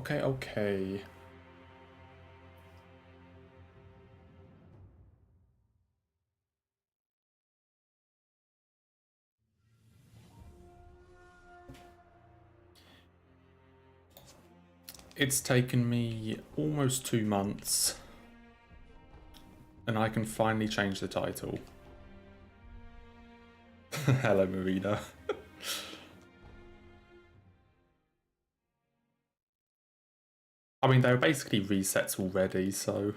Okay. It's taken me almost 2 months, and I can finally change the title. Hello, Marina. I mean, they were basically resets already, so...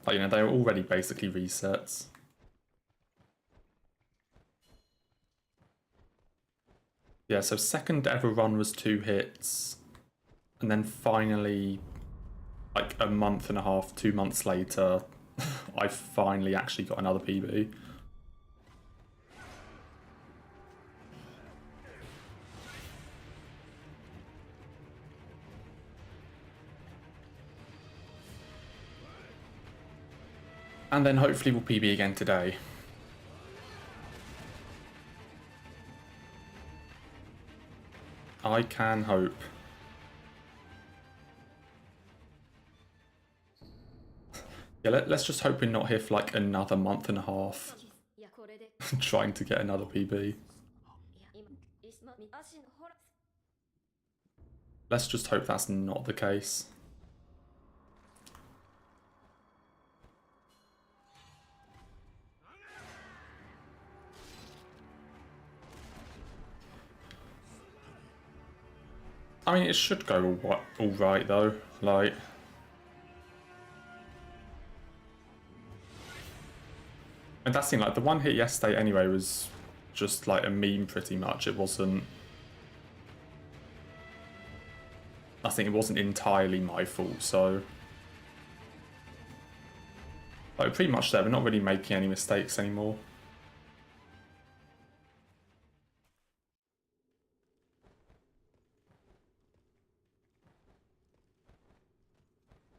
Like, you know, they were already basically resets. Yeah, so second ever run was 2 hits, and then finally, like a month and a half, 2 months later, I finally actually got another PB. And then hopefully we'll PB again today. I can hope. Yeah, let's just hope we're not here for like another month and a half trying to get another PB. Let's just hope that's not the case. I mean, it should go all right though, like... And that seemed like the one hit yesterday anyway was just like a meme pretty much. It wasn't... I think it wasn't entirely my fault, so... Like, pretty much there, we're not really making any mistakes anymore.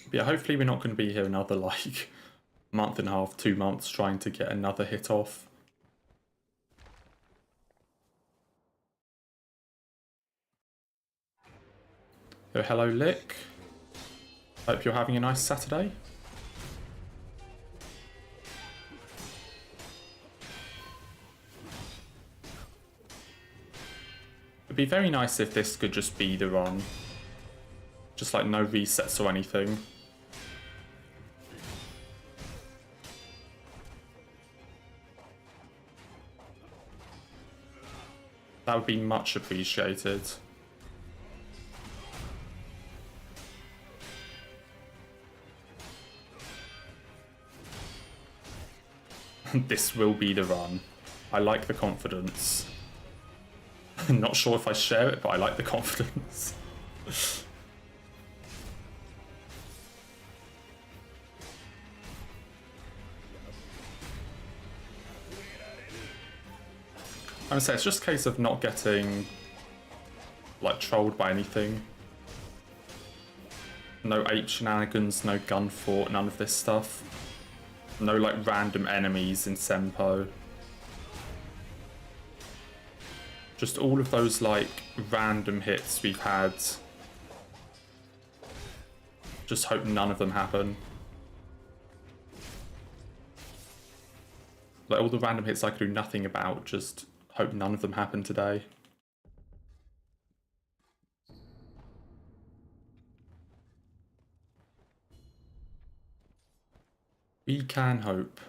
But yeah, hopefully we're not going to be here another, like, month and a half, 2 months trying to get another hit off. So, hello, Lick. Hope you're having a nice Saturday. It'd be very nice if this could just be the run. Just like no resets or anything. That would be much appreciated. This will be the run. I like the confidence. I'm not sure if I share it, but I like the confidence. I'm gonna say it's just a case of not getting like trolled by anything. No ape shenanigans, no gun fort, none of this stuff. No like random enemies in Senpo. Just all of those like random hits we've had. Just hope none of them happen. Like all the random hits I could do nothing about, just hope none of them happen today. We can hope.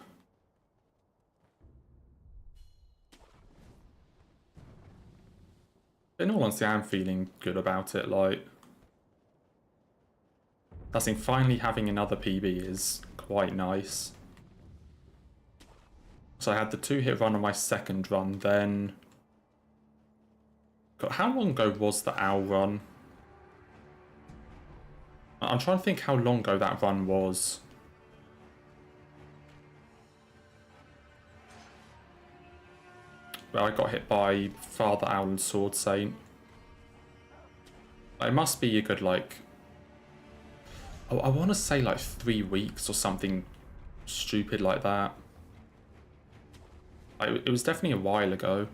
In all honesty, I'm feeling good about it. Like, I think finally having another PB is quite nice. So I had the 2-hit run on my second run, then... God, how long ago was the owl run? I'm trying to think how long ago that run was. Where I got hit by Father Owl and Sword Saint. It must be a good, like... Oh, I want to say like 3 weeks or something stupid like that. It was definitely a while ago.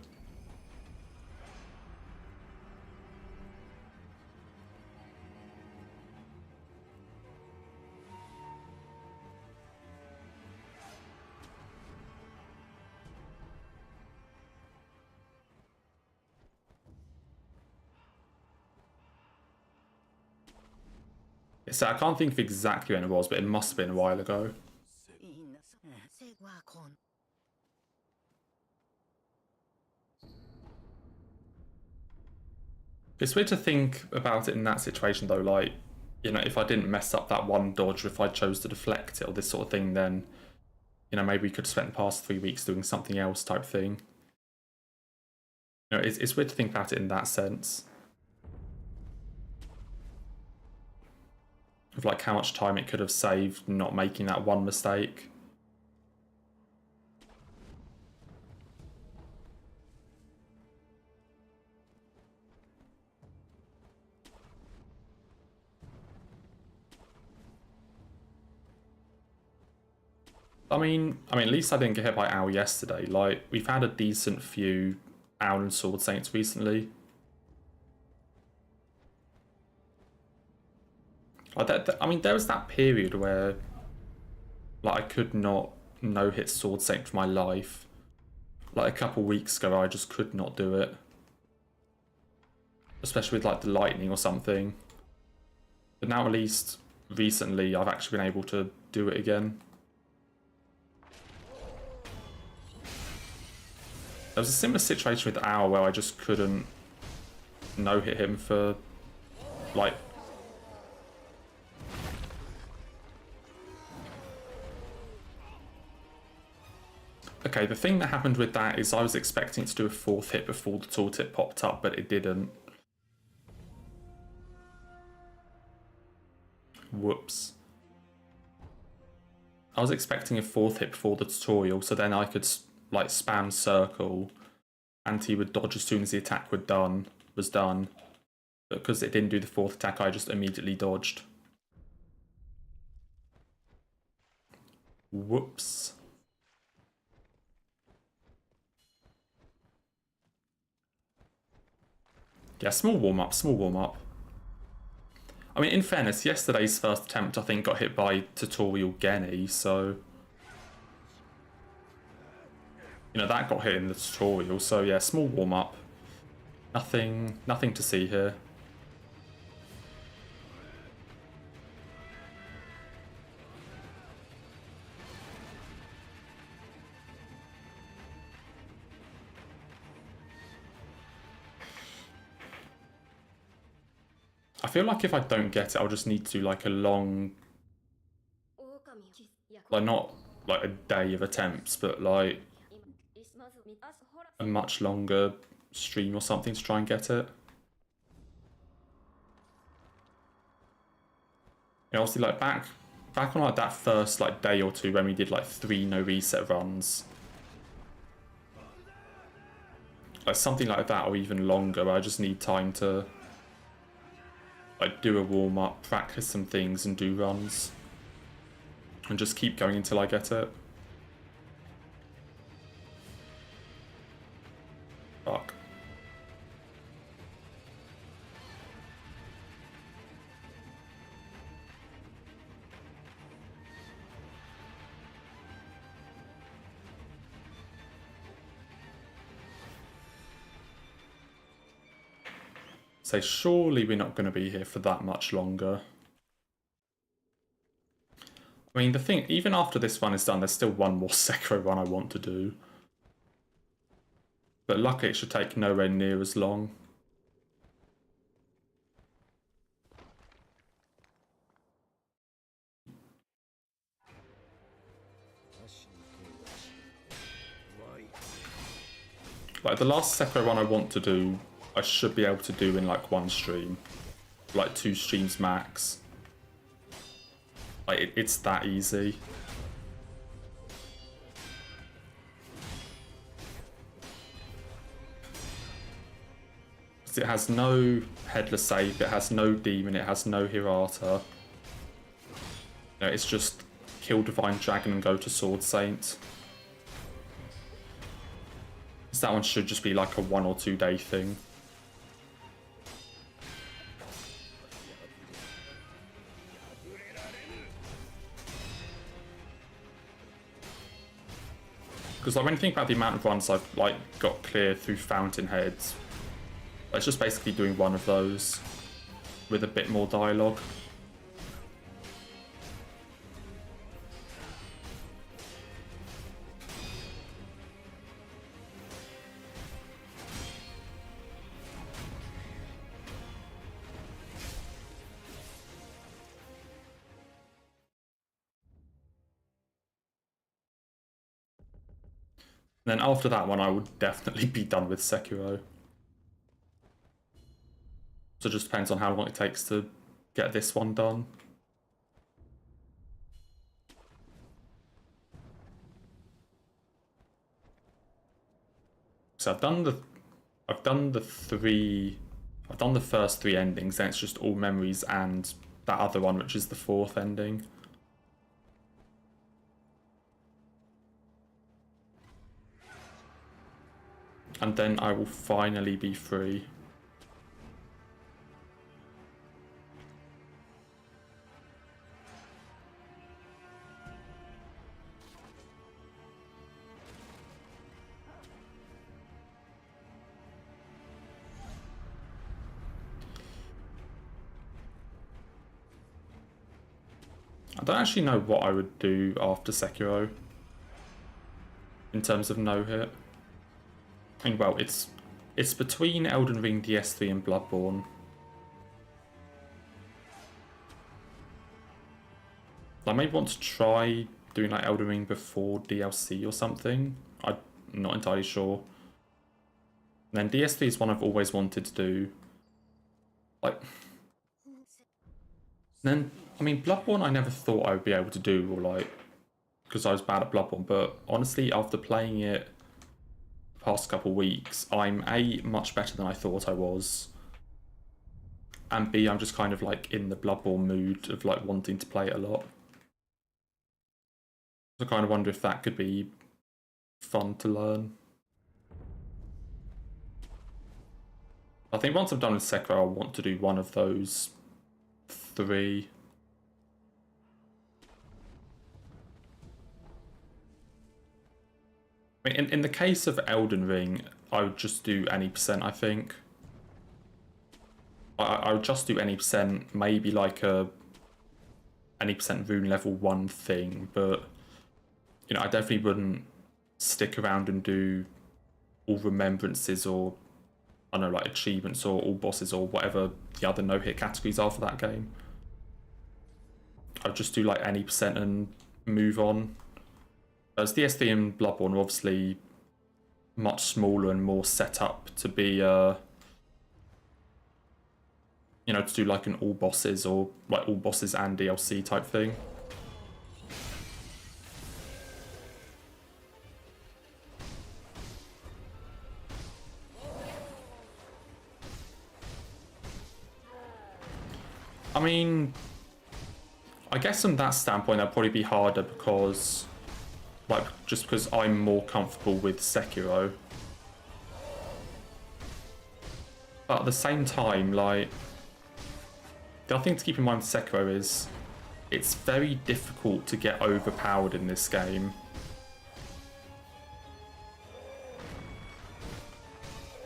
So I can't think of exactly when it was, but it must have been a while ago. It's weird to think about it in that situation though, like, you know, if I didn't mess up that one dodge, or if I chose to deflect it or this sort of thing, then, you know, maybe we could have spent the past 3 weeks doing something else type thing. You know, it's weird to think about it in that sense. Of like how much time it could have saved not making that one mistake. I mean, at least I didn't get hit by Owl yesterday. Like, we've had a decent few Owl and Sword Saints recently. Like I mean, there was that period where, like, I could not no-hit Sword Saint for my life. Like, a couple weeks ago, I just could not do it. Especially with, like, the lightning or something. But now, at least, recently, I've actually been able to do it again. There was a similar situation with Owl where I just couldn't no-hit him for, like... Okay, the thing that happened with that is I was expecting it to do a 4th hit before the tooltip popped up, but it didn't. Whoops. I was expecting a 4th hit before the tutorial, so then I could, like, spam circle, and he would dodge as soon as the attack was done. But because it didn't do the 4th attack, I just immediately dodged. Whoops. Yeah, small warm-up, small warm-up. I mean, in fairness, yesterday's first attempt, I think, got hit by Tutorial Genny, so... You know, that got hit in the tutorial, so yeah, small warm-up. Nothing to see here. I feel like if I don't get it, I'll just need to do like a long, like not like a day of attempts, but like a much longer stream or something to try and get it. You know, obviously like back on like that first like day or two when we did like 3 no reset runs. Like something like that or even longer, where I just need time to like do a warm-up, practice some things and do runs. And just keep going until I get it. Fuck. So surely we're not going to be here for that much longer. I mean, the thing, even after this one is done, there's still one more Sekiro run I want to do. But luckily it should take nowhere near as long. Like, the last Sekiro run I want to do, I should be able to do in, like, 1 stream. Like, 2 streams max. Like, it's that easy. It has no headless save, it has no demon, it has no Hirata. You know, it's just kill Divine Dragon and go to Sword Saint. So that one should just be like a 1 or 2 day thing. Because like when you think about the amount of runs I've like got clear through Fountainheads, it's just basically doing one of those with a bit more dialogue. Then after that one, I would definitely be done with Sekiro. So it just depends on how long it takes to get this one done. So I've done the first three endings, then it's just all memories and that other one, which is the fourth ending. And then I will finally be free. I don't actually know what I would do after Sekiro in terms of no-hit. I mean, well, it's between Elden Ring, DS3 and Bloodborne. I may want to try doing like Elden Ring before DLC or something. I'm not entirely sure. And then DS3 is one I've always wanted to do. Like, then, I mean, Bloodborne I never thought I would be able to do, or like, because I was bad at Bloodborne, but honestly, after playing it the past couple of weeks, I'm A, much better than I thought I was, and B, I'm just kind of like in the Bloodborne mood of like wanting to play it a lot. So I kind of wonder if that could be fun to learn. I think once I'm done with Sekiro, I'll want to do one of those three. I mean, in the case of Elden Ring, I would just do any percent, I think. I would just do any percent, maybe like a any percent rune level 1 thing, but you know, I definitely wouldn't stick around and do all remembrances or I don't know, like achievements or all bosses or whatever the other no-hit categories are for that game. I'd just do like any percent and move on. As DS3 and Bloodborne are obviously much smaller and more set up to be, you know, to do like an all bosses or like all bosses and DLC type thing. I mean, I guess from that standpoint, that'd probably be harder because, like, just because I'm more comfortable with Sekiro. But at the same time, like, the other thing to keep in mind with Sekiro is it's very difficult to get overpowered in this game.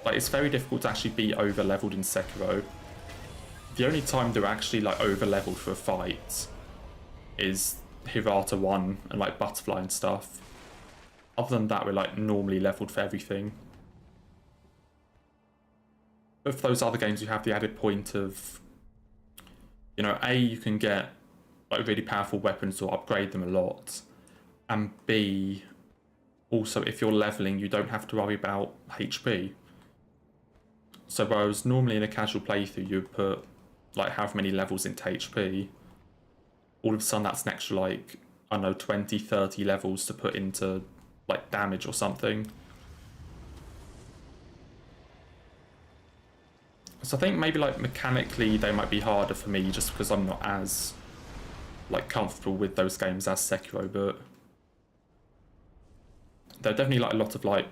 Like, it's very difficult to actually be over-leveled in Sekiro. The only time they're actually, like, over-leveled for a fight is Hirata 1 and, like, Butterfly and stuff. Other than that, we're, like, normally leveled for everything. But for those other games, you have the added point of, you know, A, you can get, like, really powerful weapons or upgrade them a lot. And B, also, if you're leveling, you don't have to worry about HP. So whereas normally in a casual playthrough, you would put like however many levels into HP, all of a sudden that's an extra like, I don't know, 20, 30 levels to put into like damage or something. So I think maybe like mechanically they might be harder for me just because I'm not as like comfortable with those games as Sekiro, but there are definitely like a lot of like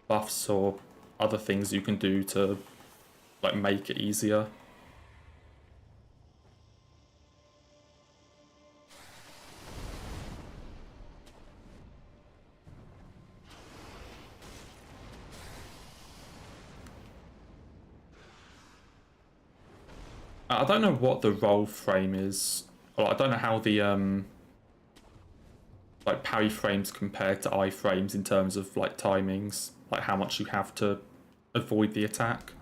buffs or other things you can do to like make it easier. I don't know what the roll frame is. Or I don't know how the like parry frames compare to iframes in terms of like timings, like how much you have to avoid the attack.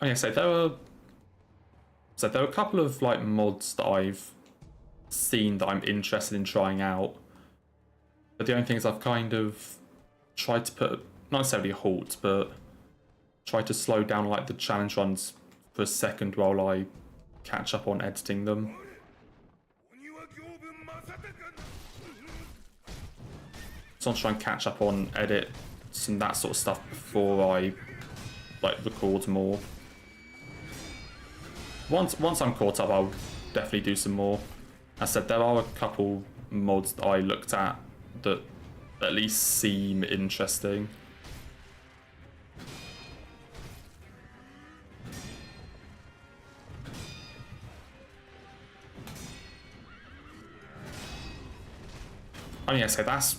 Like I say, there are So there are a couple of like mods that I've seen that I'm interested in trying out. But the only thing is I've kind of tried to put, not necessarily a halt, but try to slow down like the challenge runs for a second while I catch up on editing them. So I'll try and catch up on edits and that sort of stuff before I like record more. Once I'm caught up, I'll definitely do some more. As I said, there are a couple mods that I looked at that at least seem interesting. I mean, I say that's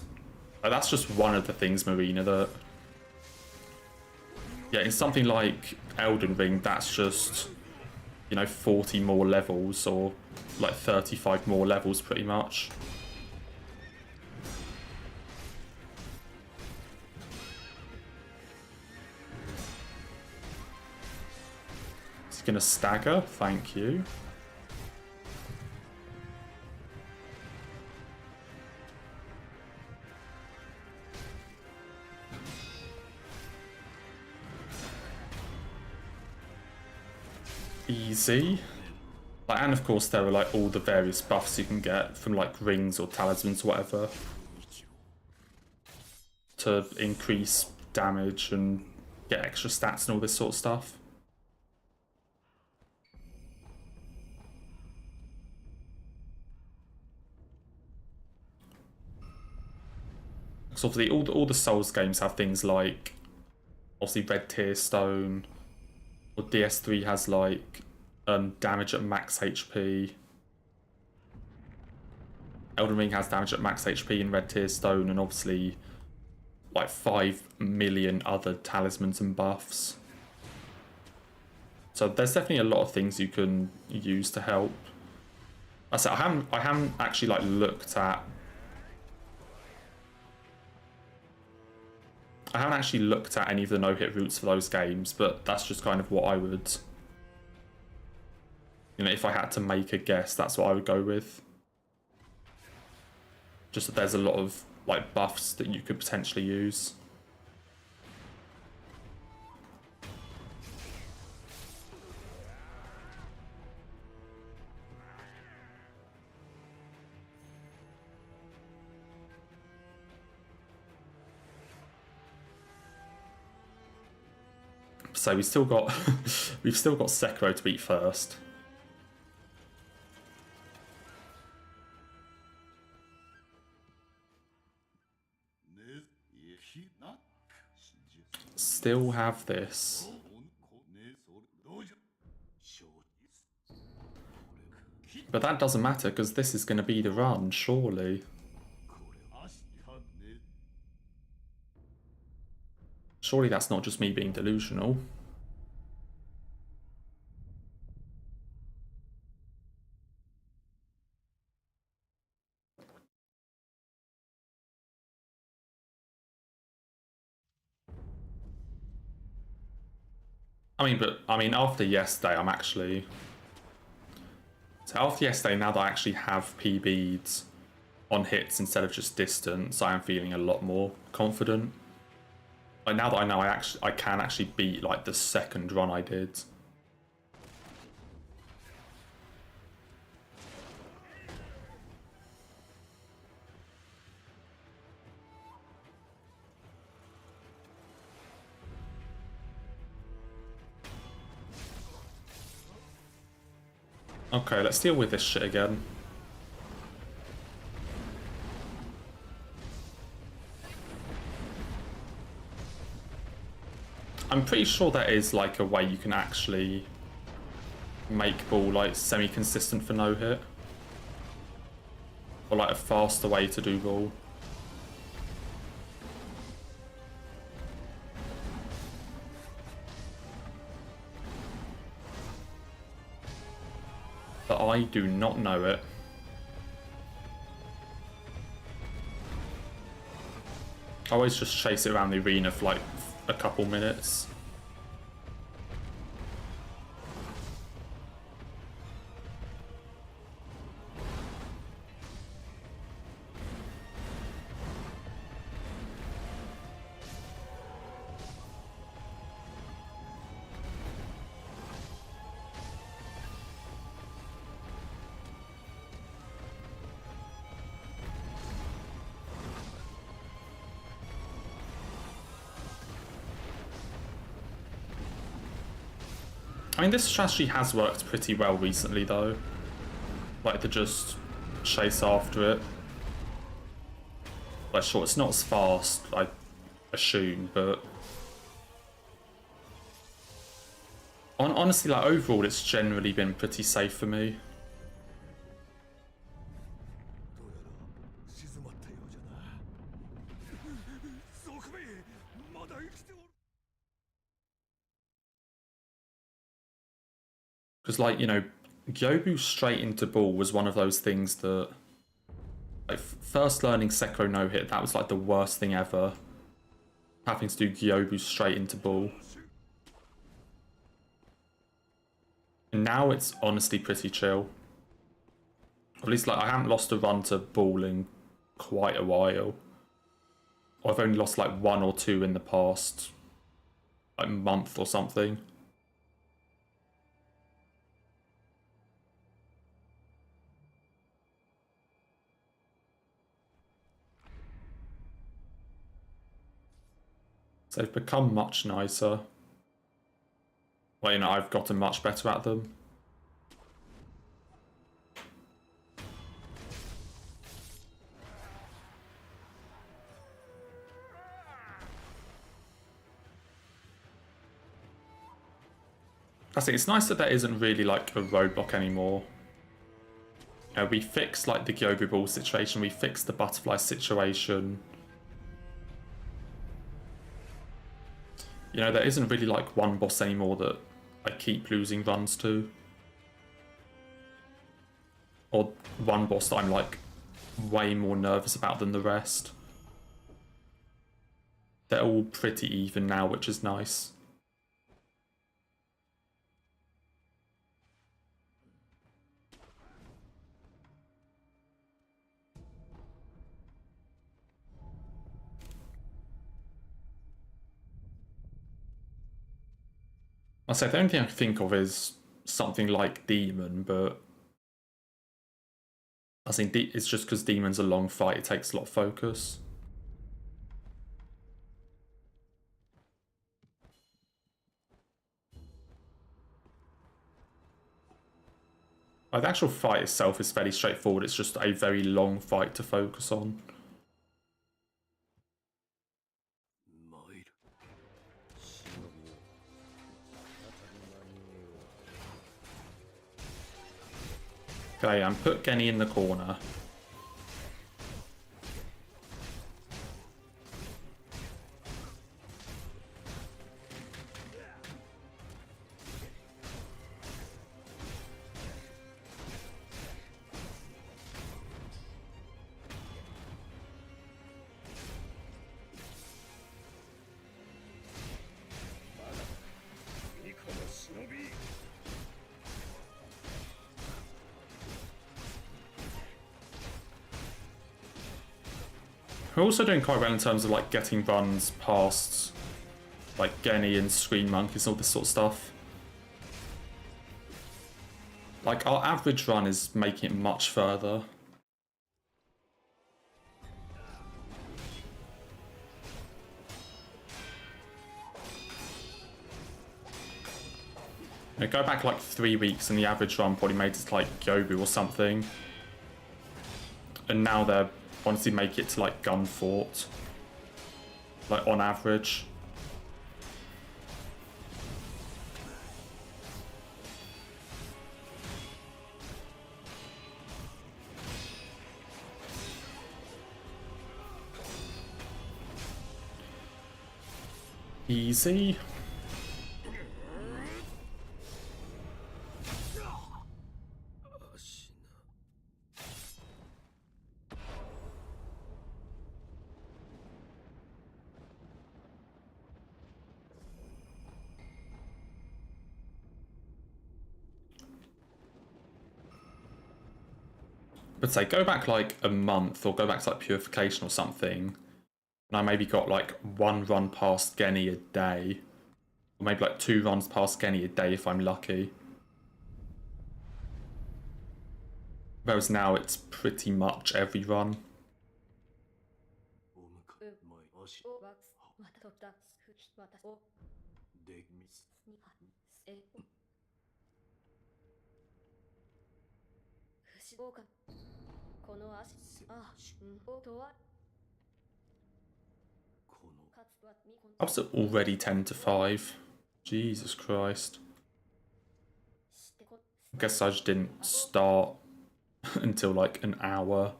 just one of the things, Marina, that yeah, in something like Elden Ring, that's just, you know, 40 more levels or like 35 more levels pretty much. It's gonna stagger, thank you. Easy. Like, and of course there are like all the various buffs you can get from like rings or talismans or whatever to increase damage and get extra stats and all this sort of stuff. So obviously all the Souls games have things like obviously Red Tear Stone, or DS3 has like damage at max HP. Elden Ring has damage at max HP in Red Tear Stone, and obviously like 5 million other talismans and buffs. So there's definitely a lot of things you can use to help. I said I haven't actually like looked at. I haven't actually looked at any of the no-hit routes for those games, but that's just kind of what I would, you know, if I had to make a guess, that's what I would go with. Just that there's a lot of like buffs that you could potentially use. So we've still got Sekiro to beat first. Still have this. But that doesn't matter because this is going to be the run, surely. Surely that's not just me being delusional. I mean, after yesterday, I'm actually... So after yesterday, now that I actually have PB'd on hits instead of just distance, I am feeling a lot more confident. Like, now that I know I can actually beat like the second run I did. Okay, let's deal with this shit again. I'm pretty sure there is like a way you can actually make ball like semi-consistent for no hit. Or like a faster way to do ball. But I do not know it. I always just chase it around the arena for like a couple minutes. I mean, this strategy has worked pretty well recently, though. Like, to just chase after it. Like, sure, it's not as fast, I assume, but... Honestly, like, overall, it's generally been pretty safe for me. Because, like, you know, Gyobu straight into ball was one of those things that... Like, first learning Sekiro no-hit, that was, like, the worst thing ever. Having to do Gyobu straight into ball. And now it's honestly pretty chill. At least, like, I haven't lost a run to ball in quite a while. I've only lost, like, 1 or 2 in the past, like, month or something. So they've become much nicer. Well, you know, I've gotten much better at them. I think it's nice that there isn't really, like, a roadblock anymore. You know, we fixed, like, the Gyobu ball situation, we fixed the butterfly situation. You know, there isn't really, like, one boss anymore that I keep losing runs to. Or one boss that I'm, like, way more nervous about than the rest. They're all pretty even now, which is nice. I say the only thing I can think of is something like Demon, but I think it's just because Demon's a long fight, it takes a lot of focus. Like, the actual fight itself is fairly straightforward, it's just a very long fight to focus on. Okay, and put Genny in the corner. We're also doing quite well in terms of, like, getting runs past, like, Genny and Screen Monkeys and all this sort of stuff. Like, our average run is making it much further. You know, go back, like, 3 weeks and the average run probably made it to, like, Gyobu or something. And now they're honestly make it to, like, Gunfort. Like, on average. Easy. But say, go back, like, a month, or go back to, like, Purification or something, and I maybe got, like, 1 run past Genny a day. Or maybe, like, 2 runs past Genny a day if I'm lucky. Whereas now it's pretty much every run. I was already 10 to 5. Jesus Christ. I guess I just didn't start until like an hour.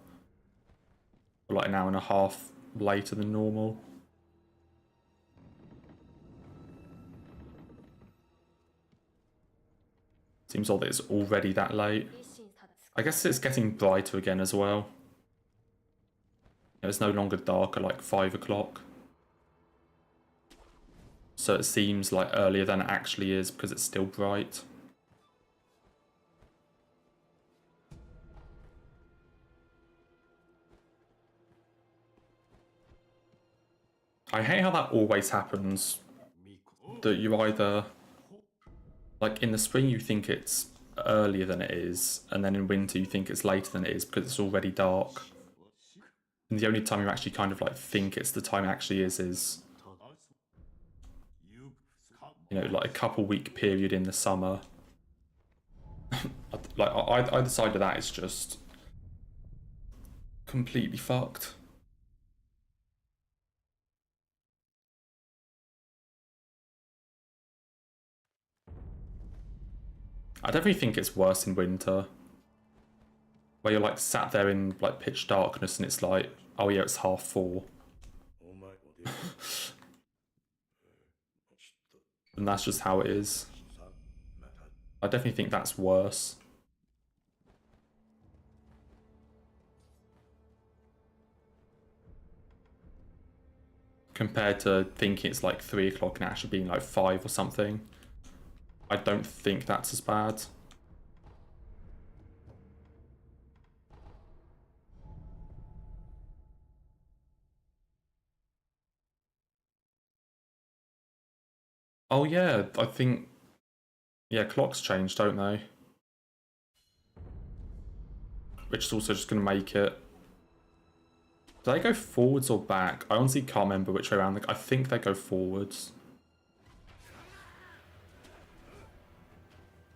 Or like an hour and a half later than normal. Seems odd that it's already that late. I guess it's getting brighter again as well. It's no longer dark at like 5 o'clock. So it seems like earlier than it actually is because it's still bright. I hate how that always happens. That you either... Like in the spring you think it's earlier than it is, and then in winter you think it's later than it is because it's already dark. And the only time you actually kind of like think it's the time it actually is, you know, like a couple week period in the summer. Like either side of that is just completely fucked. I definitely think it's worse in winter. Where you're like sat there in like pitch darkness and it's like, oh yeah, it's 4:30. And that's just how it is. I definitely think that's worse. Compared to thinking it's like 3 o'clock and actually being like 5 or something. I don't think that's as bad. Oh yeah, I think... Yeah, clocks change, don't they? Which is also just going to make it... Do they go forwards or back? I honestly can't remember which way around. I think they go forwards.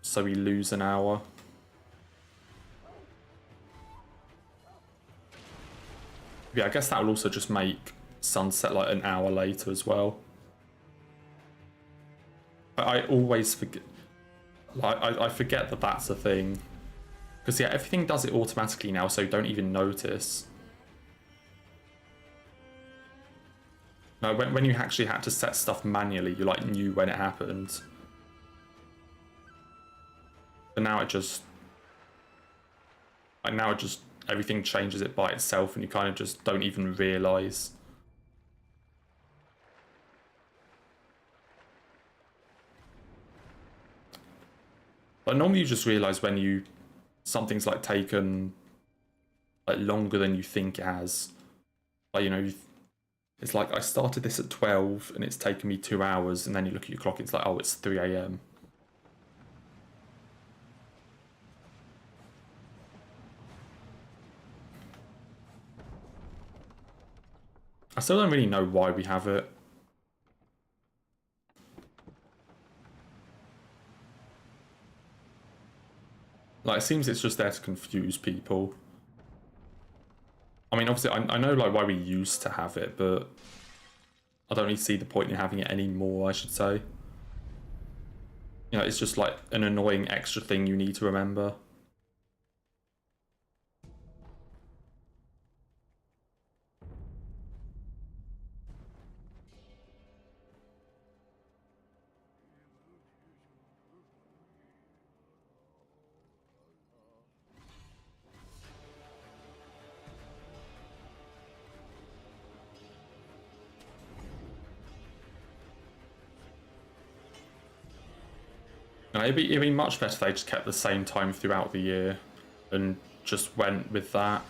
So we lose an hour. Yeah, I guess that will also just make sunset like an hour later as well. I always forget... I forget that that's a thing. Because yeah, everything does it automatically now, so you don't even notice. No, when you actually had to set stuff manually, you like knew when it happened. But now it just... Like now it just... Everything changes it by itself and you kind of just don't even realise. But normally you just realise when you... Something's like taken like longer than you think it has. Like, you know, it's like I started this at 12 and it's taken me 2 hours, and then you look at your clock, it's like, oh, it's 3 AM. I still don't really know why we have it. Like, it seems it's just there to confuse people. I mean, obviously, I know like why we used to have it, but I don't really see the point in having it anymore, I should say. You know, it's just like an annoying extra thing you need to remember. It'd be much better if they just kept the same time throughout the year and just went with that.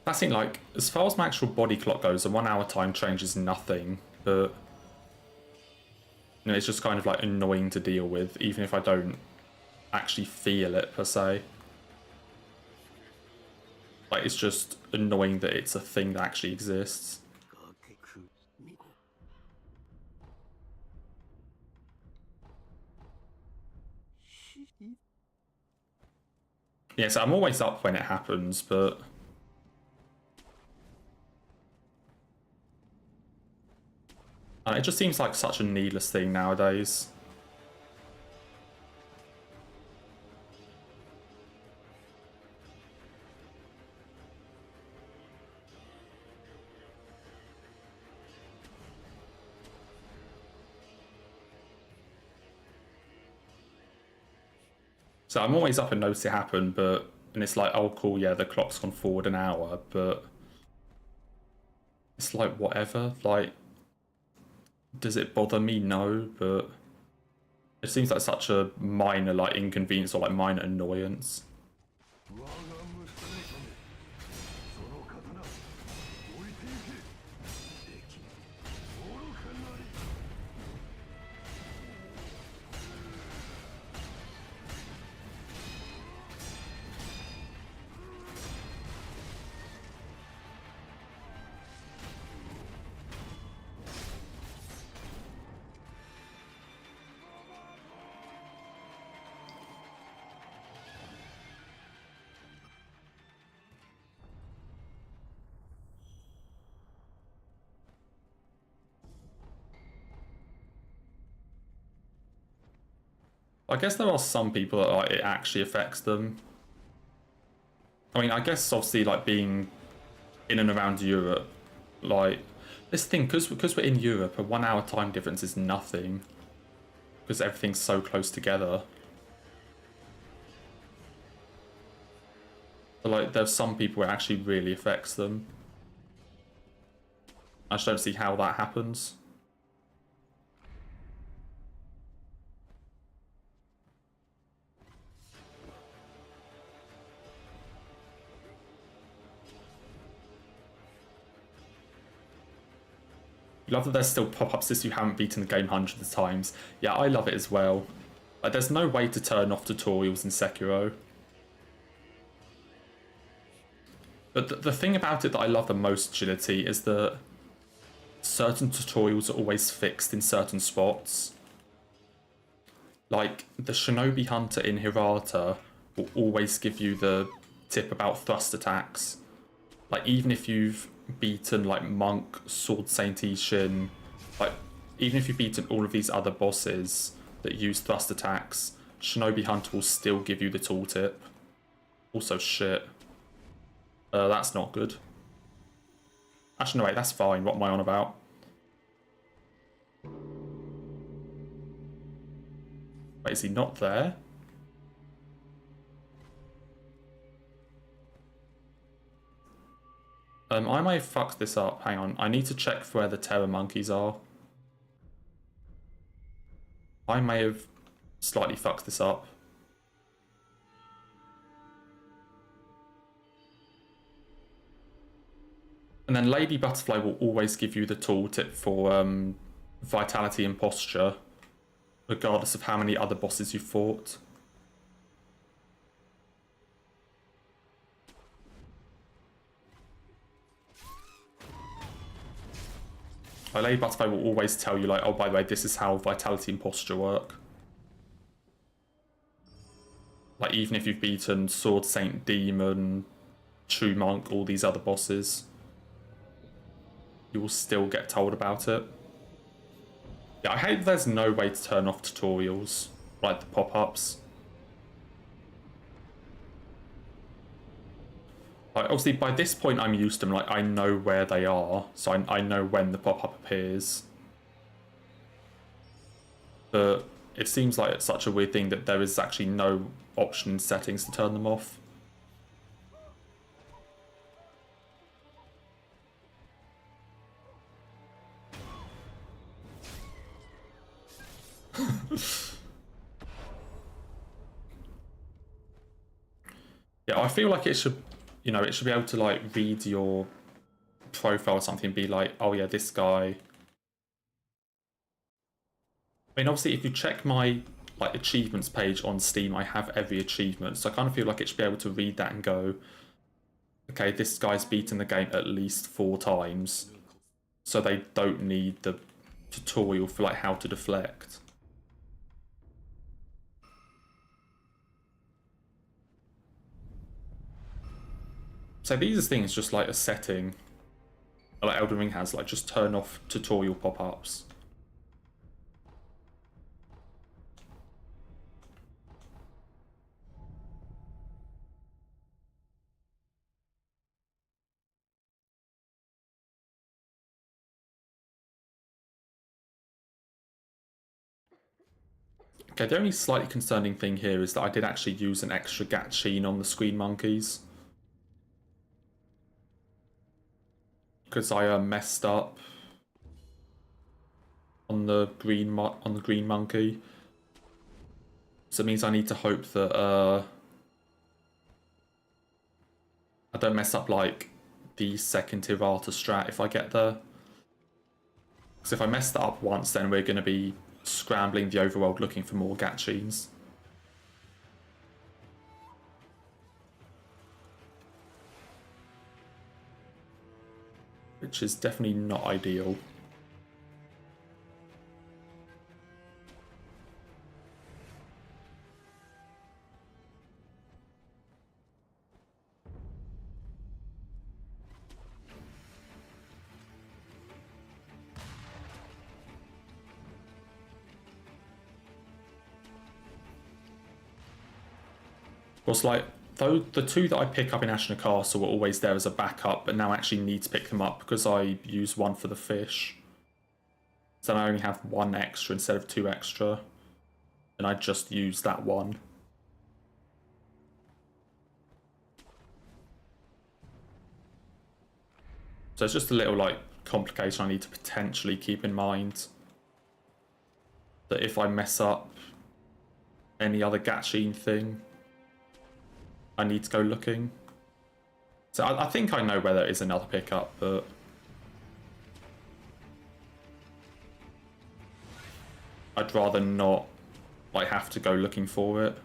That's it, like, as far as my actual body clock goes, the 1 hour time change is nothing, but you know, it's just kind of like annoying to deal with, even if I don't actually feel it per se. Like, it's just annoying that it's a thing that actually exists. Yeah, so I'm always up when it happens, but... it just seems like such a needless thing nowadays. So I'm always up and notice it happen, and it's like, oh cool, yeah, the clock's gone forward an hour, but it's like, whatever, like, does it bother me? No, but it seems like such a minor, like, inconvenience or, like, minor annoyance. I guess there are some people that, like, it actually affects them. I mean, I guess obviously, like, being in and around Europe, like, this thing, because we're in Europe, a 1 hour time difference is nothing. Because everything's so close together. But, like, there's some people it actually really affects them. I just don't see how that happens. Love that there's still pop-ups if you haven't beaten the game hundreds of times. Yeah, I love it as well. Like, there's no way to turn off tutorials in Sekiro. But the thing about it that I love the most, Agility, is that certain tutorials are always fixed in certain spots. Like, the Shinobi Hunter in Hirata will always give you the tip about thrust attacks. Like, even if you've beaten, like, Monk, Sword Saint Ishin, like, even if you've beaten all of these other bosses that use thrust attacks, Shinobi Hunter will still give you the tooltip. Also, shit. That's not good. Actually, no, wait, that's fine. What am I on about? Wait, is he not there? I may have fucked this up. Hang on. I need to check where the terror monkeys are. I may have slightly fucked this up. And then Lady Butterfly will always give you the tooltip for vitality and posture, regardless of how many other bosses you fought. Lady Butterfly will always tell you, like, oh, by the way, this is how vitality and posture work. Like, even if you've beaten Sword Saint Demon, True Monk, all these other bosses, you will still get told about it. Yeah, I hate there's no way to turn off tutorials, like the pop-ups. Like, obviously, by this point, I'm used to them. Like, I know where they are, so I know when the pop-up appears. But it seems like it's such a weird thing that there is actually no option in settings to turn them off. Yeah, I feel like it should, you know, it should be able to, like, read your profile or something and be like, oh yeah, this guy. I mean, obviously, if you check my, like, achievements page on Steam, I have every achievement, so I kind of feel like it should be able to read that and go, okay, this guy's beaten the game at least 4 times, so they don't need the tutorial for like how to deflect. So these are things just like a setting, like Elden Ring has, like just turn off tutorial pop-ups. Okay, the only slightly concerning thing here is that I did actually use an extra gatchine on the screen monkeys. Because I messed up on the green monkey. So it means I need to hope that I don't mess up like the second Tirata strat if I get there. Because if I mess that up once, then we're going to be scrambling the overworld looking for more gatchines. Which is definitely not ideal. Was like, though the 2 that I pick up in Ashna Castle were always there as a backup, but now I actually need to pick them up because I use 1 for the fish. So I only have 1 extra instead of 2 extra. And I just use that 1. So it's just a little like complication I need to potentially keep in mind. That if I mess up any other gatchine thing, I need to go looking. So I think I know where there is another pickup, but I'd rather not like have to go looking for it.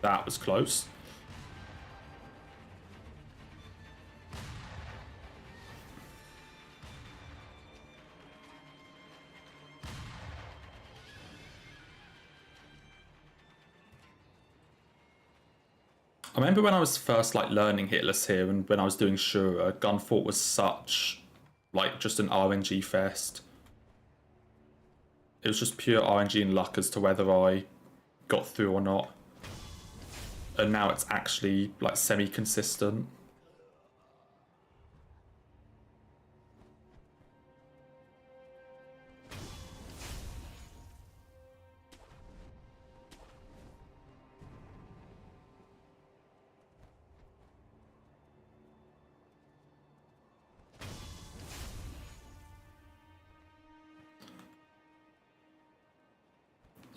That was close. I remember when I was first like learning Hitless here and when I was doing Shura, Gunfort was such like just an RNG fest. It was just pure RNG and luck as to whether I got through or not. And now it's actually like semi-consistent.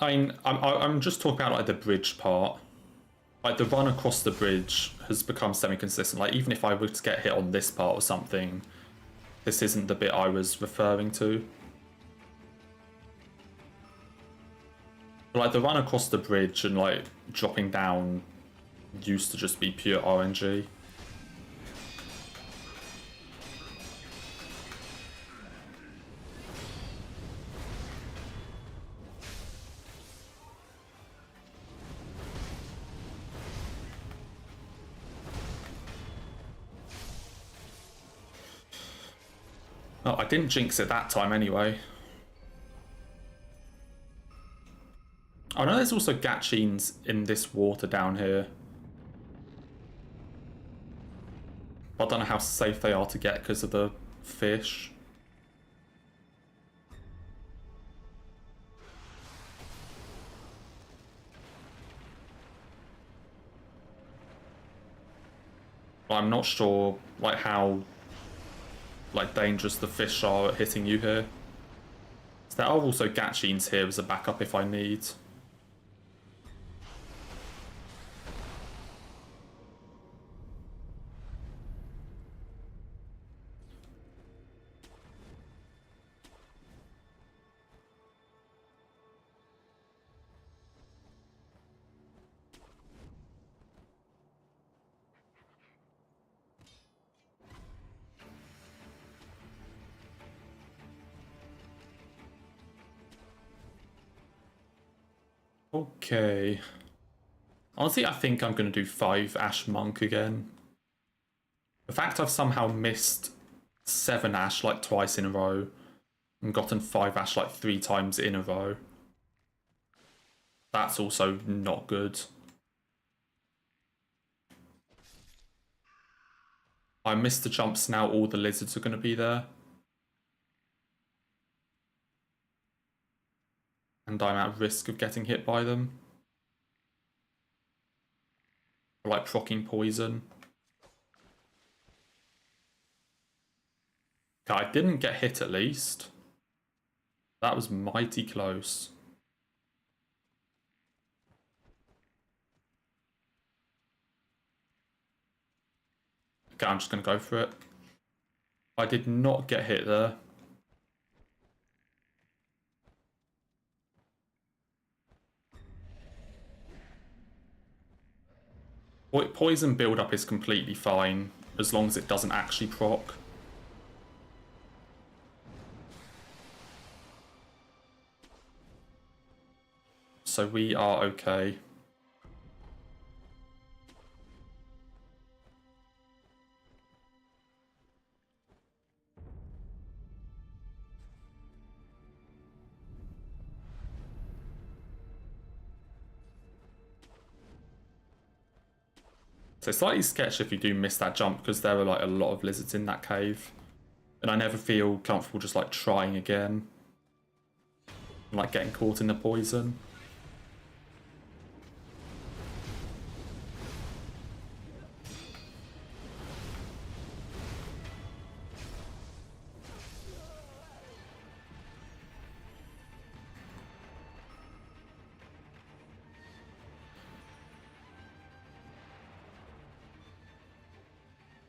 I mean, I'm just talking about like the bridge part. Like the run across the bridge has become semi-consistent. Like even if I were to get hit on this part or something, this isn't the bit I was referring to. But, like the run across the bridge and like dropping down used to just be pure RNG. Oh, I didn't jinx it that time anyway. I know there's also gatchines in this water down here. I don't know how safe they are to get because of the fish. I'm not sure like how like dangerous the fish are at hitting you here. So there are also gatchines here as a backup if I need. Okay. Honestly, I think I'm going to do 5 Ash Monk again. The fact I've somehow missed 7 Ash like twice in a row and gotten 5 Ash like 3 times in a row. That's also not good. I missed the jumps, now all the lizards are going to be there. And I'm at risk of getting hit by them. Or like proccing poison. Okay, I didn't get hit at least. That was mighty close. Okay, I'm just going to go for it. I did not get hit there. Poison build-up is completely fine, as long as it doesn't actually proc. So we are okay. So it's slightly sketchy if you do miss that jump, because there are like a lot of lizards in that cave. And I never feel comfortable just like trying again. And, like getting caught in the poison.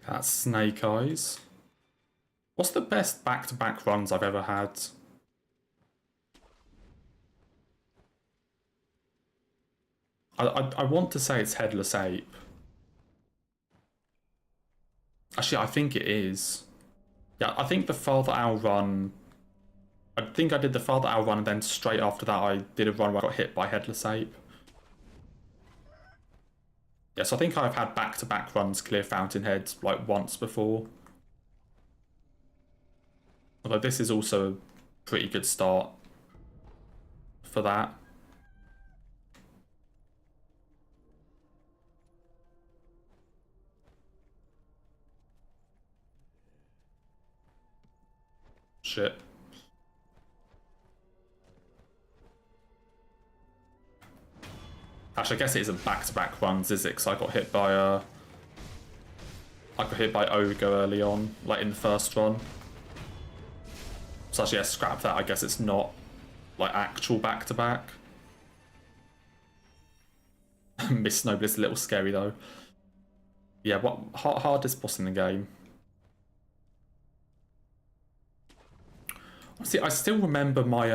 That's Snake Eyes. What's the best back-to-back runs I've ever had? I want to say it's Headless Ape. Actually, I think it is. Yeah, I think the Father Owl run... I think I did the Father Owl run, and then straight after that I did a run where I got hit by Headless Ape. Yeah, so I think I've had back-to-back runs clear Fountainhead like once before. Although this is also a pretty good start for that. Shit. Actually, I guess it isn't back-to-back runs, is it? Because I got hit by Ogre early on, like in the first run. So actually, yeah, scrap that. I guess it's not like actual back-to-back. Miss Noble is a little scary though. Yeah, what hardest boss in the game? See, I still remember my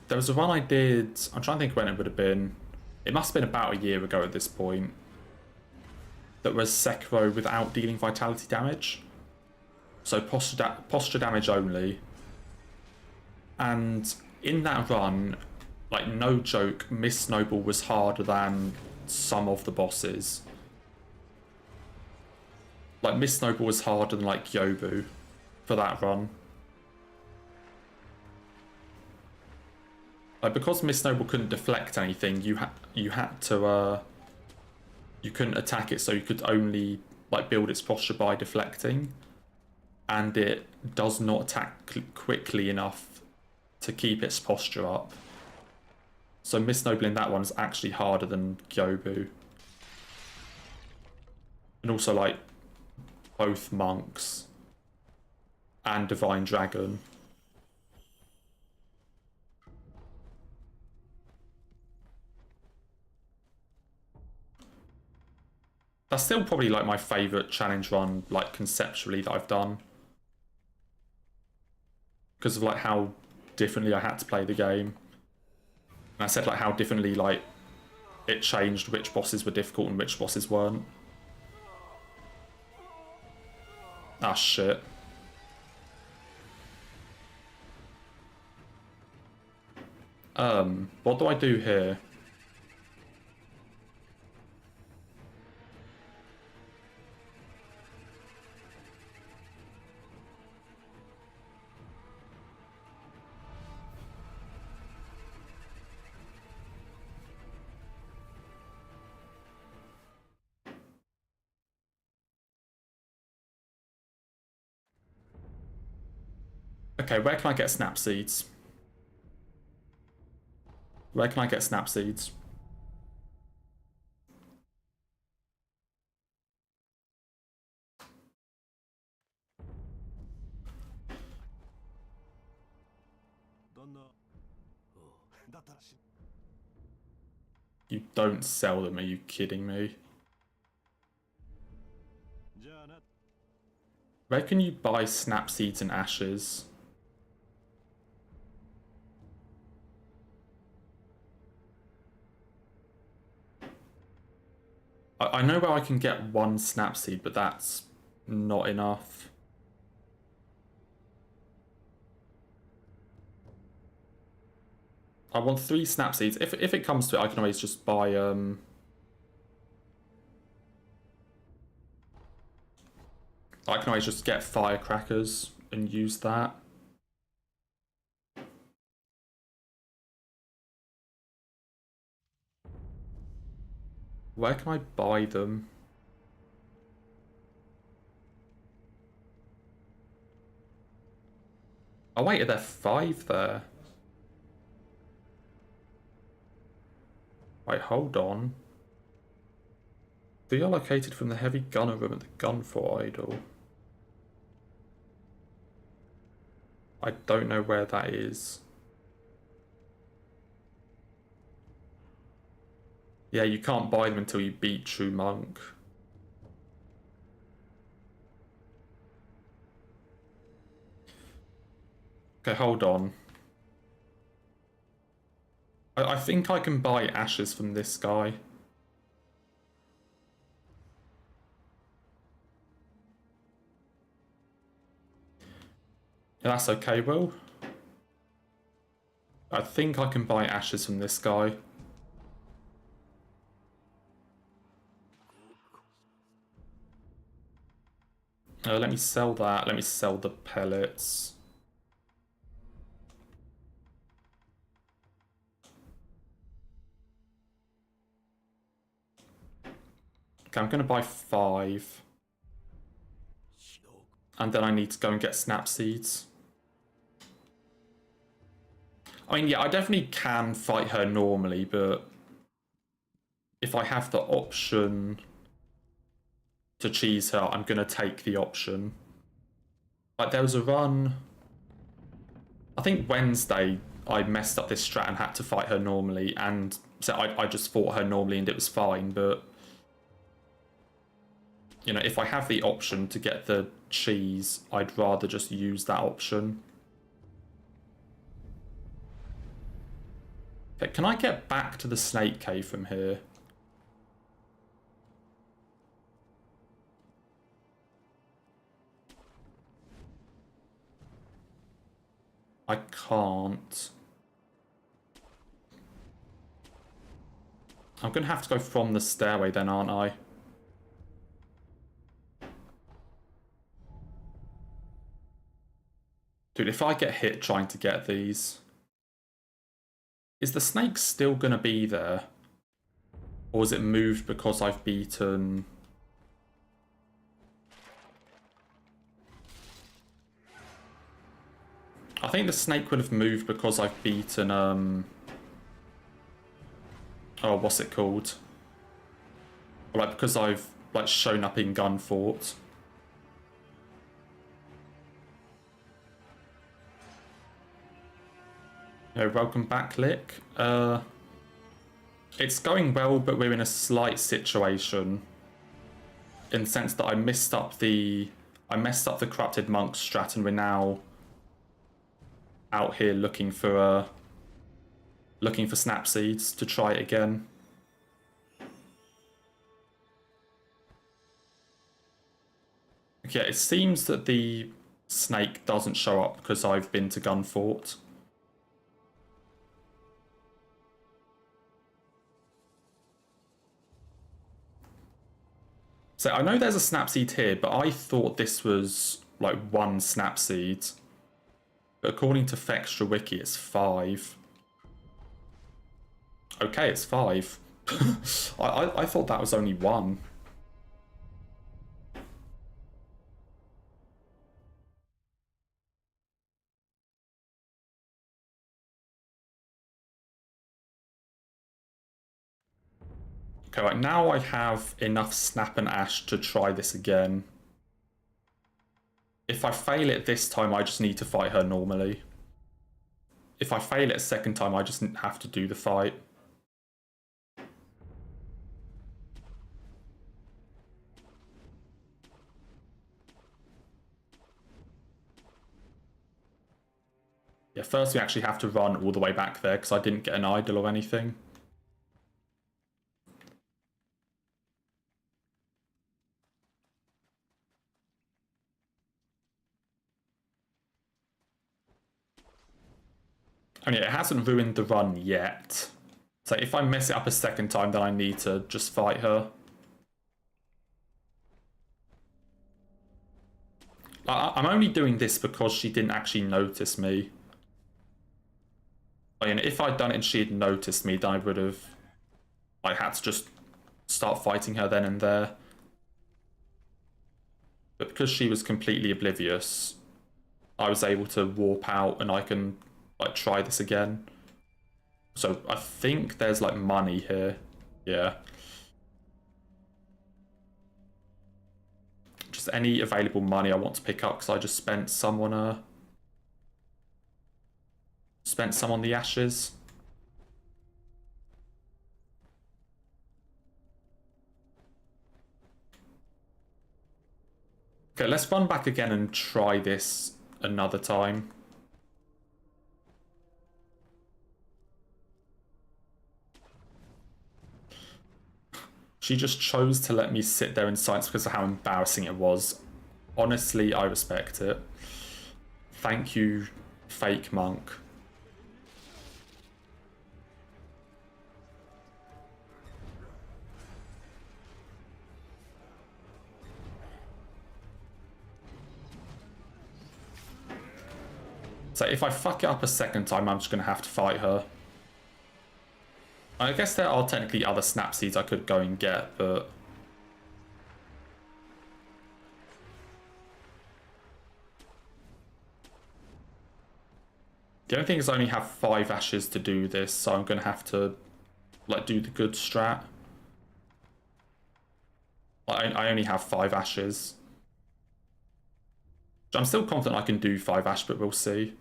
there was a run I did. I'm trying to think when it would have been. It must have been about a year ago at this point. That was Sekiro without dealing vitality damage. So posture damage only. And in that run, like no joke, Miss Noble was harder than some of the bosses. Like Miss Noble was harder than like Yobu for that run. Like because Miss Noble couldn't deflect anything, you had to you couldn't attack it, so you could only like build its posture by deflecting, and it does not attack quickly enough to keep its posture up. So Miss Noble in that one is actually harder than Gyobu. And also like both monks and Divine Dragon. That's still probably like my favourite challenge run, like conceptually, that I've done. Because of like how differently I had to play the game. And I said like how differently like it changed which bosses were difficult and which bosses weren't. Ah, shit. What do I do here? Okay, where can I get snap seeds? Where can I get snap seeds? You don't sell them, are you kidding me? Where can you buy snap seeds and ashes? I know where I can get one snap seed, but that's not enough. I want 3 snap seeds. If it comes to it, I can always just buy I can always just get firecrackers and use that. Where can I buy them? Oh wait, are there 5 there? Wait, hold on. They are located from the heavy gunner room at the gunfort idol. I don't know where that is. Yeah, you can't buy them until you beat True Monk. Okay, hold on. I think I can buy ashes from this guy. Yeah, that's okay, Will. I think I can buy ashes from this guy. Let me sell that. Let me sell the pellets. Okay, I'm going to buy 5. And then I need to go and get snap seeds. I mean, yeah, I definitely can fight her normally, but if I have the option to cheese her, I'm going to take the option. Like, there was a run... I think Wednesday, I messed up this strat and had to fight her normally, and so I just fought her normally and it was fine, but... You know, if I have the option to get the cheese, I'd rather just use that option. Okay, can I get back to the snake cave from here? I can't. I'm going to have to go from the stairway then, aren't I? Dude, if I get hit trying to get these... Is the snake still going to be there? Or is it moved because I've beaten... I think the snake would have moved because I've beaten... Oh, what's it called? Like, because I've like shown up in Gunfort. Welcome back, Lick. It's going well, but we're in a slight situation. In the sense that I messed up the Corrupted Monk strat, and we're now out here looking for snap seeds to try it again. Okay, it seems that the snake doesn't show up because I've been to Gunfort. So I know there's a snapseed here, but I thought this was like 1 snapseed. But according to Fextra Wiki, it's 5. Okay, it's 5. I thought that was only 1. Okay, right, now I have enough Snap and Ash to try this again. If I fail it this time, I just need to fight her normally. If I fail it a second time, I just have to do the fight. Yeah, first we actually have to run all the way back there because I didn't get an idol or anything. And yeah, it hasn't ruined the run yet. So if I mess it up a second time, then I need to just fight her. I'm only doing this because she didn't actually notice me. And if I'd done it and she had noticed me, then I would have... I had to just start fighting her then and there. But because she was completely oblivious, I was able to warp out and I can like try this again. So I think there's like money here. Yeah. Just any available money I want to pick up because I just spent some on the ashes. Okay, let's run back again and try this another time. She just chose to let me sit there in silence because of how embarrassing it was. Honestly, I respect it. Thank you, fake monk. So if I fuck it up a second time, I'm just going to have to fight her. I guess there are technically other snapseeds I could go and get, but... The only thing is I only have 5 ashes to do this, so I'm going to have to like do the good strat. I only have 5 ashes. I'm still confident I can do 5 ash, but we'll see.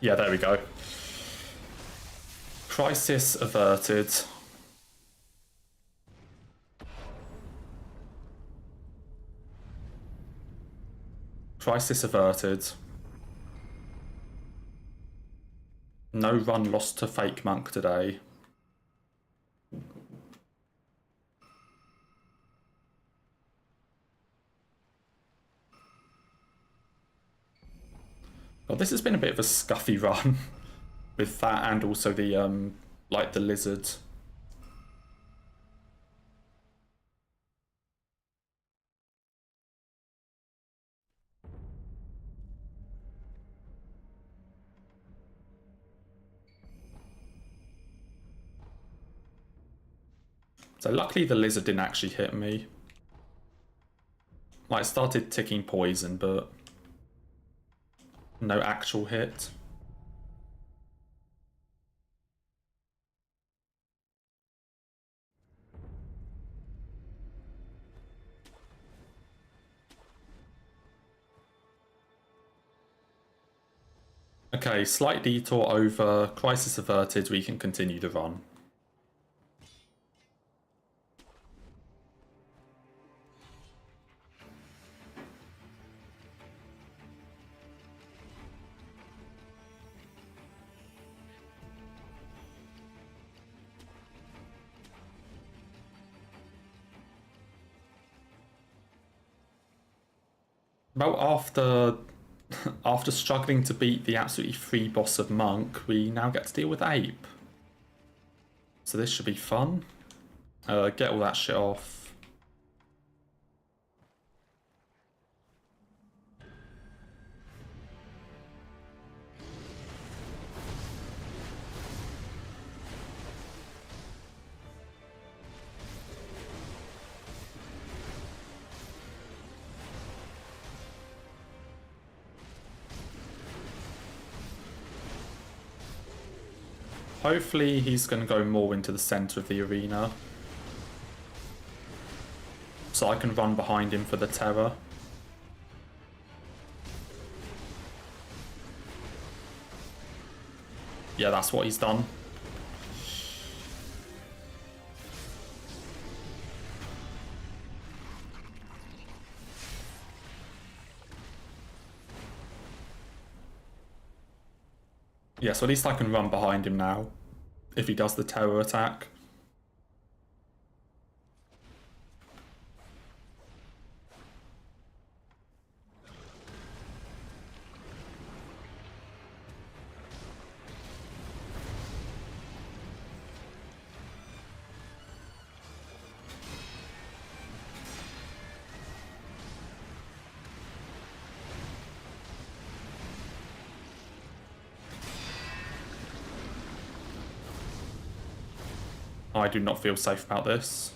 Yeah, there we go. Crisis averted. Crisis averted. No run lost to fake monk today. Well, this has been a bit of a scuffy run with that and also the like the lizard. So luckily the lizard didn't actually hit me. Like, it started ticking poison, but no actual hit. Okay, slight detour over, crisis averted, we can continue the run. Well, after after struggling to beat the absolutely free boss of Monk, we now get to deal with Ape. So this should be fun. Get all that shit off. Hopefully he's going to go more into the center of the arena. So I can run behind him for the terror. Yeah, that's what he's done. Yeah, so at least I can run behind him now, if he does the terror attack. I do not feel safe about this.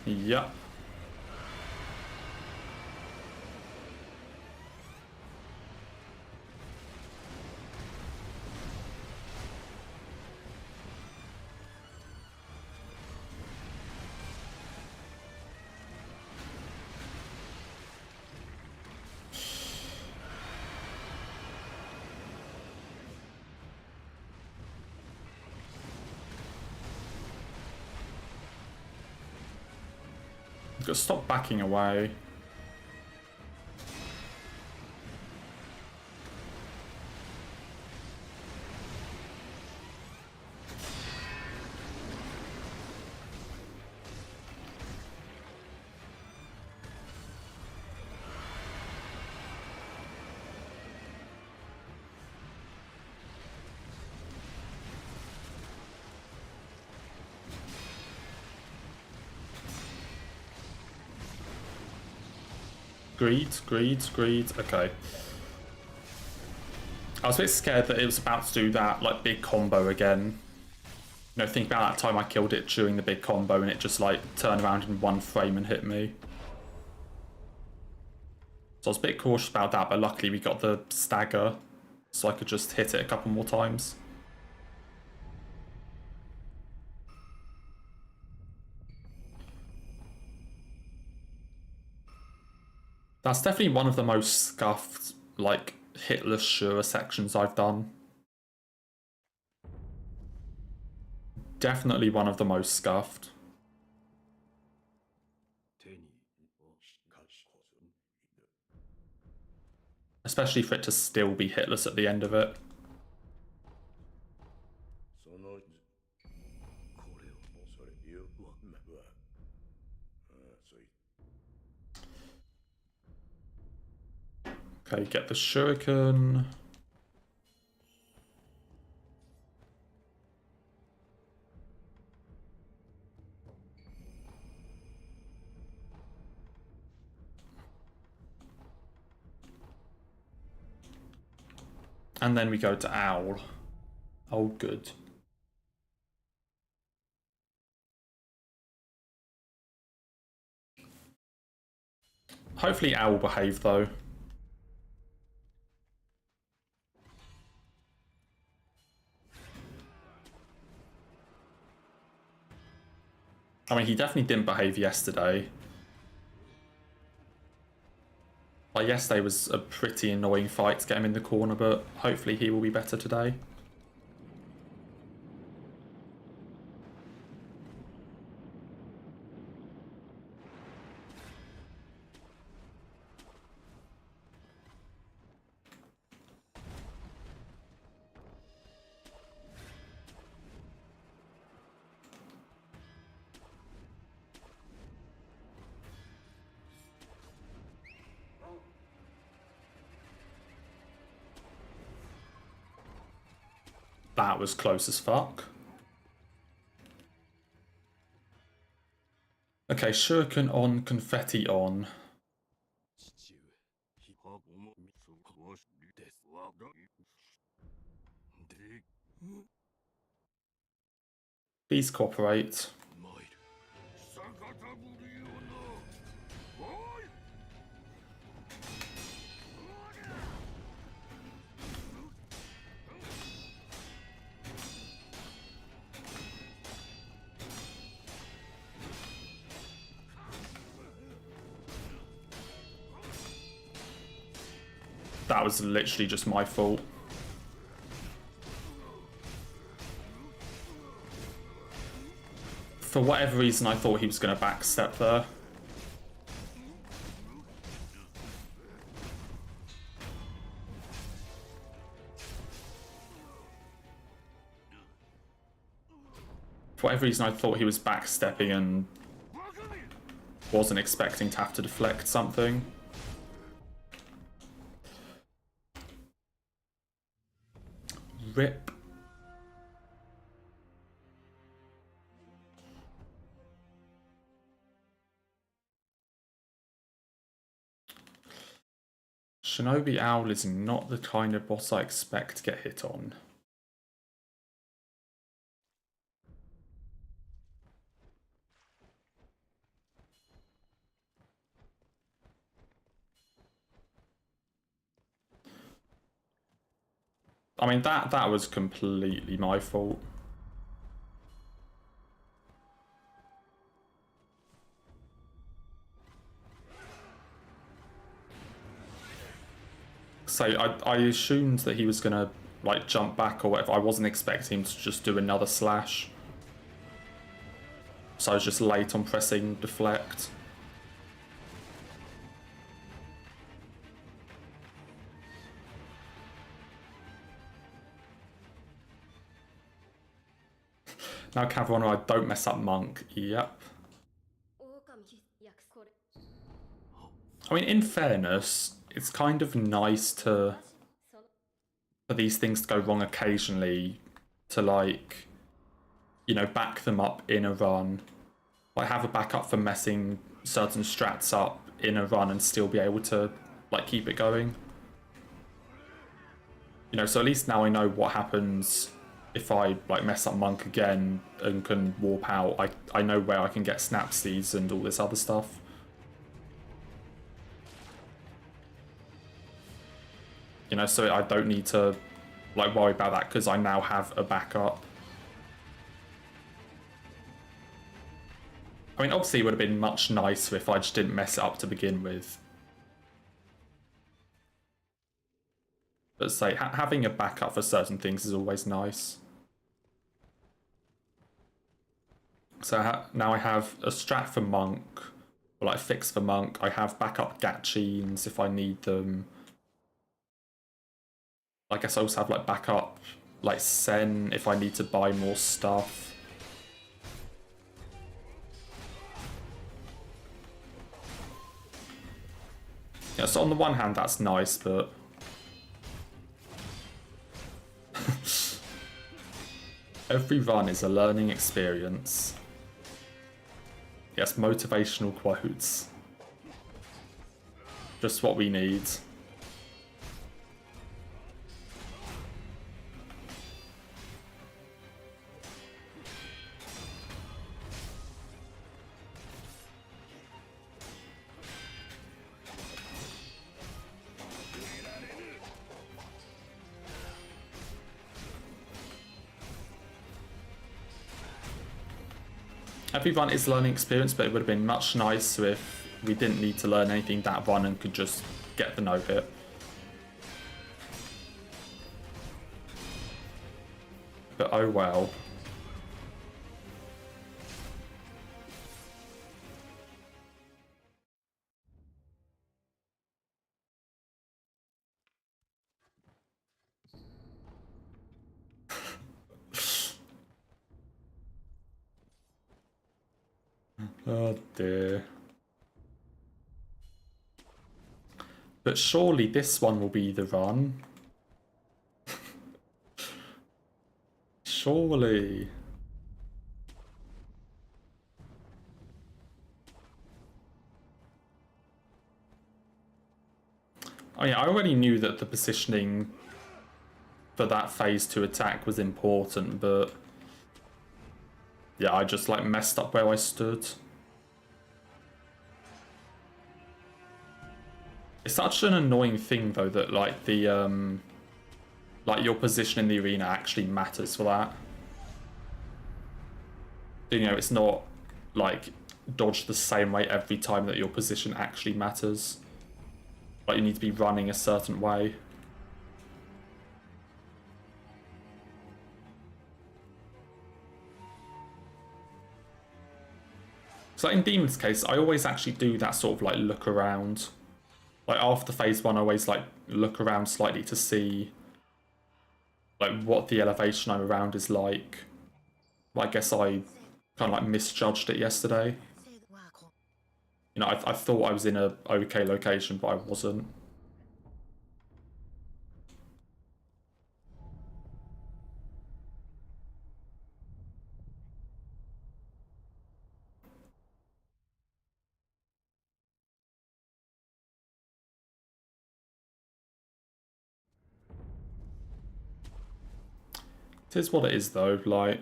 Yep. Gotta stop backing away. Greed. Okay. I was a bit scared that it was about to do that, like, big combo again. You know, think about that time I killed it during the big combo and it just, like, turned around in one frame and hit me. So I was a bit cautious about that, but luckily we got the stagger, so I could just hit it a couple more times. That's definitely one of the most scuffed, like, hitless Shura sections I've done. Definitely one of the most scuffed. Especially for it to still be hitless at the end of it. Okay, get the shuriken. And then we go to Owl. Oh, good. Hopefully Owl will behave, though. I mean, he definitely didn't behave yesterday. Like, yesterday was a pretty annoying fight to get him in the corner, but hopefully he will be better today. That was close as fuck. Okay, shuriken on, confetti on. Please cooperate. That was literally just my fault. For whatever reason, I thought he was going to backstep there. For whatever reason, I thought he was backstepping and wasn't expecting to have to deflect something. Rip. Shinobi Owl is not the kind of boss I expect to get hit on. I mean, that was completely my fault. So I assumed that he was gonna like jump back or whatever. I wasn't expecting him to just do another slash. So I was just late on pressing deflect. Now Cavalry, I don't mess up Monk. Yep. I mean, in fairness, it's kind of nice for these things to go wrong occasionally, to like, you know, back them up in a run. Like have a backup for messing certain strats up in a run and still be able to like keep it going. You know, so at least now I know what happens if I like mess up Monk again and can warp out. I know where I can get snap seeds and all this other stuff. You know, so I don't need to like worry about that because I now have a backup. I mean, obviously it would have been much nicer if I just didn't mess it up to begin with. But say, having a backup for certain things is always nice. So now I have a strat for Monk, or like a fix for Monk. I have backup Gatchines if I need them. I guess I also have like backup like Sen if I need to buy more stuff. Yeah, so on the one hand that's nice, but every run is a learning experience. Yes, motivational quotes. Just what we need. Every run is a learning experience, but it would have been much nicer if we didn't need to learn anything that run and could just get the no-hit. But oh well. Oh dear. But surely this one will be the run. surely. Oh yeah, I already knew that the positioning for that phase 2 attack was important, but yeah, I just like messed up where I stood. It's such an annoying thing though that like the like your position in the arena actually matters for that. You know, it's not like dodged the same way every time that your position actually matters. Like you need to be running a certain way. So in Demon's case, I always actually do that sort of like look around. Like after phase 1, I always like look around slightly to see like what the elevation I'm around is like. I guess I kind of like misjudged it yesterday. You know, I thought I was in a okay location, but I wasn't. It is what it is though, like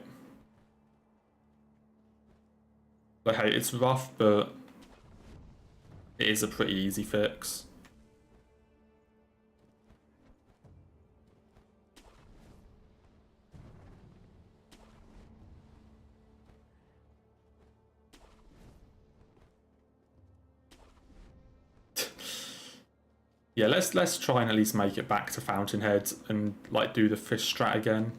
hey, it's rough, but it is a pretty easy fix. Yeah, let's try and at least make it back to Fountainhead and like do the fish strat again.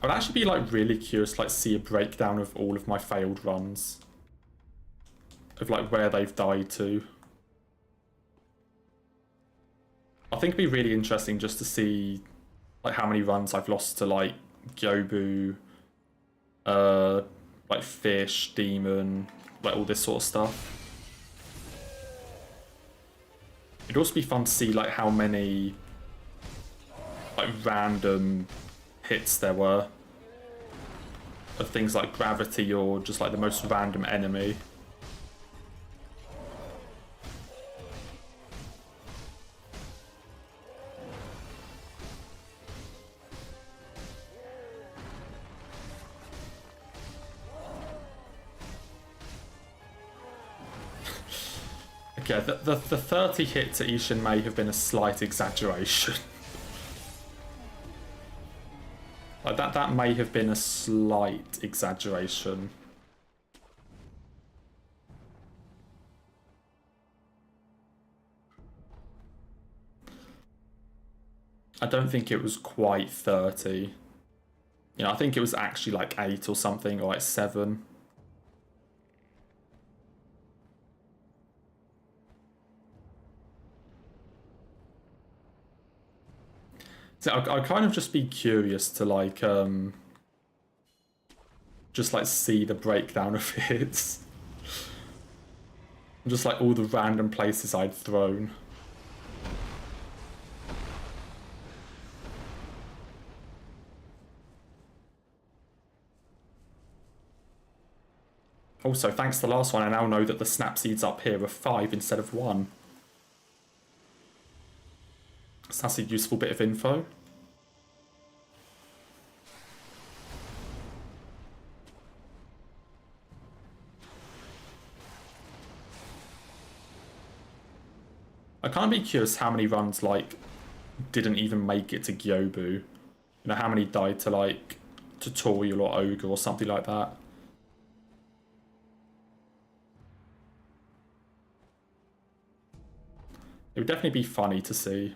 I would actually be like really curious to like see a breakdown of all of my failed runs. Of like where they've died to. I think it'd be really interesting just to see like how many runs I've lost to like Gyobu, like Fish, Demon, like all this sort of stuff. It'd also be fun to see like how many like random hits there were of things like Gravity or just like the most random enemy. Okay, the 30 hit to Ishin may have been a slight exaggeration. Like that may have been a slight exaggeration. I don't think it was quite 30. You know, I think it was actually like 8 or something, or like 7. So I'd kind of just be curious to like just like see the breakdown of hits. Just like all the random places I'd thrown. Also, thanks to the last one, I now know that the snap seeds up here are 5 instead of 1. So that's a useful bit of info. I can't be curious how many runs like didn't even make it to Gyobu. You know, how many died to like Tutorial or Ogre or something like that. It would definitely be funny to see.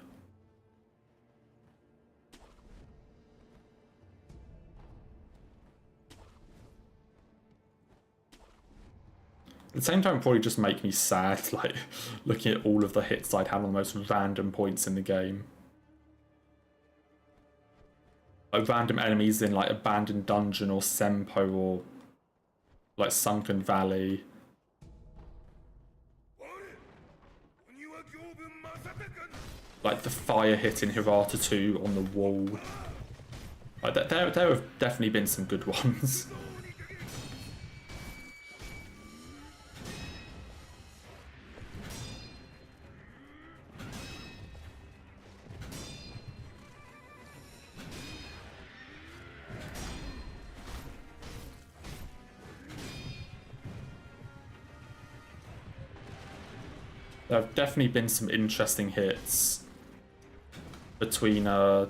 At the same time, it'd probably just make me sad, like, looking at all of the hits I'd have on the most random points in the game. Like, random enemies in, like, Abandoned Dungeon or Senpo or, like, Sunken Valley. like the fire hit in Hirata 2 on the wall. Like, there have definitely been some good ones. There have definitely been some interesting hits between the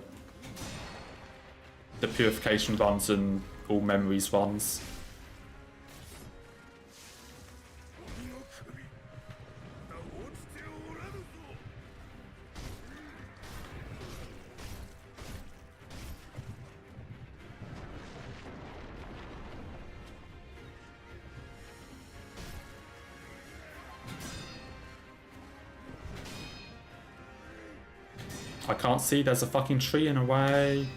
Purification runs and All Memories runs. I can't see, there's a fucking tree in a way.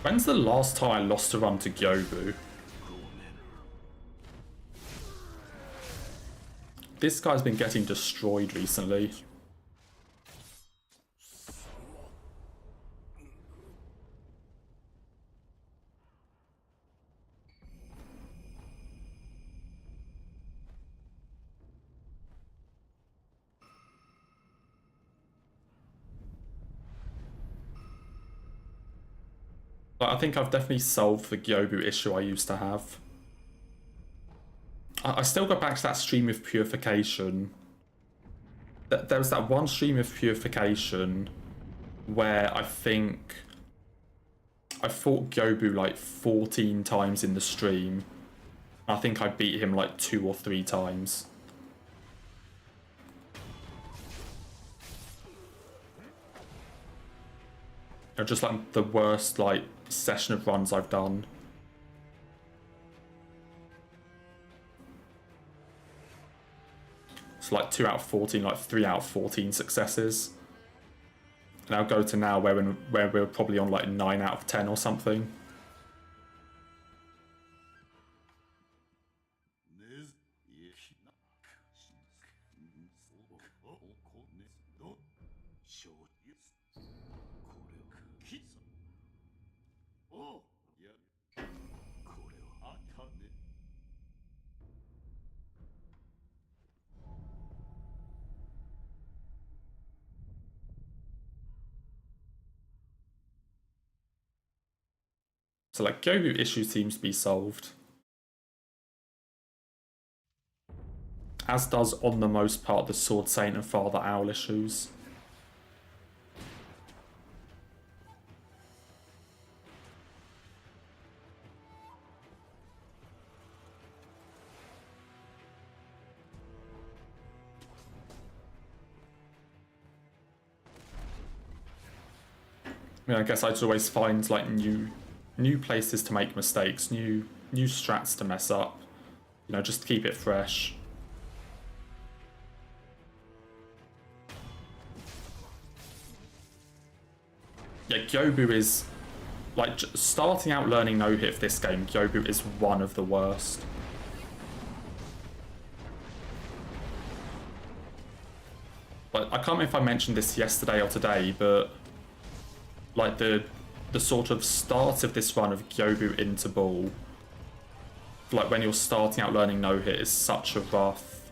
When's the last time I lost a run to Gyobu? This guy's been getting destroyed recently. But I think I've definitely solved the Gyobu issue I used to have. I still go back to that stream of Purification. There was that one stream of Purification where I think I fought Gyobu like 14 times in the stream. I think I beat him like 2 or 3 times. They're just like the worst like session of runs I've done. It's like 2 out of 14, like 3 out of 14 successes. And I'll go to now where we're probably on like 9 out of 10 or something. So like Gyobu issue seems to be solved. As does on the most part the Sword Saint and Father Owl issues. I mean, I guess I'd always find like new places to make mistakes, new strats to mess up. You know, just to keep it fresh. Yeah, Gyobu is like starting out learning no hit for this game. Gyobu is one of the worst. But I can't remember if I mentioned this yesterday or today, but like the sort of start of this run of Gyobu into Ball, like when you're starting out learning no hit, is such a rough,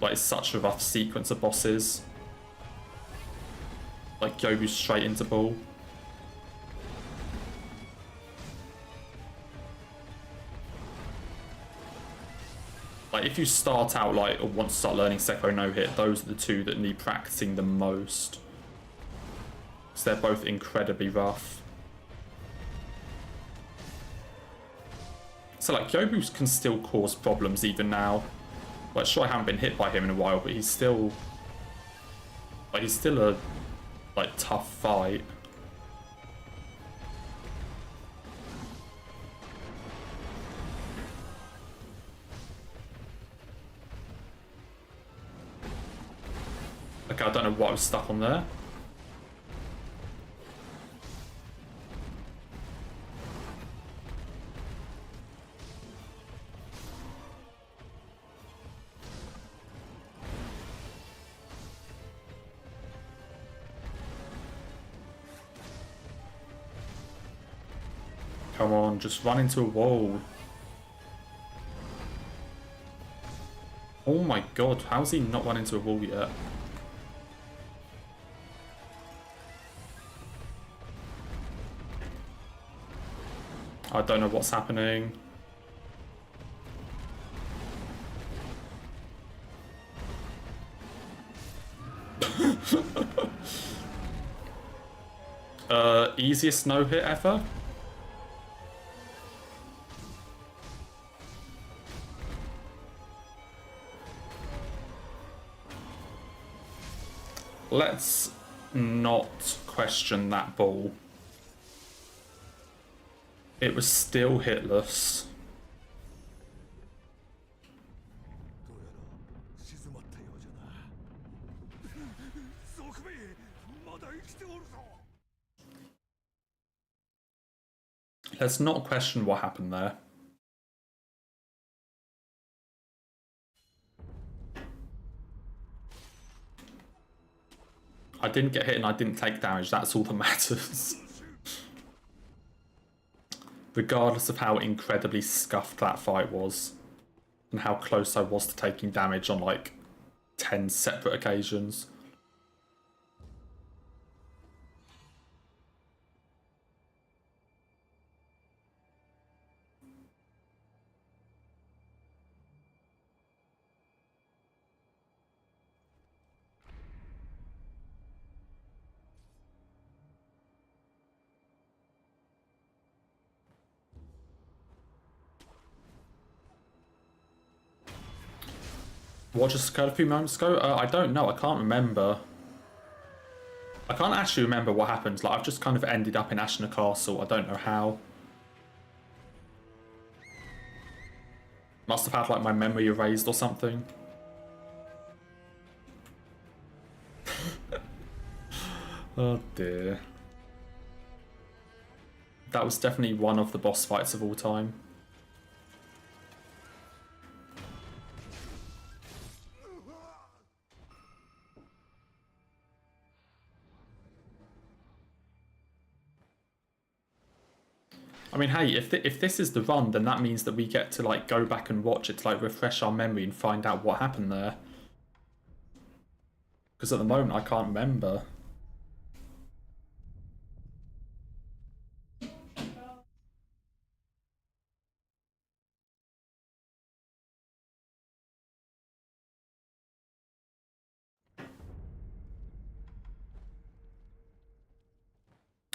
like it's such a rough sequence of bosses. Like Gyobu straight into Ball. Like if you start out like or want to start learning Sekiro no hit, those are the two that need practicing the most. Because they're both incredibly rough. So like Gyobu can still cause problems even now. Like sure I haven't been hit by him in a while, but he's still a like tough fight. Okay, I don't know what I was stuck on there. Come on, just run into a wall. Oh my god, how's he not run into a wall yet? I don't know what's happening. Easiest no hit ever? Let's not question that ball. It was still hitless. Let's not question what happened there. I didn't get hit and I didn't take damage, that's all that matters. Regardless of how incredibly scuffed that fight was, and how close I was to taking damage on like 10 separate occasions. What just occurred a few moments ago? I don't know, I can't remember. I can't actually remember what happened. Like, I've just kind of ended up in Ashna Castle, I don't know how. Must have had like my memory erased or something. Oh dear. That was definitely one of the boss fights of all time. I mean, hey, if this is the run, then that means that we get to like go back and watch it to like refresh our memory and find out what happened there. Because at the moment I can't remember.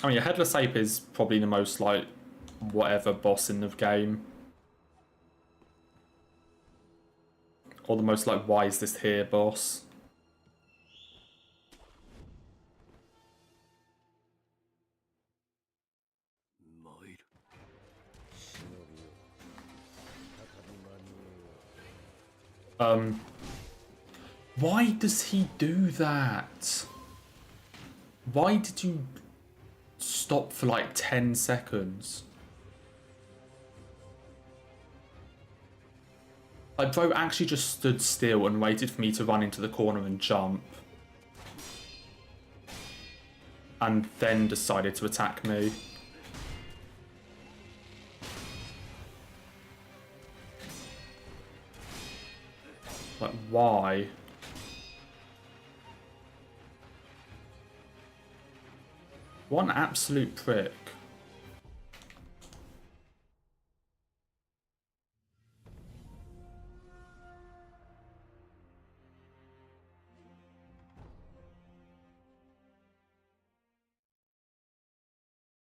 I mean, a Headless Ape is probably the most like whatever boss in the game. Or the most like, why is this here boss? Why does he do that? Why did you stop for like 10 seconds? Like, bro actually just stood still and waited for me to run into the corner and jump. And then decided to attack me. Like, why? What an absolute prick.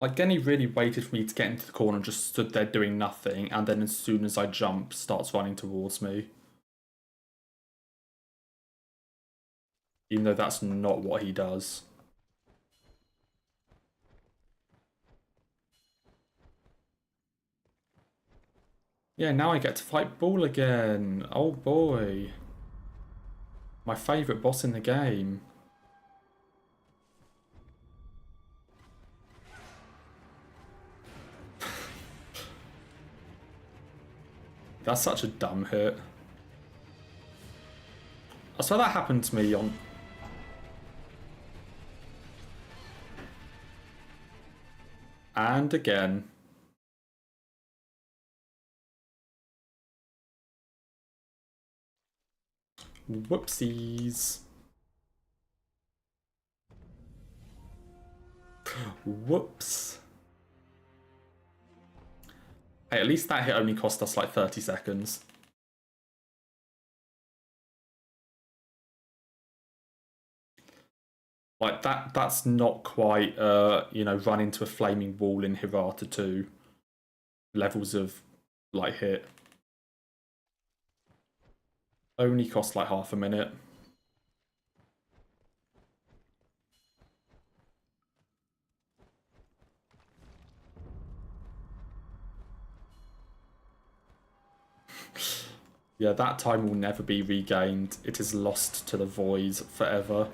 Like, Genny really waited for me to get into the corner and just stood there doing nothing, and then as soon as I jump, starts running towards me. Even though that's not what he does. Yeah, now I get to fight Bull again. Oh boy. My favourite boss in the game. That's such a dumb hit. I swear that happened to me on... And again. Whoopsies. Whoops. Hey, at least that hit only cost us like 30 seconds. Like that's not quite you know, run into a flaming wall in Hirata 2 levels of like hit. Only cost like half a minute. Yeah, that time will never be regained. It is lost to the void forever.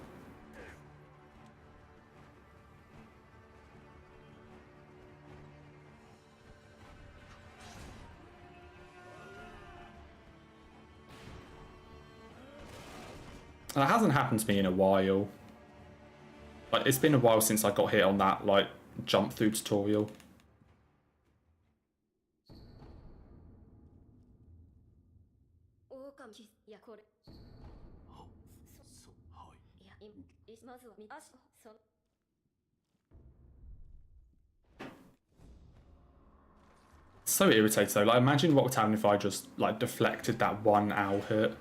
That hasn't happened to me in a while. Like, it's been a while since I got hit on that, like, jump through tutorial. So irritated though. Like, imagine what would happen if I just like deflected that one owl hit.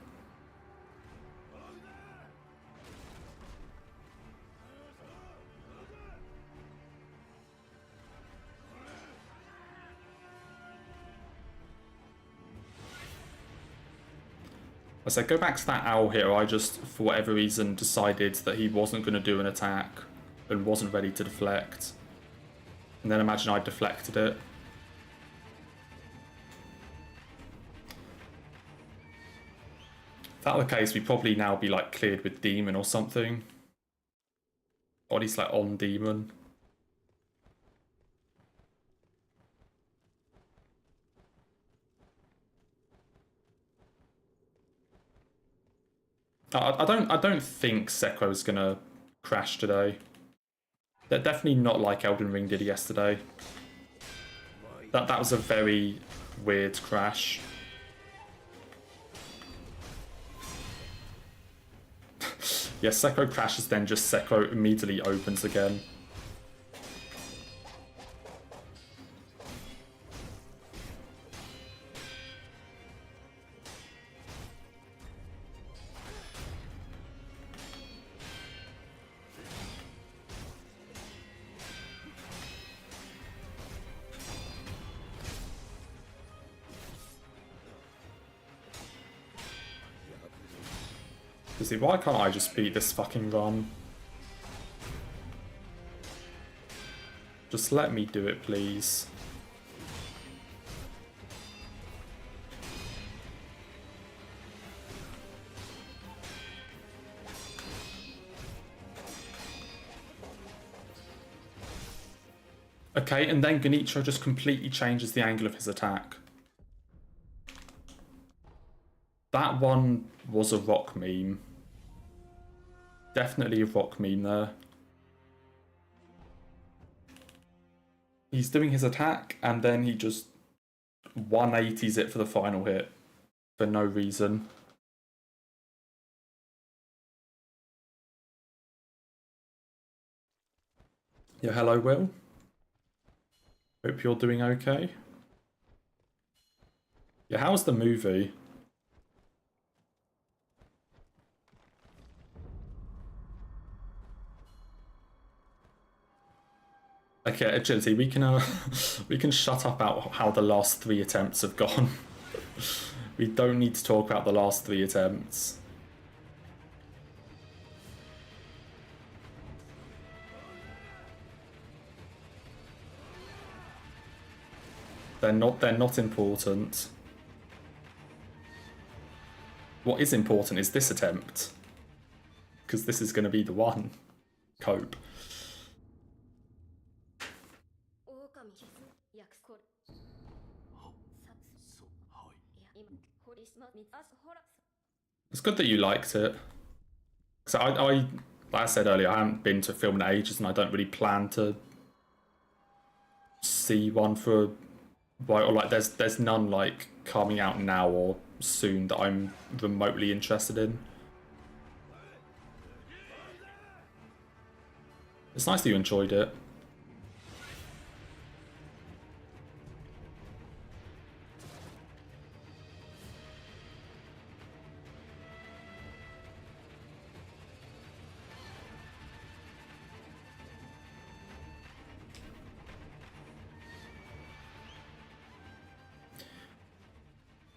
I said, go back to that owl hit. I just, for whatever reason, decided that he wasn't going to do an attack and wasn't ready to deflect. And then imagine I deflected it. If that were the case, we'd probably now be like cleared with demon or something. Or at least like on demon. I don't think Sekiro is gonna crash today. They're definitely not like Elden Ring did yesterday. That was a very weird crash. Yeah, Sekiro crashes, then just Sekiro immediately opens again. See, why can't I just beat this fucking run? Just let me do it, please. Okay, and then Genichiro just completely changes the angle of his attack. That one was a rock meme. Definitely a rock meme there. He's doing his attack and then he just 180s it for the final hit for no reason. Yeah, hello Will. Hope you're doing okay. Yeah, how's the movie? Okay, Agility, we can we can shut up about how the last 3 attempts have gone. We don't need to talk about the last 3 attempts. They're not important. What is important is this attempt. Because this is going to be the one. Cope. It's good that you liked it. So like I said earlier, I haven't been to a film in ages and I don't really plan to see one for a while. Or like there's none like coming out now or soon that I'm remotely interested in. It's nice that you enjoyed it.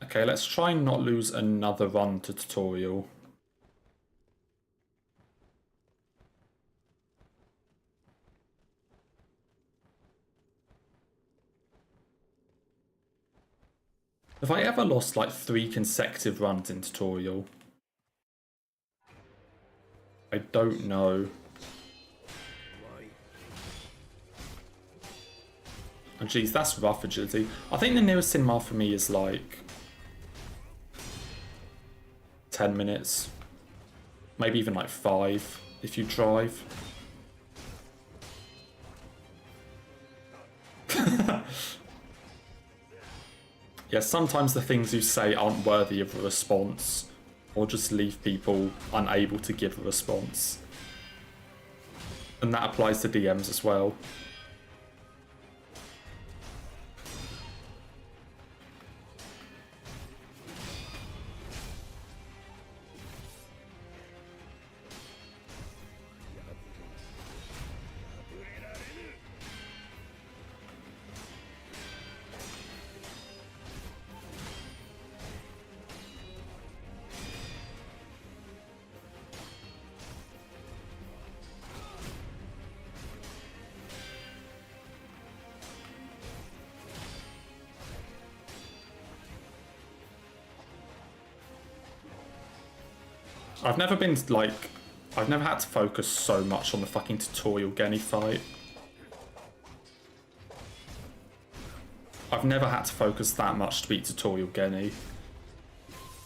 Okay, let's try and not lose another run to tutorial. Have I ever lost like 3 consecutive runs in tutorial? I don't know. Oh geez, that's rough agility. I think the nearest cinema for me is like 10 minutes. Maybe even like 5 if you drive. Yeah, sometimes the things you say aren't worthy of a response, or just leave people unable to give a response. And that applies to DMs as well. I've never been like, I've never had to focus so much on the fucking tutorial Genny fight. I've never had to focus that much to beat tutorial Genny.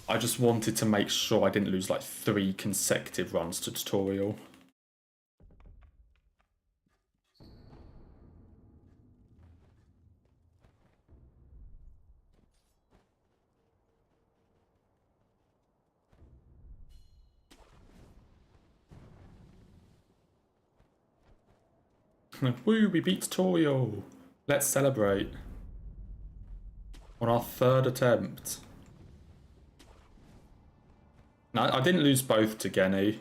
I just wanted to make sure I didn't lose like 3 consecutive runs to tutorial. Woo, we beat tutorial! Let's celebrate. On our 3rd attempt. No, I didn't lose both to Genny.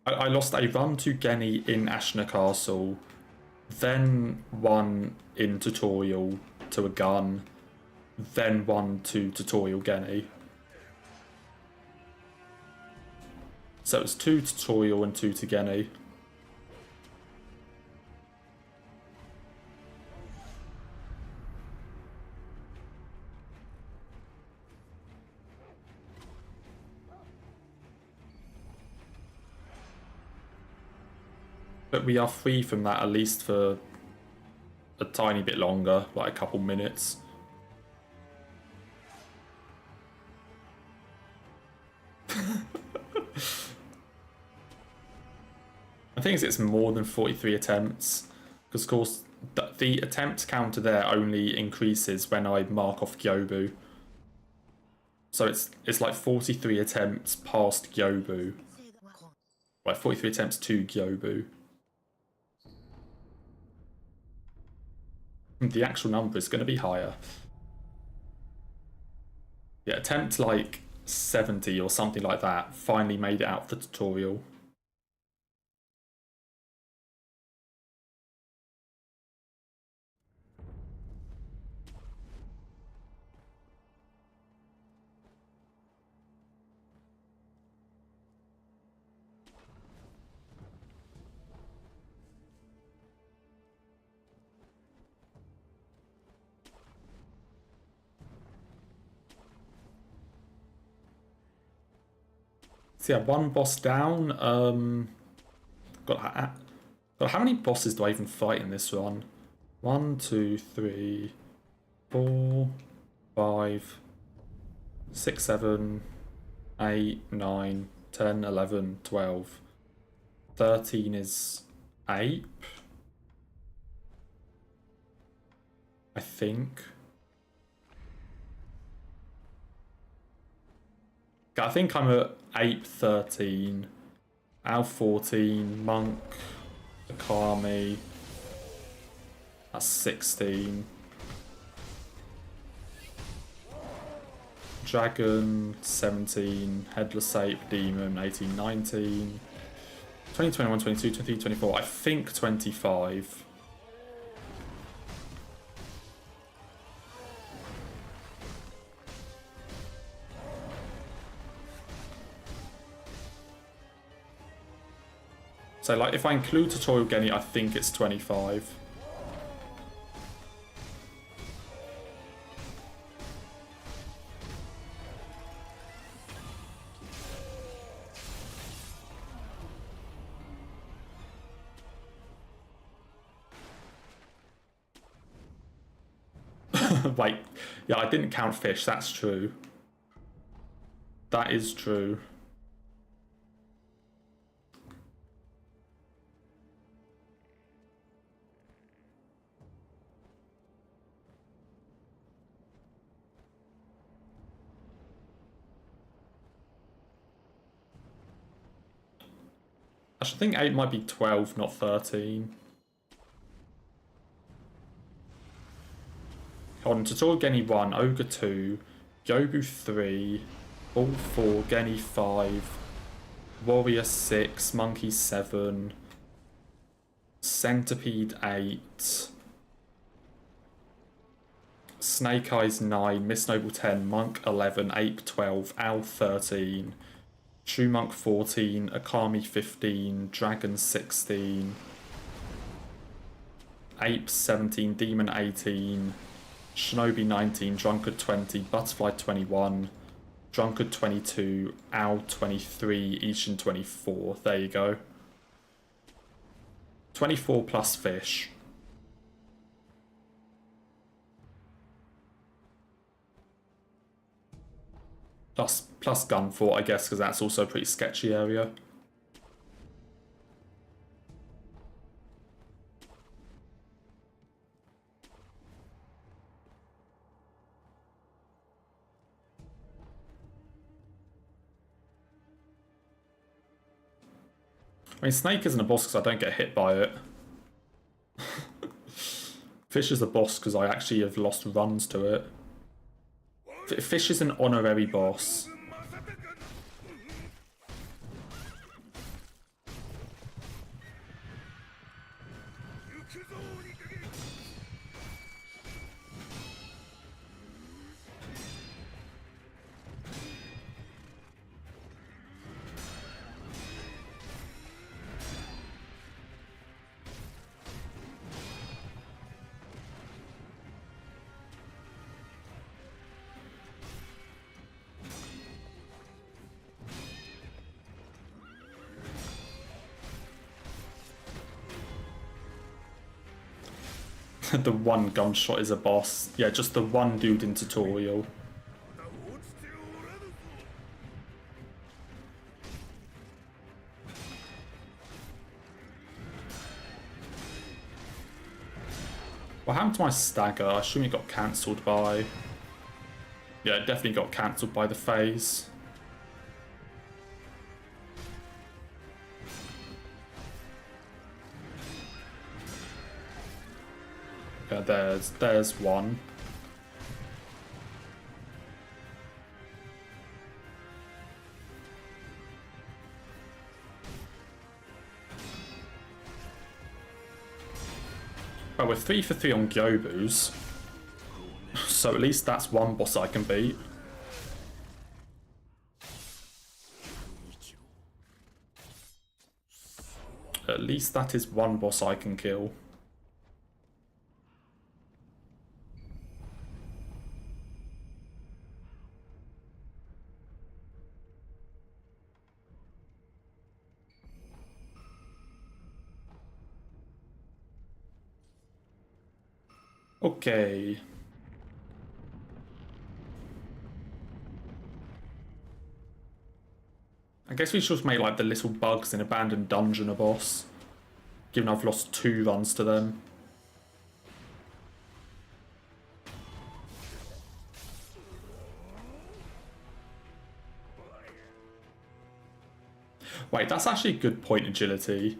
I lost a run to Genny in Ashna Castle, then one in tutorial to a gun, then one to tutorial Genny. So it was 2 tutorial and 2 to Genny. But we are free from that at least for a tiny bit longer, like a couple minutes. I think it's more than 43 attempts, because of course the attempt counter there only increases when I mark off Gyobu. So it's like 43 attempts past Gyobu. Like 43 attempts to Gyobu. The actual number is going to be higher. Yeah, attempt like 70 or something like that finally made it out of the tutorial. So yeah, 1 boss down. Got how many bosses do I even fight in this run? 1, 2, 3, 4, 5, 6, 7, 8, 9, 10, 11, 12. 13 is Ape, I think. I think I'm at Ape 13, Al 14, Monk Akami. That's 16. Dragon, 17. Headless Ape, Demon, 18, 19. 20, 21, 22, 23, 24. I think 25. So, like, if I include Tutorial Genny, I think it's 25. Wait, yeah, I didn't count fish, that's true. That is true. I should think 8 might be 12, not 13. On Tutorial Genny 1, Ogre 2, Yobu 3, Bull 4, Genny 5, Warrior 6, Monkey 7, Centipede 8, Snake Eyes 9, Miss Noble 10, Monk 11, Ape 12, Owl 13, True Monk 14, Akami 15, Dragon 16, Ape 17, Demon 18, Shinobi 19, Drunkard 20, Butterfly 21, Drunkard 22, Owl 23, Ishin 24. There you go. 24 plus fish. Plus Gunfort, I guess, because that's also a pretty sketchy area. I mean, Snake isn't a boss because I don't get hit by it. Fish is a boss because I actually have lost runs to it. Fish is an honorary boss. The one gunshot is a boss. Yeah, just the one dude in tutorial. What happened to my stagger? I assume it got cancelled by... Yeah, it definitely got cancelled by the phase. Yeah, there's one. Well, we're 3 for 3 on Gyobus, so at least that's one boss I can beat. At least that is one boss I can kill. Okay. I guess we should just make like the little bugs in Abandoned Dungeon a boss, given I've lost 2 runs to them. Wait, that's actually a good point, agility.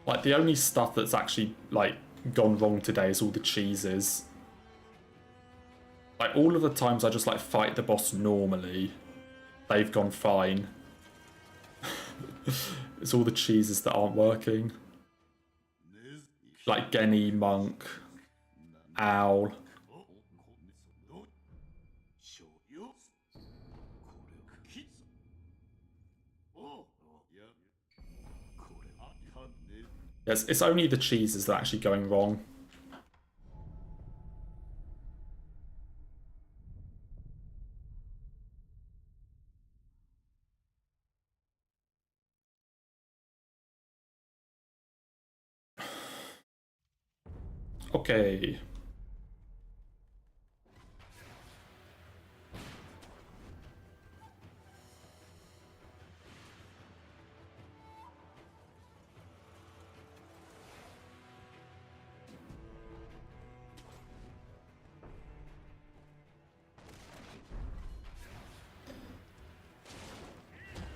Like, the only stuff that's actually, like, gone wrong today is all the cheeses. Like, all of the times I just, like, fight the boss normally, they've gone fine. It's all the cheeses that aren't working. Like Genny, Monk, Owl. Yes, it's only the cheeses that are actually going wrong. Okay.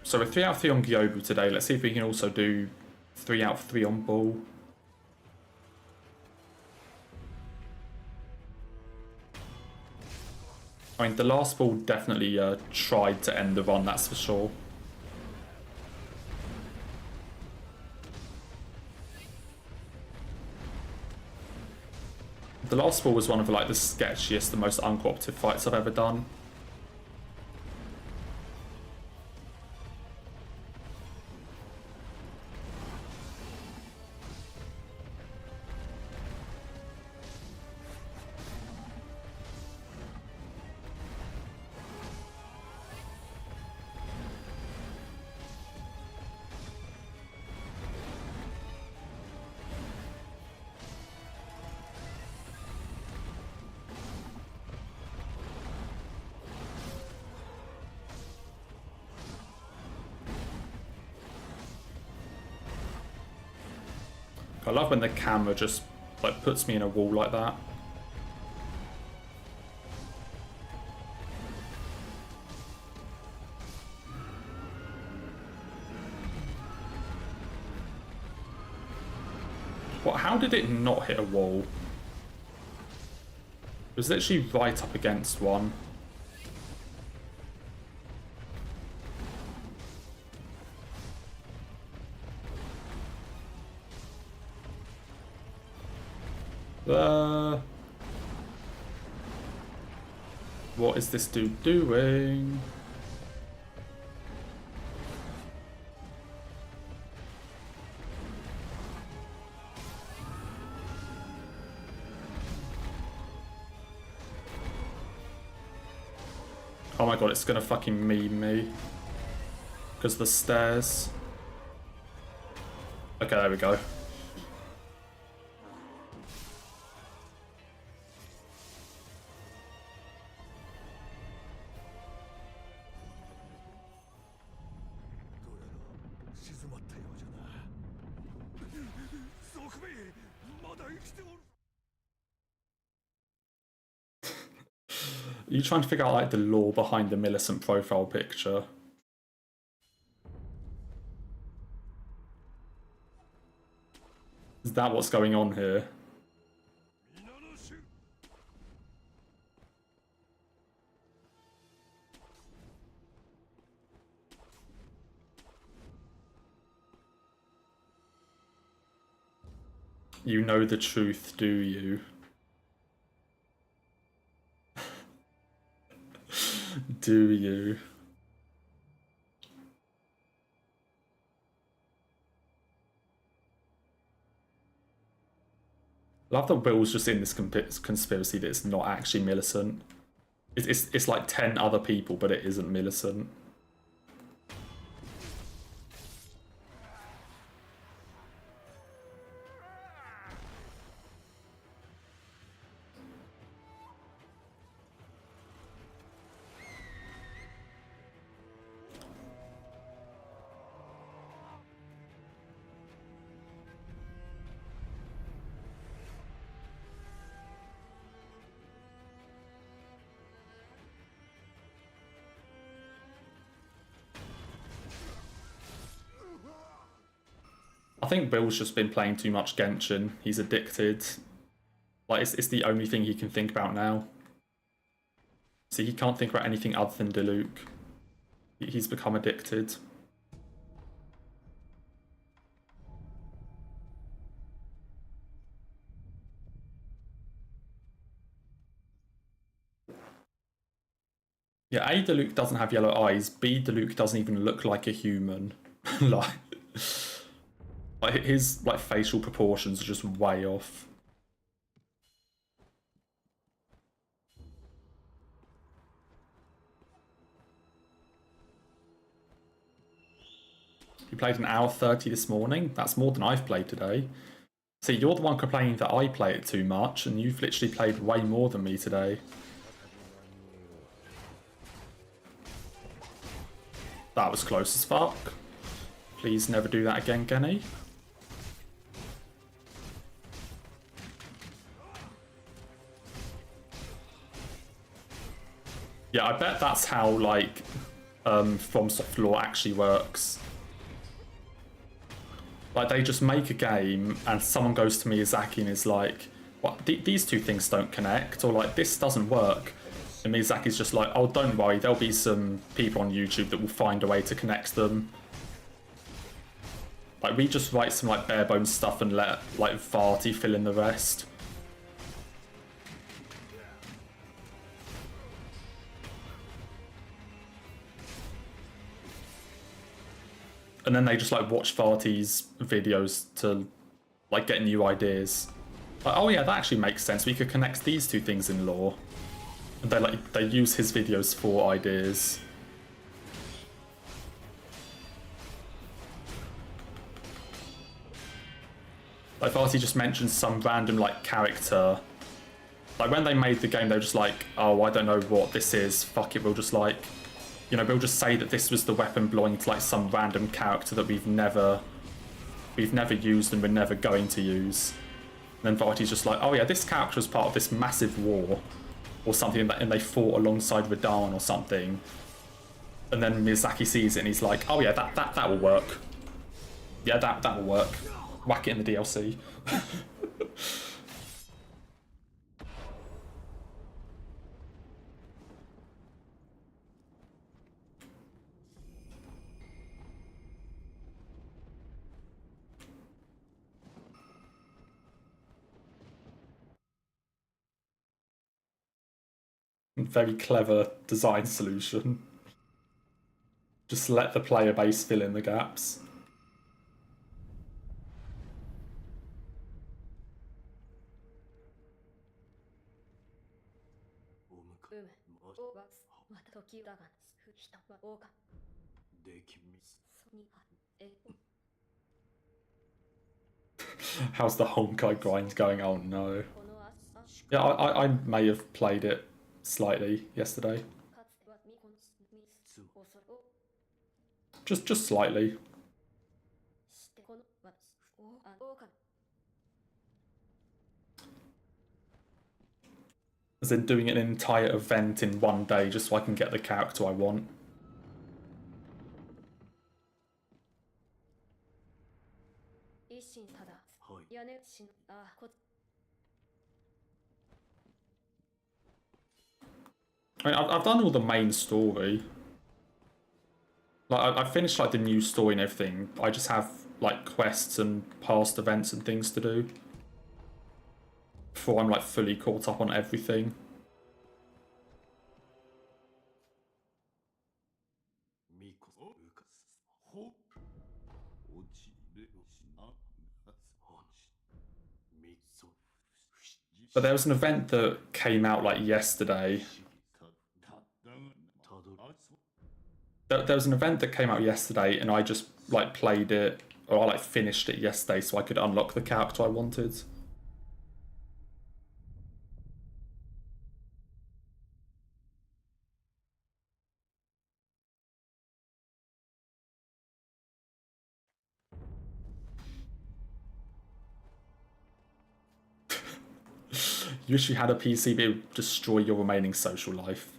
So we're 3 out of 3 on Gyobu today. Let's see if we can also do 3 out of 3 on Bull. I mean, the last Bull definitely tried to end the run, that's for sure. The last Bull was one of like the sketchiest, the most uncooperative fights I've ever done. I love when the camera just like puts me in a wall like that. What? How did it not hit a wall? It was literally right up against one. What is this dude doing? Oh my god, it's gonna fucking meme me. Because of the stairs. Okay, there we go. Are you trying to figure out like the lore behind the Millicent profile picture? Is that what's going on here? You know the truth, do you? Do you? I love that Will's just in this conspiracy that it's not actually Millicent. It's like 10 other people, but it isn't Millicent. I think Bill's just been playing too much Genshin. He's addicted. Like, it's the only thing he can think about now. See, he can't think about anything other than Diluc. He's become addicted. Yeah, A, Diluc doesn't have yellow eyes. B, Diluc doesn't even look like a human. like his facial proportions are just way off. You played an hour 30 this morning? That's more than I've played today. See, you're the one complaining that I play it too much, and you've literally played way more than me today. That was close as fuck. Please never do that again, Genny. Yeah, I bet that's how, like, FromSoft lore actually works. Like, they just make a game, and someone goes to Miyazaki and is like, "What? These two things don't connect," or like, "This doesn't work." And Miyazaki's just like, "Oh, don't worry, there'll be some people on YouTube that will find a way to connect them." Like, we just write some, like, bare bones stuff and let, like, Varty fill in the rest. And then they just, like, watch Varty's videos to, like, get new ideas. Like, oh yeah, that actually makes sense. We could connect these two things in lore. And they use his videos for ideas. Like, Varty just mentions some random, like, character. Like, when they made the game, they were just like, "Oh, I don't know what this is. Fuck it, we'll just, like... You know, we'll just say that this was the weapon belonging to, like, some random character that we've never used and we're never going to use." And then Varty's just like, "Oh yeah, this character was part of this massive war," or something, and they fought alongside Radahn or something. And then Miyazaki sees it and he's like, "Oh yeah, that will work. Yeah, that will work. Whack it in the DLC." Very clever design solution. Just let the player base fill in the gaps. How's the Honkai grind going? Oh no. Yeah, I may have played it slightly yesterday. Just slightly. As in doing an entire event in one day just so I can get the character I want. I mean, I've done all the main story. Like, I've finished, like, the new story and everything. I just have, like, quests and past events and things to do before I'm, like, fully caught up on everything. But there was an event that came out, like, yesterday. There was an event that came out yesterday, and I just, like, played it, or I, like, finished it yesterday so I could unlock the character I wanted. You wish you had a PC, but it would destroy your remaining social life.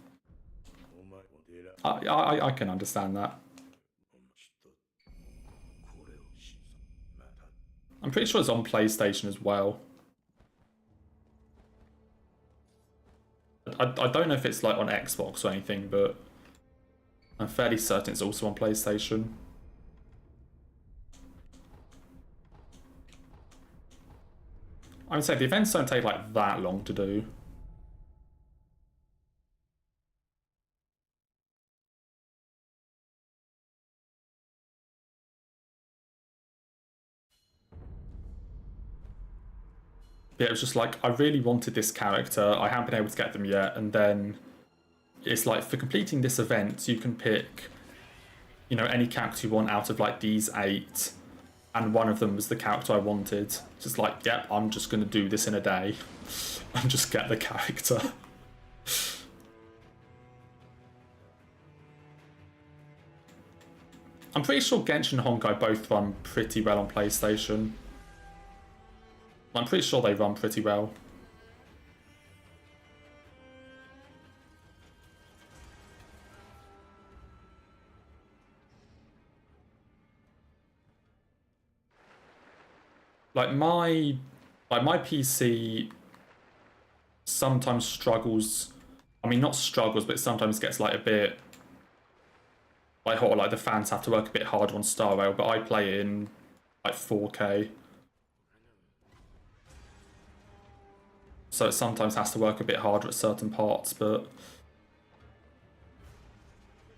I can understand that. I'm pretty sure it's on PlayStation as well. I don't know if it's like on Xbox or anything, but I'm fairly certain it's also on PlayStation. I would say the events don't take like that long to do. Yeah, it was just like, I really wanted this character, I haven't been able to get them yet, and then it's like, for completing this event, you can pick, you know, any character you want out of like these 8, and one of them was the character I wanted. Just like, yep, I'm just going to do this in a day, and just get the character. I'm pretty sure Genshin and Honkai both run pretty well on PlayStation. I'm pretty sure they run pretty well. Like my PC sometimes struggles. I mean, not struggles, but it sometimes gets like a bit like hot. Like the fans have to work a bit harder on Star Rail, but I play in like 4K. So it sometimes has to work a bit harder at certain parts, but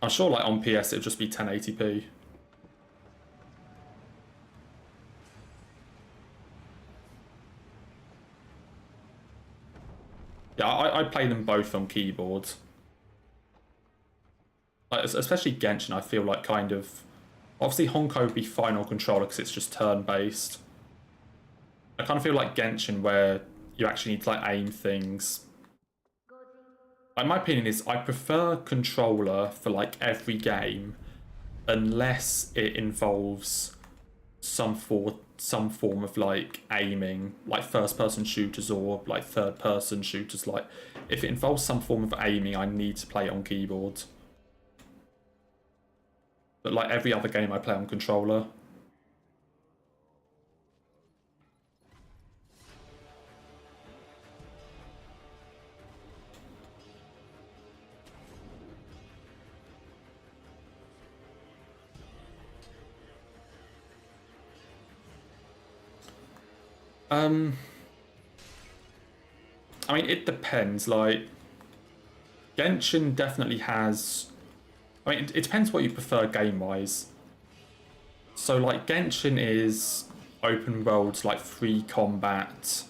I'm sure like on PS it'll just be 1080p. Yeah, I play them both on keyboard. Like, especially Genshin, I feel like kind of... Obviously Honkai would be fine on controller because it's just turn-based. I kind of feel like Genshin where you actually need to like aim things. Like, my opinion is I prefer controller for like every game unless it involves some form of like aiming, like first-person shooters or like third-person shooters. Like, if it involves some form of aiming, I need to play it on keyboard. But like every other game, I play on controller. I mean, it depends. Like, Genshin definitely has... I mean, it depends what you prefer game-wise. So, like, Genshin is open world, like, free combat.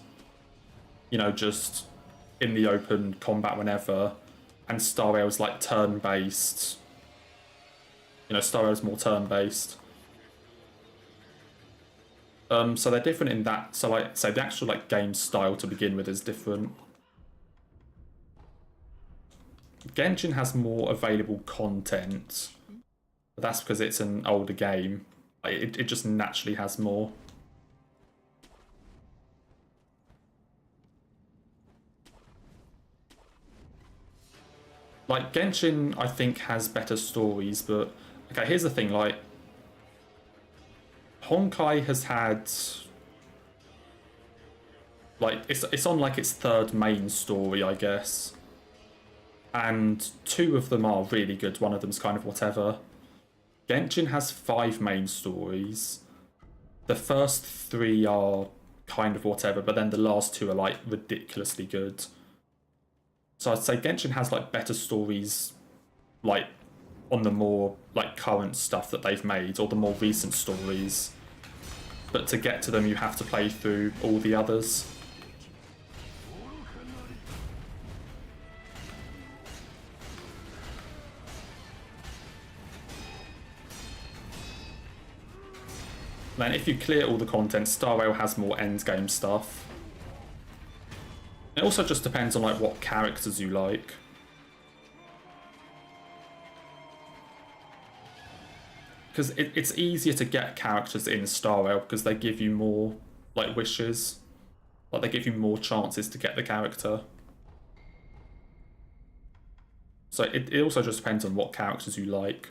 You know, just in the open combat whenever. And Star Rail's, like, turn-based. You know, Star Rail's more turn-based. So they're different in that. So, like, so the actual, like, game style to begin with is different. Genshin has more available content, but that's because it's an older game. It just naturally has more. Like, Genshin, I think, has better stories, but... Okay, here's the thing, like... Honkai has had... Like, it's on, like, its 3rd main story, I guess. And 2 of them are really good, one of them's kind of whatever. Genshin has 5 main stories. The first 3 are kind of whatever, but then the last 2 are, like, ridiculously good. So I'd say Genshin has, like, better stories, like, on the more, like, current stuff that they've made, or the more recent stories. But to get to them, you have to play through all the others. Then if you clear all the content, Star Rail has more endgame stuff. It also just depends on like what characters you like. Because it's easier to get characters in Star Rail because they give you more like wishes. Like they give you more chances to get the character. So it also just depends on what characters you like.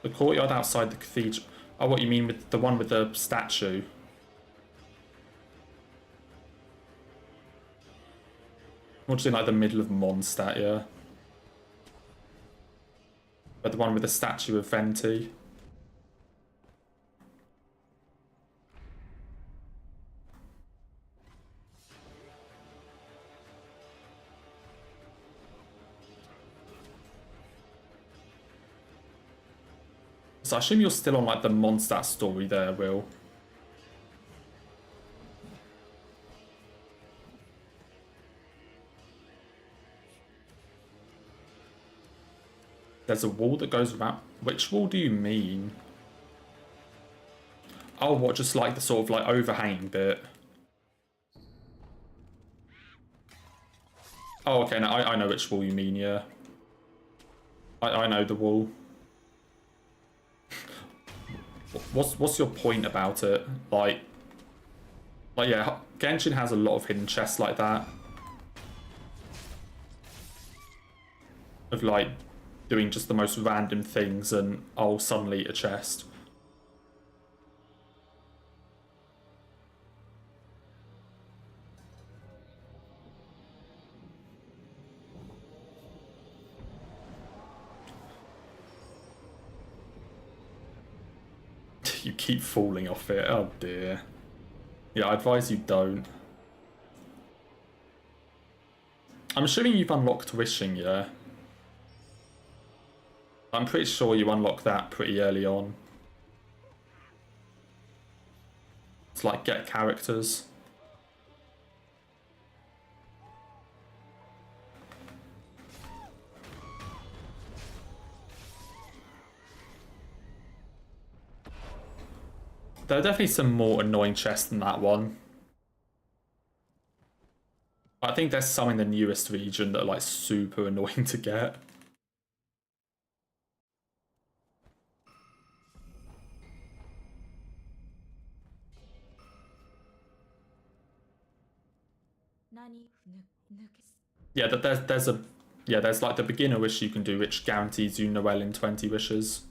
The courtyard outside the cathedral. Oh, what you mean with the one with the statue? Or just in like the middle of Mondstadt, yeah. But the one with the statue of Venti. So I assume you're still on like the Mondstadt story there, Will. There's a wall that goes around. Which wall do you mean? Oh, what, just like the sort of like overhanging bit? Oh, okay, no, I know which wall you mean, yeah. I know the wall. What's your point about it? Like yeah, Genshin has a lot of hidden chests like that. Of like doing just the most random things and oh, suddenly a chest. You keep falling off it, oh dear. Yeah, I advise you don't. I'm assuming you've unlocked wishing, yeah? I'm pretty sure you unlock that pretty early on. It's like get characters. There are definitely some more annoying chests than that one. I think there's some in the newest region that are like super annoying to get. Yeah, there's like the beginner wish you can do, which guarantees you Noelle in 20 wishes.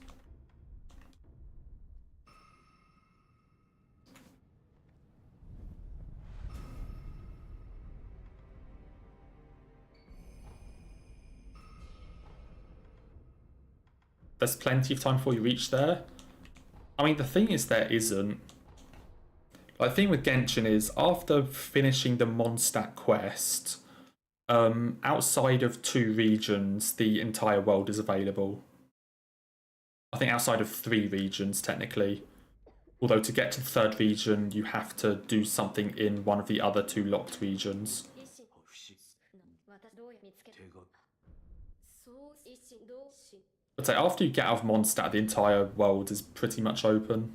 There's plenty of time before you reach there. I mean, the thing is, there isn't. The thing with Genshin is, after finishing the Mondstadt quest, outside of 2 regions, the entire world is available. I think outside of 3 regions, technically. Although to get to the 3rd region, you have to do something in one of the other 2 locked regions. I'd say after you get out of Mondstadt, the entire world is pretty much open.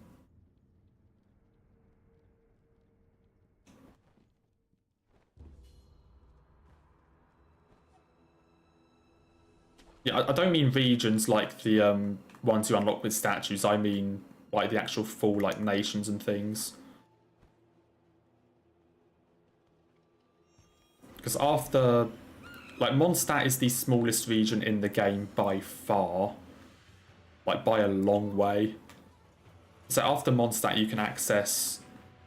Yeah, I don't mean regions like the ones you unlock with statues. I mean like the actual full like nations and things. Because after, like, Mondstadt is the smallest region in the game by far. Like, by a long way. So after Mondstadt, you can access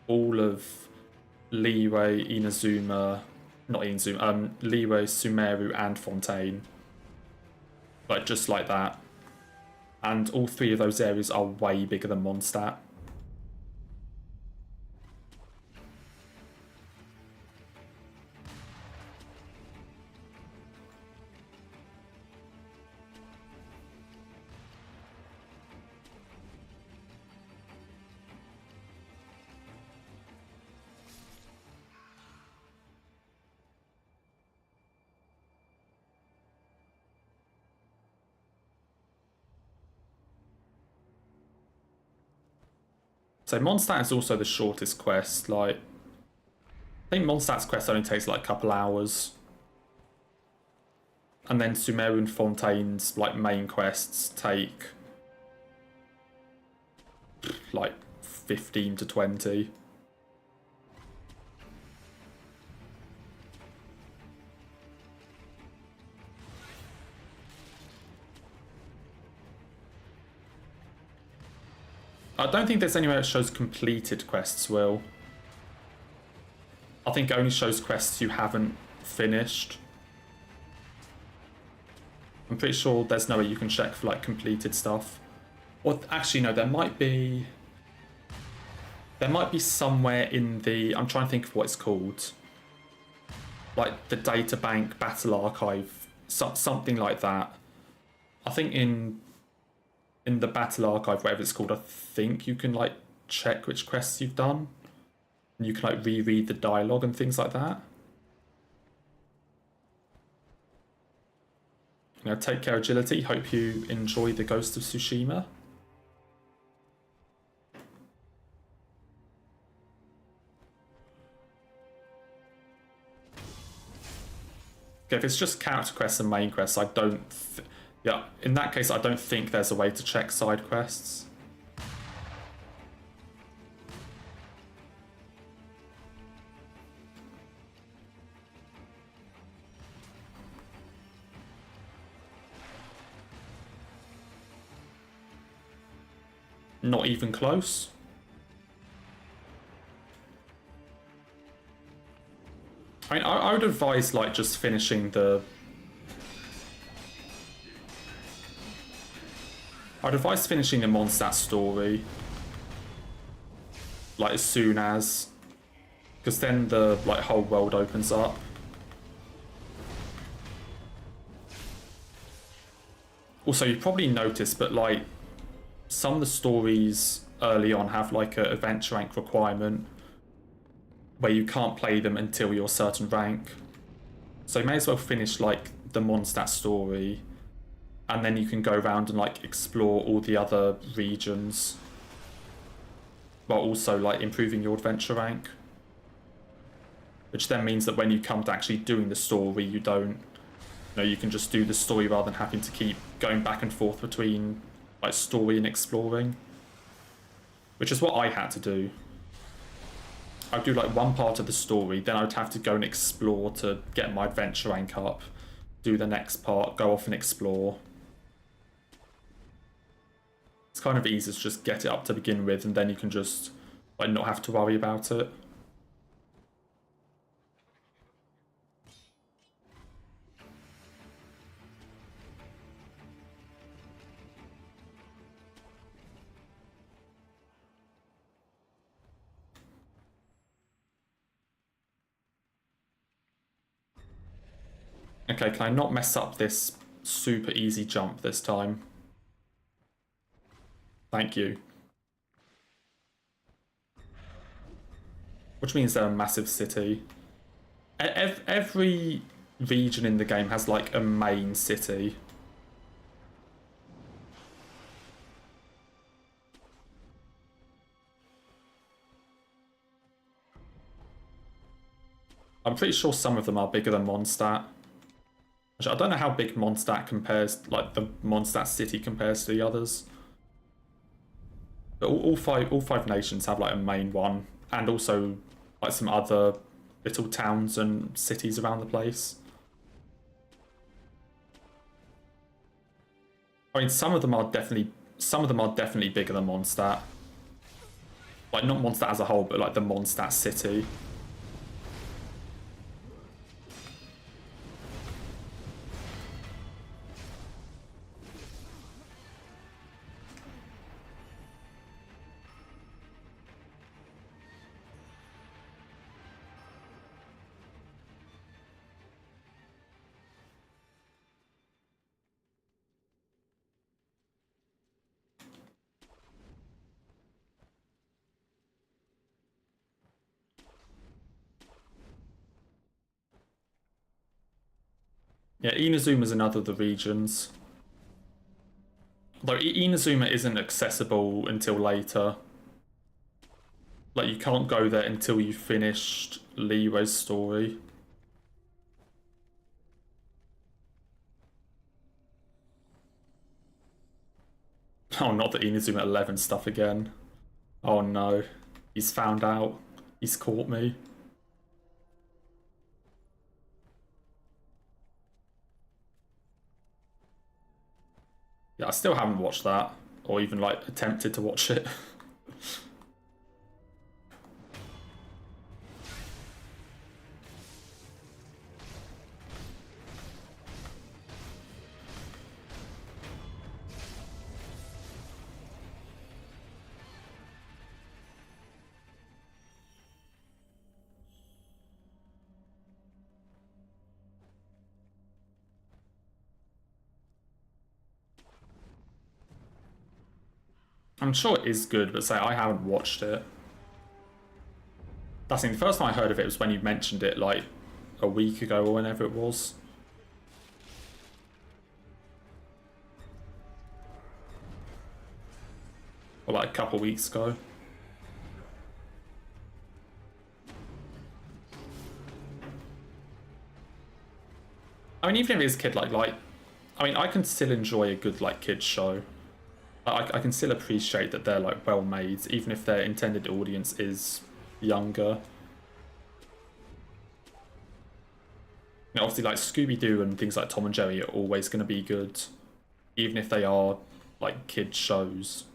all of Liyue, Inazuma, not Inazuma, Liyue, Sumeru, and Fontaine. Like, just like that. And all 3 of those areas are way bigger than Mondstadt. So Mondstadt is also the shortest quest. Like, I think Mondstadt's quest only takes like a couple hours. And then Sumeru and Fontaine's like main quests take like 15 to 20. I don't think there's anywhere that shows completed quests, Will. I think it only shows quests you haven't finished. I'm pretty sure there's no way you can check for like completed stuff. Or actually no, there might be somewhere in the, I'm trying to think of what it's called. Like the databank battle archive, something like that. I think in the battle archive, whatever it's called, I think you can like check which quests you've done. And you can like reread the dialogue and things like that. You know, take care, Agility. Hope you enjoy the Ghost of Tsushima. Okay, if it's just character quests and main quests, I don't... yeah, in that case, I don't think there's a way to check side quests. Not even close. I mean, I would advise like just finishing the... I'd advise finishing the Mondstadt story like as soon as, because then the like whole world opens up. Also, you probably noticed, but like some of the stories early on have like an adventure rank requirement where you can't play them until you're a certain rank. So you may as well finish like the Mondstadt story, and then you can go around and like explore all the other regions while also like improving your adventure rank. Which then means that when you come to actually doing the story, you don't, you know, you can just do the story rather than having to keep going back and forth between like story and exploring. Which is what I had to do. I'd do like one part of the story, then I'd have to go and explore to get my adventure rank up, do the next part, go off and explore. It's kind of easy to just get it up to begin with, and then you can just like not have to worry about it. Okay, can I not mess up this super easy jump this time? Thank you. Which means they're a massive city. Every region in the game has like a main city. I'm pretty sure some of them are bigger than Mondstadt. I don't know how big Mondstadt compares, like the Mondstadt city compares to the others. But all five nations have like a main one, and also like some other little towns and cities around the place. I mean, some of them are definitely bigger than Mondstadt. Like not Mondstadt as a whole, but like the Mondstadt city. Yeah, Inazuma is another of the regions. Though Inazuma isn't accessible until later. Like, you can't go there until you've finished Leroy's story. Oh, not the Inazuma 11 stuff again. Oh no. He's found out. He's caught me. Yeah, I still haven't watched that, or even like attempted to watch it. I'm sure it is good, but say I haven't watched it. That's the thing, the first time I heard of it was when you mentioned it like a week ago or whenever it was. Or like a couple weeks ago. I mean, even if it's a kid like, I mean, I can still enjoy a good like kids show. I can still appreciate that they're like well made, even if their intended audience is younger. You know, obviously, like Scooby-Doo and things like Tom and Jerry are always going to be good, even if they are like kids shows.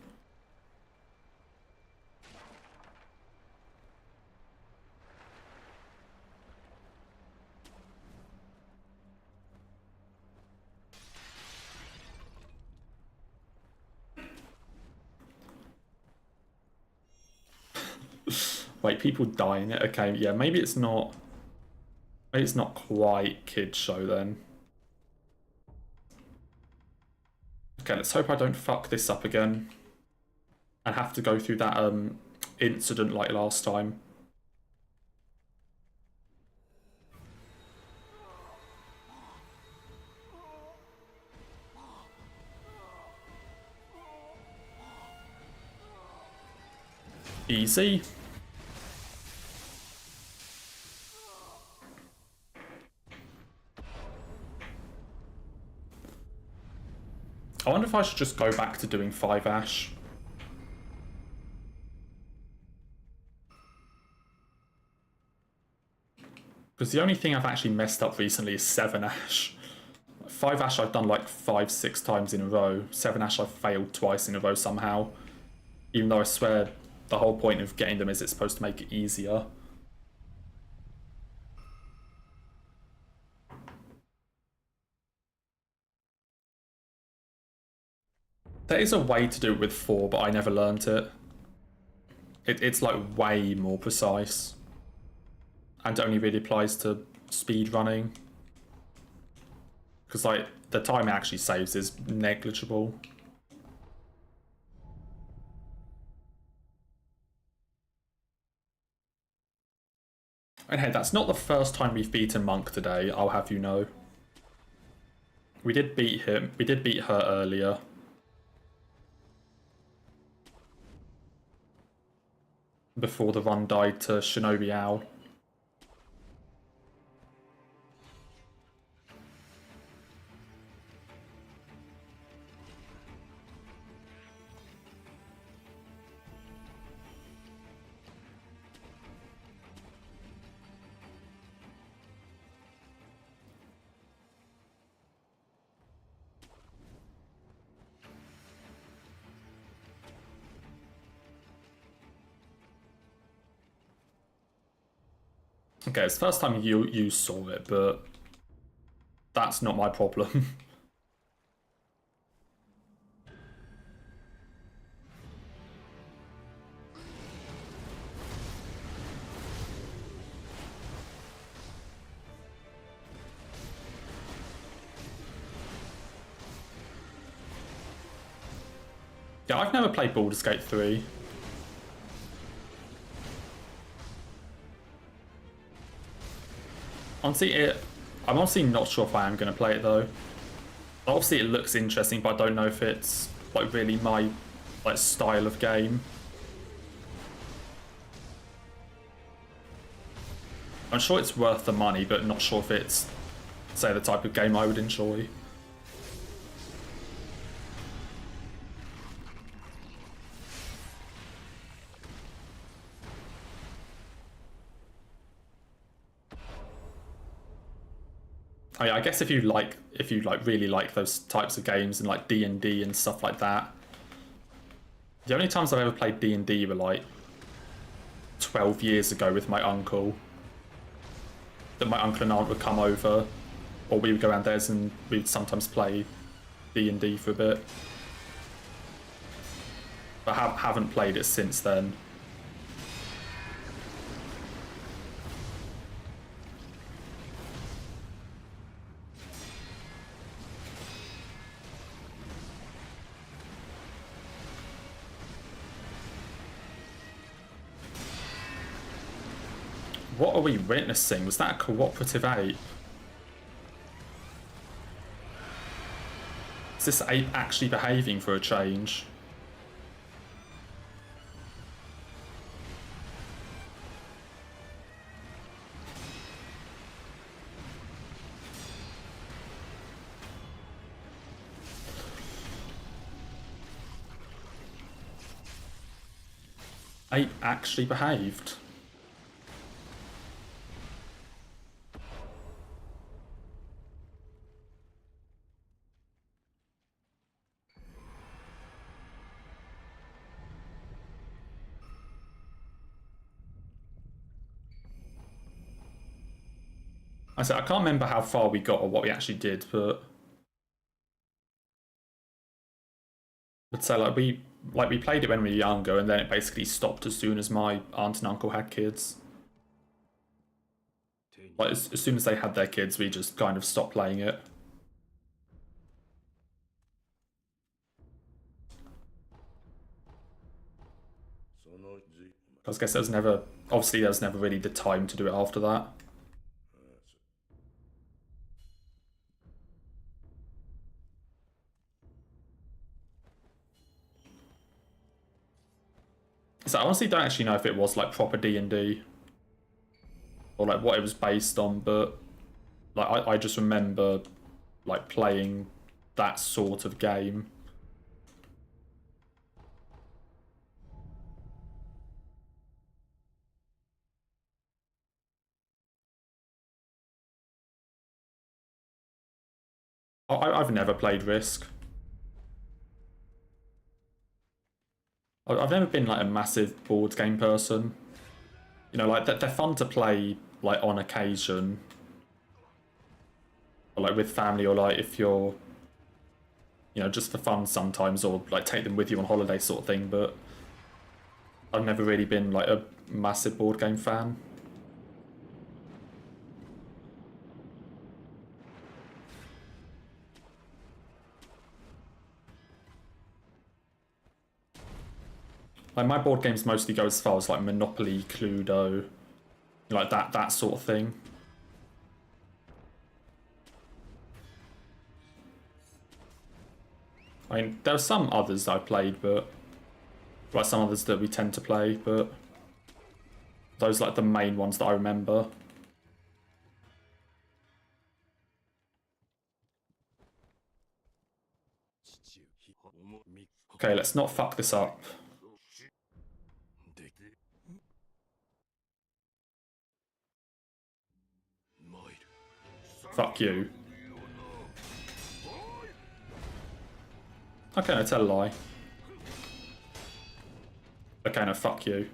Wait, people die in it? Okay, yeah, maybe it's not... Maybe it's not quite kids show then. Okay, let's hope I don't fuck this up again. And have to go through that incident like last time. Easy. I wonder if I should just go back to doing 5 Ash. Because the only thing I've actually messed up recently is 7 Ash. 5 Ash I've done like 5-6 times in a row. 7 Ash I've failed twice in a row somehow. Even though I swear the whole point of getting them is it's supposed to make it easier. There is a way to do it with 4, but I never learnt it. It's like way more precise. And only really applies to speed running. Because like the time it actually saves is negligible. And hey, that's not the first time we've beaten Monk today, I'll have you know. We did beat him. We did beat her earlier. Before the run died to Shinobi Owl. Okay, it's the first time you saw it, but that's not my problem. Yeah, I've never played Baldur's Gate 3. Honestly, I'm honestly not sure if I am going to play it though. Obviously, it looks interesting, but I don't know if it's like really my like style of game. I'm sure it's worth the money, but not sure if it's, say, the type of game I would enjoy. I guess if you really like those types of games and like D&D and stuff like that. The only times I've ever played D&D were like 12 years ago with my uncle. That my uncle and aunt would come over, or we would go around theirs and we'd sometimes play D&D for a bit. But haven't played it since then. What are we witnessing? Was that a cooperative ape? Is this ape actually behaving for a change? Ape actually behaved. I said I can't remember how far we got or what we actually did, but so we played it when we were younger, and then it basically stopped as soon as my aunt and uncle had kids. Like as soon as they had their kids, we just kind of stopped playing it. I guess there was never really the time to do it after that. So I honestly don't actually know if it was like proper D&D or like what it was based on, but like I just remember like playing that sort of game. I've never played Risk. I've never been like a massive board game person. You know, like they're fun to play like on occasion, or like with family, or like if you're, you know, just for fun sometimes, or like take them with you on holiday sort of thing. But I've never really been like a massive board game fan. Like my board games mostly go as far as like Monopoly, Cluedo, like that sort of thing. I mean, there are some others I played, but like some others that we tend to play, but those are like the main ones that I remember. Okay, let's not fuck this up. Fuck you. Okay, no, tell a lie. Okay, no, fuck you.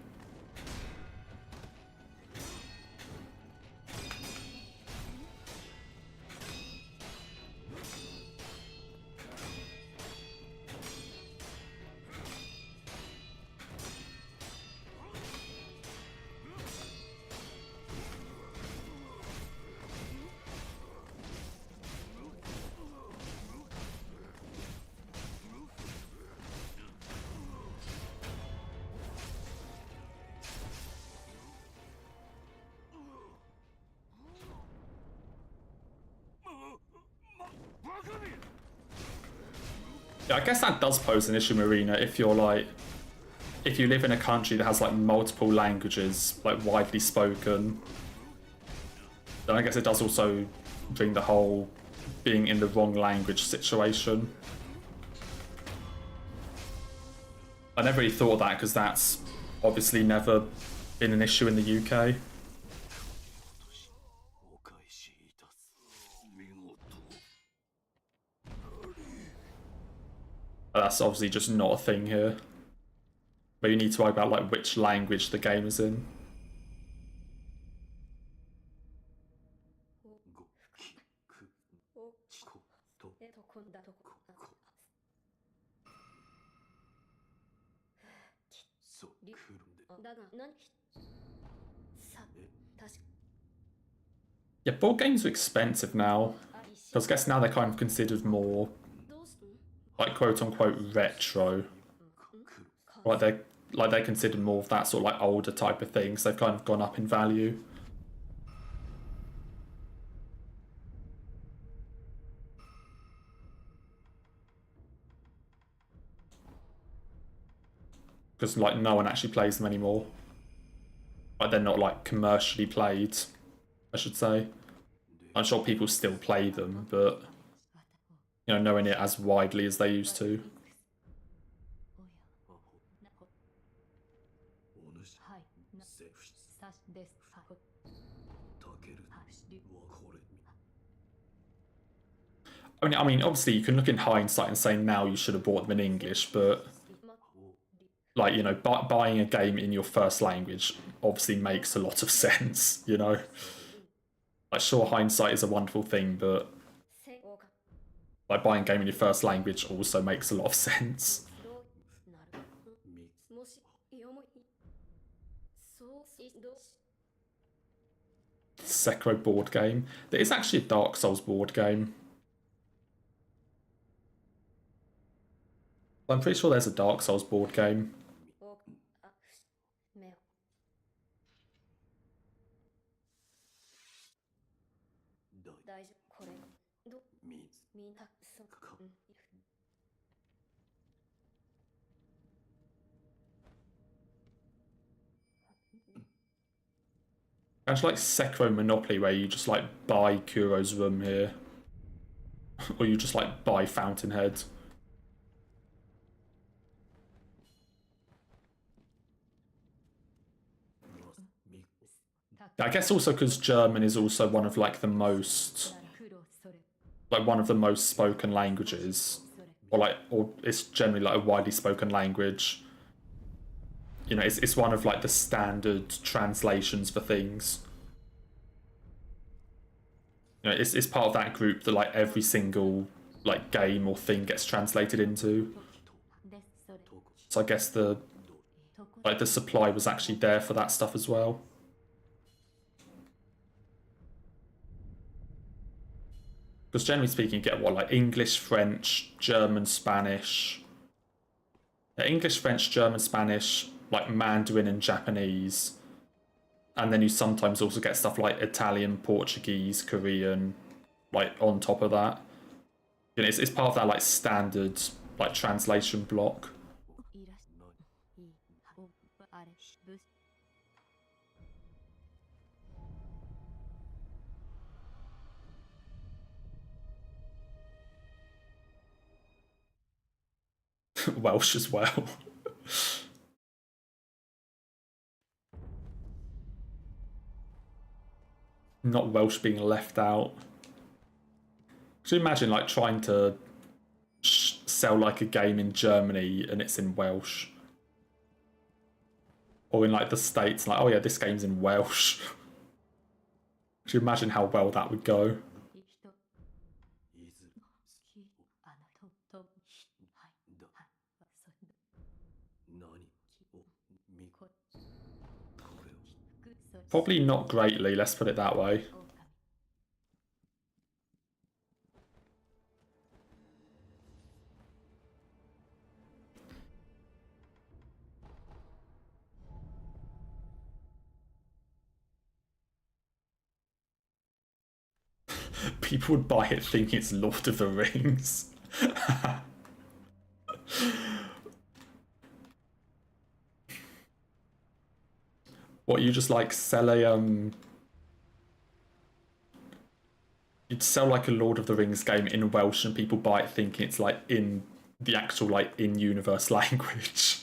Yeah, I guess that does pose an issue, Marina, if you're like, if you live in a country that has like multiple languages, like widely spoken, then I guess it does also bring the whole being in the wrong language situation. I never really thought of that because that's obviously never been an issue in the UK. But that's obviously just not a thing here. But you need to worry about like which language the game is in. Yeah, board games are expensive now. Because I guess now they're kind of considered more, like, quote-unquote retro. Like they're considered more of that sort of like older type of thing, so they've kind of gone up in value. because like no one actually plays them anymore. Like they're not like commercially played, I should say. I'm sure people still play them, but you know, nowhere near as widely as they used to. I mean, obviously you can look in hindsight and say now you should have bought them in English, but like, you know, buying a game in your first language obviously makes a lot of sense, you know? Like, sure, hindsight is a wonderful thing, but like buying a game in your first language also makes a lot of sense. Sekiro board game. There is actually a Dark Souls board game. I'm pretty sure there's a Dark Souls board game. Kind of like Sekiro Monopoly, where you just like buy Kuro's room here. Or you just like buy Fountainhead. I guess also because German is also one of like the most, like one of the most spoken languages, or it's generally like a widely spoken language. You know, it's one of like the standard translations for things. You know, it's part of that group that like every single like game or thing gets translated into. So I guess the supply was actually there for that stuff as well. Because generally speaking, you get what, like English, French, German, Spanish. Yeah, English, French, German, Spanish, like Mandarin and Japanese. And then you sometimes also get stuff like Italian, Portuguese, Korean, like on top of that. You know, it's part of that like standard like translation block. Welsh as well. Not Welsh being left out. Could you imagine like trying to sell like a game in Germany and it's in Welsh? Or in like the States, like, oh yeah, this game's in Welsh. Could you imagine how well that would go? Probably not greatly, let's put it that way. People would buy it thinking it's Lord of the Rings. What, you just like sell a you'd sell like a Lord of the Rings game in Welsh and people buy it thinking it's like in the actual like in-universe language.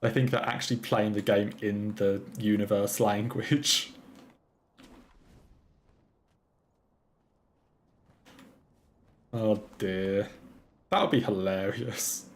I think they're actually playing the game in the universe language. Oh dear. That would be hilarious.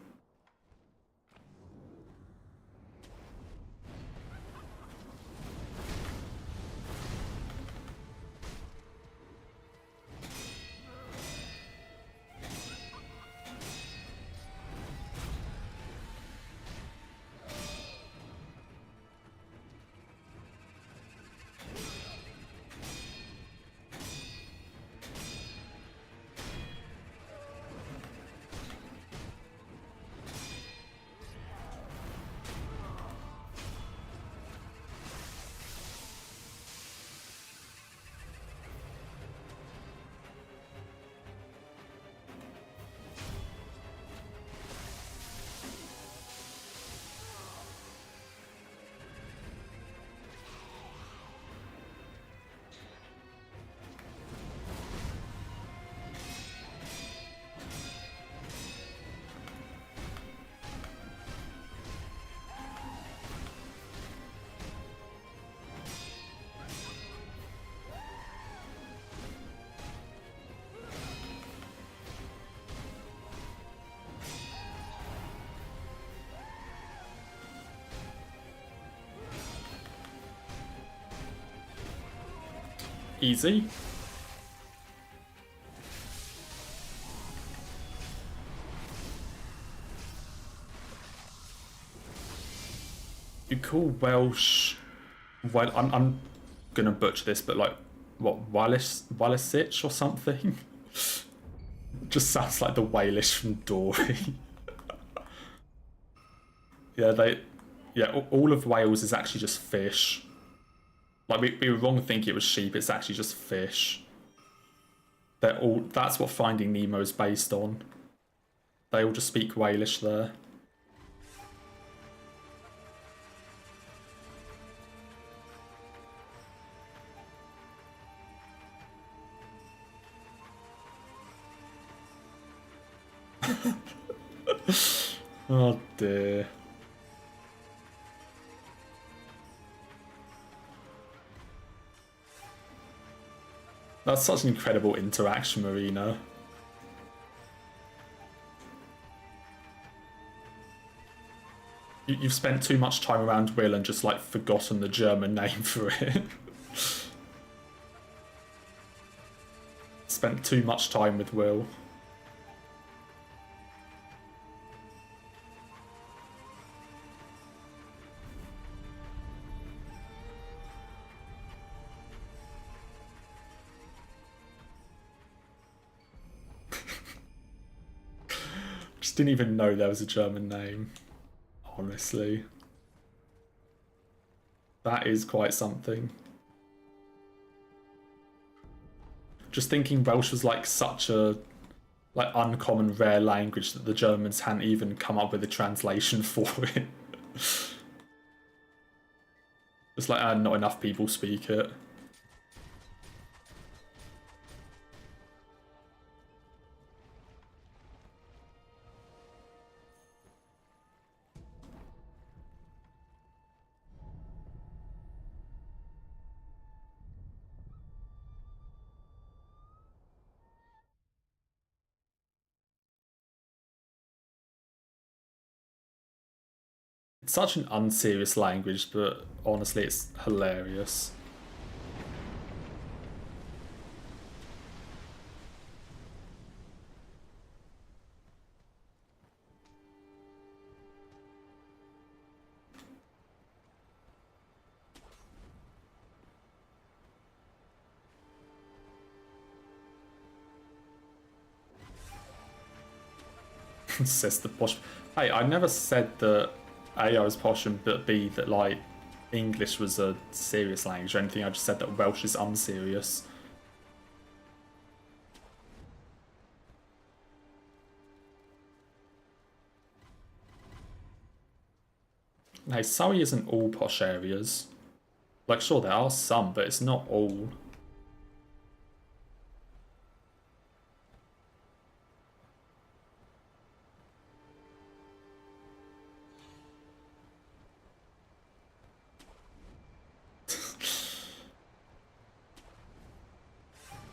Easy. You call Welsh... Well, I'm gonna butcher this, but like, what, Wallisich or something? Just sounds like the Walish from Dory. Yeah, all of Wales is actually just fish. Like, we were wrong thinking it was sheep, it's actually just fish. That's what Finding Nemo is based on. They all just speak Walish there. Oh dear. That's such an incredible interaction, Marina. You've spent too much time around Will and just like forgotten the German name for it. Spent too much time with Will. Just didn't even know there was a German name. Honestly. That is quite something. Just thinking Welsh was like such a like uncommon rare language that the Germans hadn't even come up with a translation for it. It's like not enough people speak it. It's such an unserious language, but honestly it's hilarious. Says the posh. Hey, I never said that A, I was posh, and but B, that like English was a serious language or anything. I just said that Welsh is unserious. Hey, Surrey isn't all posh areas. Like, sure, there are some, but it's not all.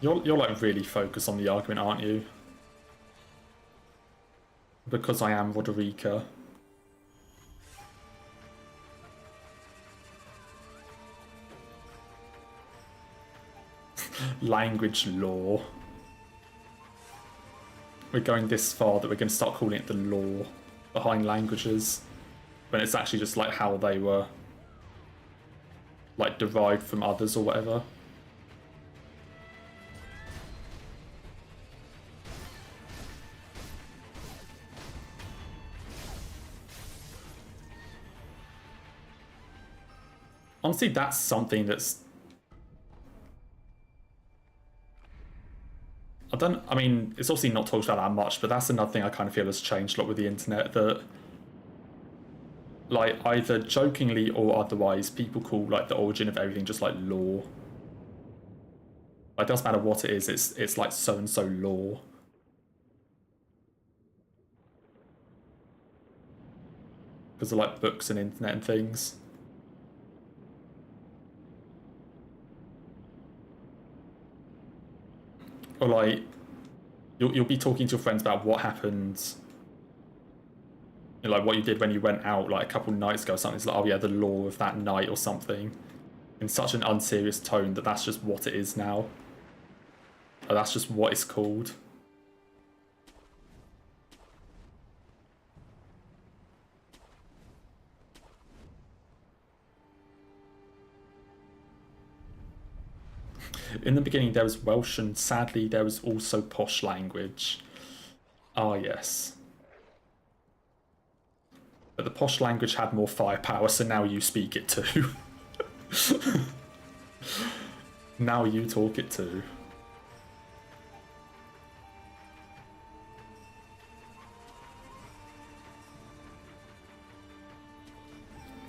You're like really focused on the argument, aren't you? Because I am Roderica. Language law. We're going this far that we're going to start calling it the law behind languages, when it's actually just like how they were like derived from others or whatever. Honestly, that's something that's... I mean, it's obviously not talked about that much, but that's another thing I kind of feel has changed a lot with the internet, that like either jokingly or otherwise, people call like the origin of everything just like law. Like, it doesn't matter what it is, it's like so-and-so law. Because of like books and internet and things. Or like, you'll be talking to your friends about what happened, you know, like what you did when you went out like a couple nights ago or something. It's like, oh yeah, the law of that night or something. in such an unserious tone that that's just what it is now. Or that's just what it's called. In the beginning there was Welsh, and sadly there was also posh language. Ah, yes. But the posh language had more firepower, so now you speak it too. Now you talk it too.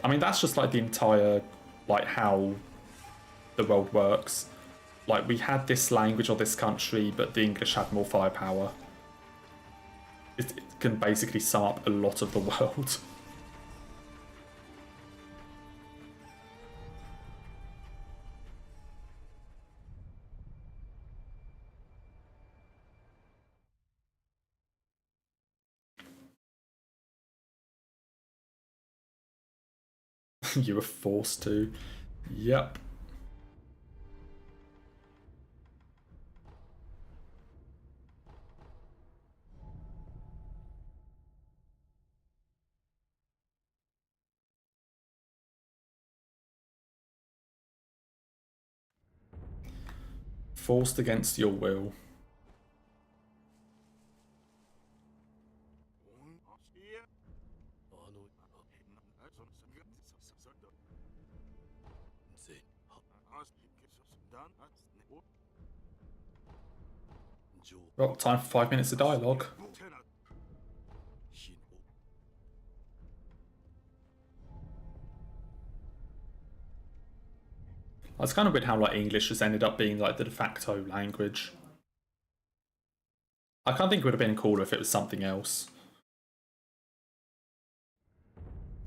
I mean, that's just like the entire, like, how the world works. Like, we had this language or this country, but the English had more firepower. It can basically sum up a lot of the world. You were forced to. Yep. Forced against your will. Well, time for 5 minutes of dialogue. It's kind of weird how like English has ended up being like the de facto language. I can't think it would have been cooler if it was something else.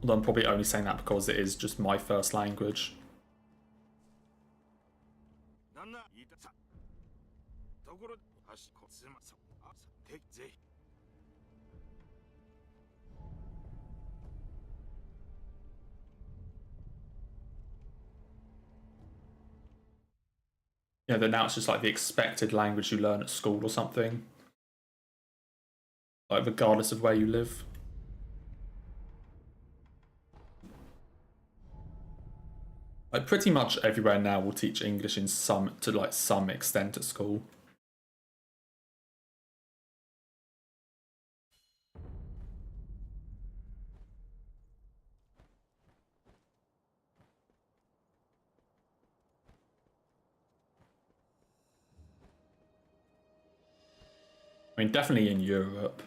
Although I'm probably only saying that because it is just my first language. Yeah, then now it's just like the expected language you learn at school or something. Like, regardless of where you live. Like, pretty much everywhere now will teach English in some extent at school. I mean, definitely in Europe.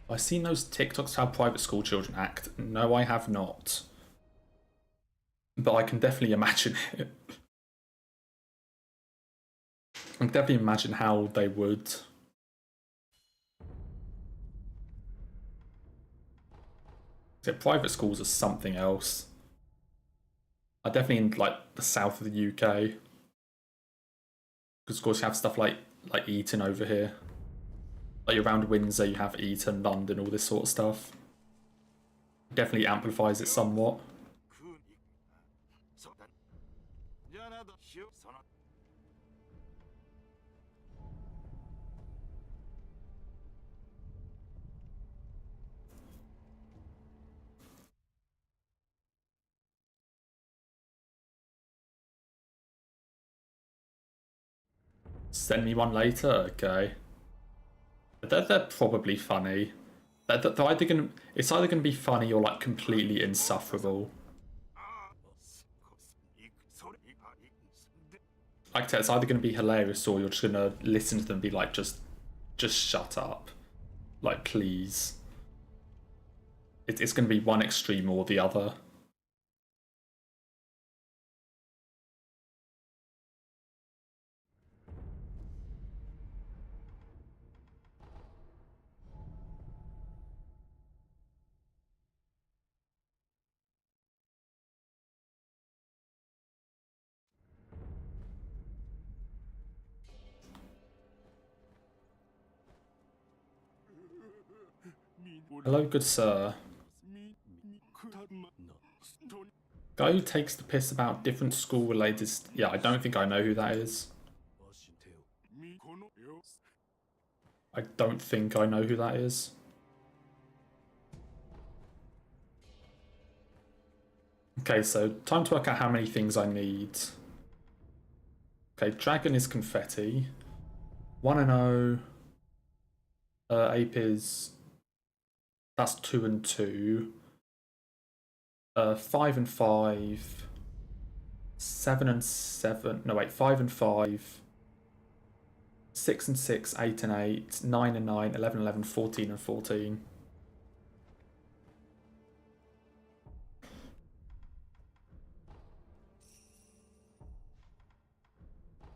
I've seen those TikToks how private school children act. No, I have not. But I can definitely imagine it. I can definitely imagine how they would. Yeah, private schools are something else. I definitely in like the south of the UK. Because of course you have stuff like Eton over here. Like around Windsor you have Eton, London, all this sort of stuff. Definitely amplifies it somewhat. Send me one later, okay. They're probably funny. They're either gonna, it's either going to be funny or like completely insufferable. Like I said, it's either going to be hilarious or you're just going to listen to them and be like, just shut up. Like, please. It's going to be one extreme or the other. Hello, good sir. Guy who takes the piss about different school-related... Yeah, I don't think I know who that is. I don't think I know who that is. Okay, so time to work out how many things I need. Okay, dragon is confetti. 1 and 0. Ape is... That's 2 and 2. 5 and 5. 7 and 7. No, wait, 5 and 5. 6 and 6, 8 and 8, 9 and 9, 11 and 11, 14 and 14.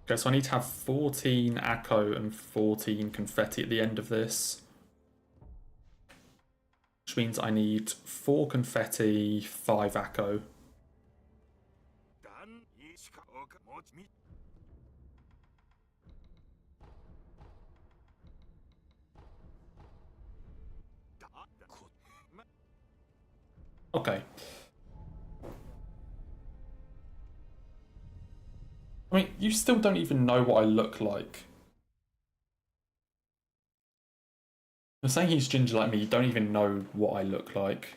Okay, so I need to have 14 Akko and 14 confetti at the end of this. Which means I need 4 confetti, 5 Akko. Okay. I mean, you still don't even know what I look like. You're saying he's ginger like me, you don't even know what I look like.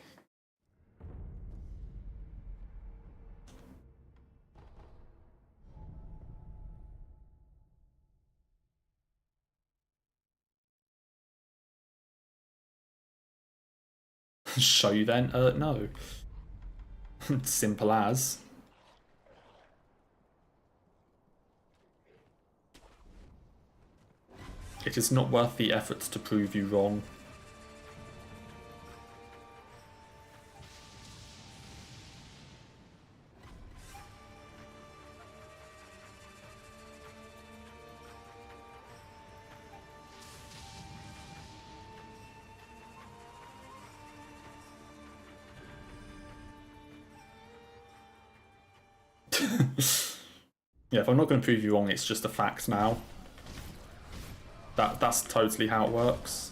Show you then? No. Simple as. It is not worth the effort to prove you wrong. Yeah, if I'm not going to prove you wrong, it's just a fact now. That's totally how it works.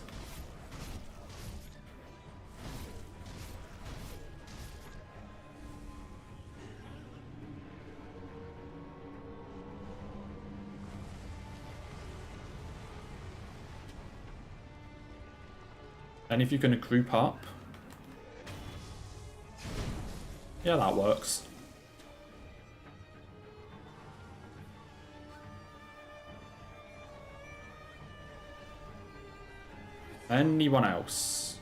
And if you're going to group up, yeah, that works. Anyone else?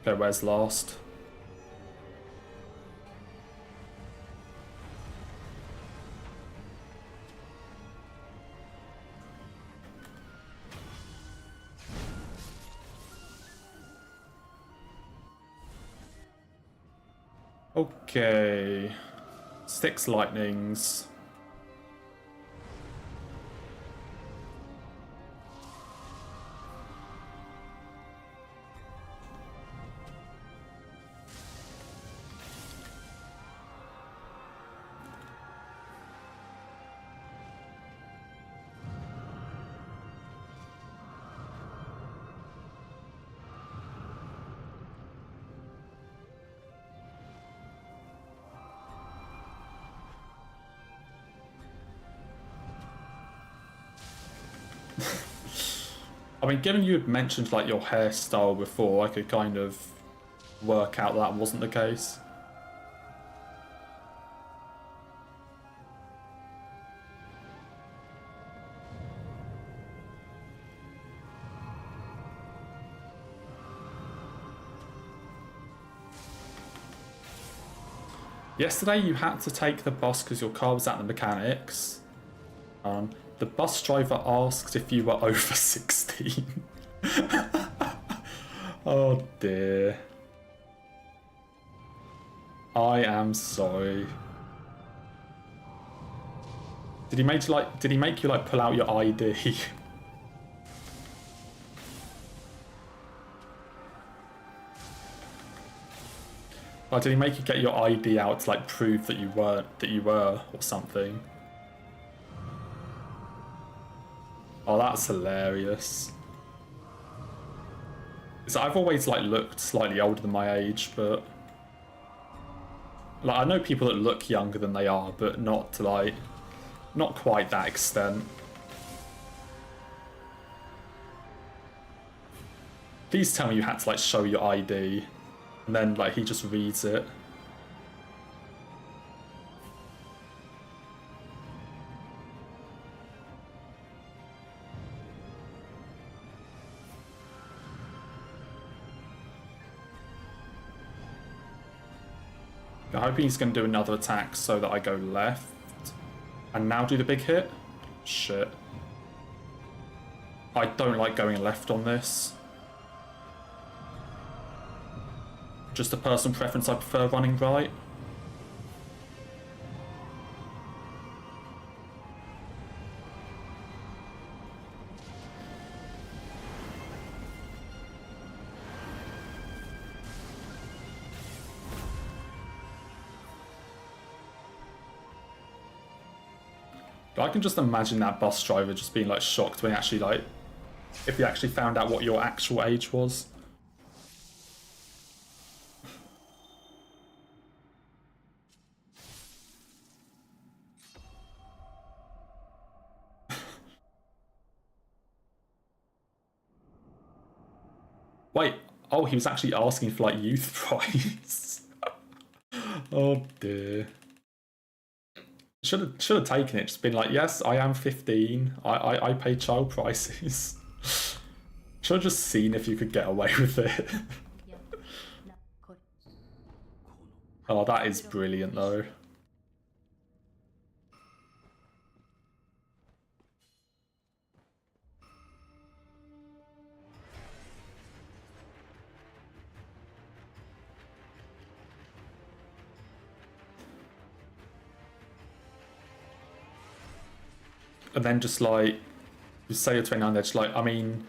Okay, where's last? Okay. 6 lightnings. I mean, given you had mentioned like your hairstyle before, I could kind of work out that wasn't the case. Yesterday you had to take the bus because your car was at the mechanics. The bus driver asked if you were over 16. Oh dear. I am sorry. Did he make you like pull out your ID? Like, did he make you get your ID out to like prove that you were or something? Oh, that's hilarious. So I've always like looked slightly older than my age, but like I know people that look younger than they are, but not to like not quite that extent. Please tell me you had to like show your ID, and then like he just reads it. I'm hoping he's going to do another attack so that I go left. And now do the big hit? Shit. I don't like going left on this. Just a personal preference, I prefer running right. I can just imagine that bus driver just being like shocked when he actually like, if he actually found out what your actual age was. Wait, oh, he was actually asking for like youth price. Oh dear. Should have taken it. Just been like, yes, I am 15. I pay child prices. Should have just seen if you could get away with it. Oh, that is brilliant though. And then just like, you say you're 29, they're just like, I mean,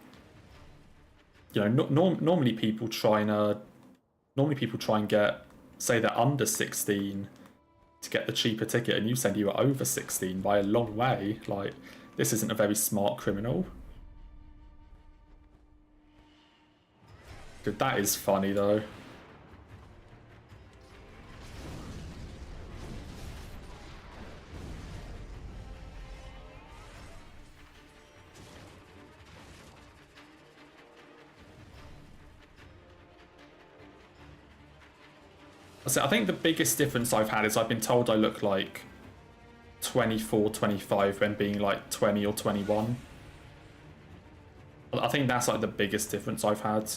you know, normally people try and get, say they're under 16 to get the cheaper ticket, and you said you were over 16 by a long way. Like, this isn't a very smart criminal. Dude, that is funny though. So I think the biggest difference I've had is I've been told I look like 24, 25 when being like 20 or 21. I think that's like the biggest difference I've had.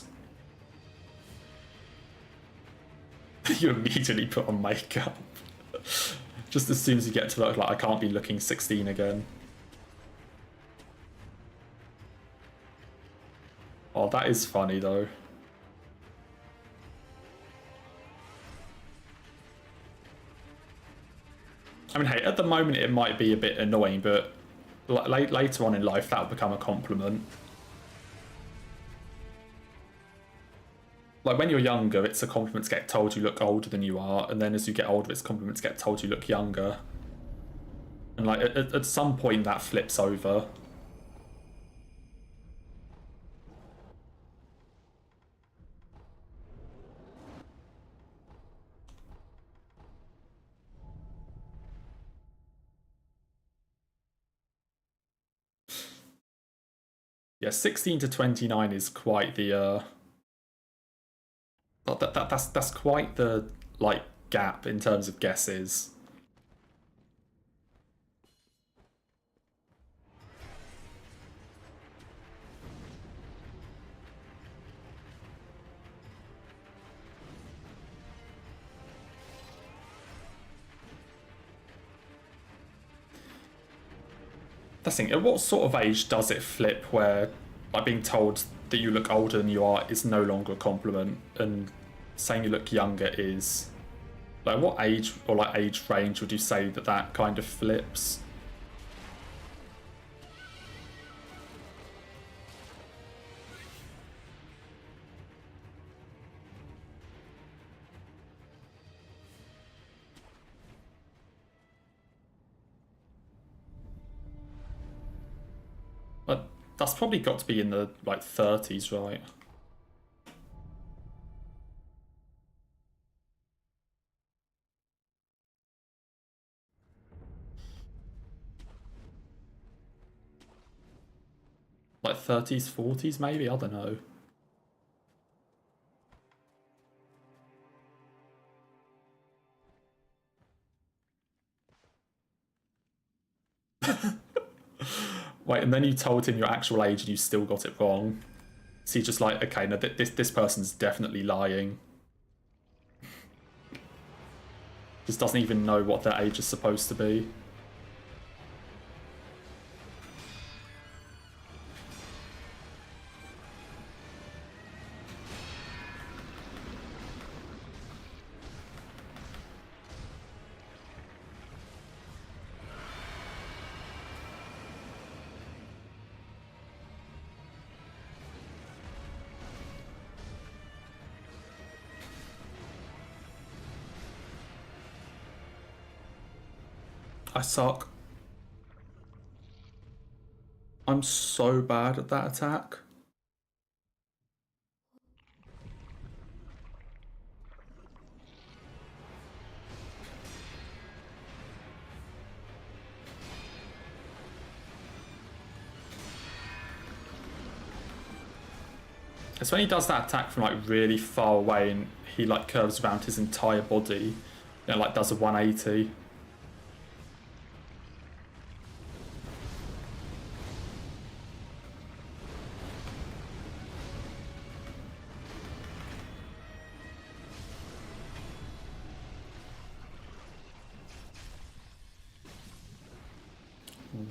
You immediately put on makeup. Just as soon as you get to look like I can't be looking 16 again. Oh, that is funny though. I mean, hey, at the moment it might be a bit annoying, but later on in life that'll become a compliment. Like when you're younger, it's a compliment to get told you look older than you are, and then as you get older, it's a compliment to get told you look younger. And like at some point that flips over. Yeah, 16 to 29 is quite the that's quite the like gap in terms of guesses. That's the thing. At what sort of age does it flip where like being told that you look older than you are is no longer a compliment, and saying you look younger is? Like, what age or like age range would you say that that kind of flips? That's probably got to be in the, like, 30s, right? Like 30s, 40s maybe? I don't know. Wait, and then you told him your actual age and you still got it wrong. So you're just like, okay, no, this person's definitely lying. Just doesn't even know what their age is supposed to be. I suck. I'm so bad at that attack. It's when he does that attack from like really far away and he like curves around his entire body and like does a 180.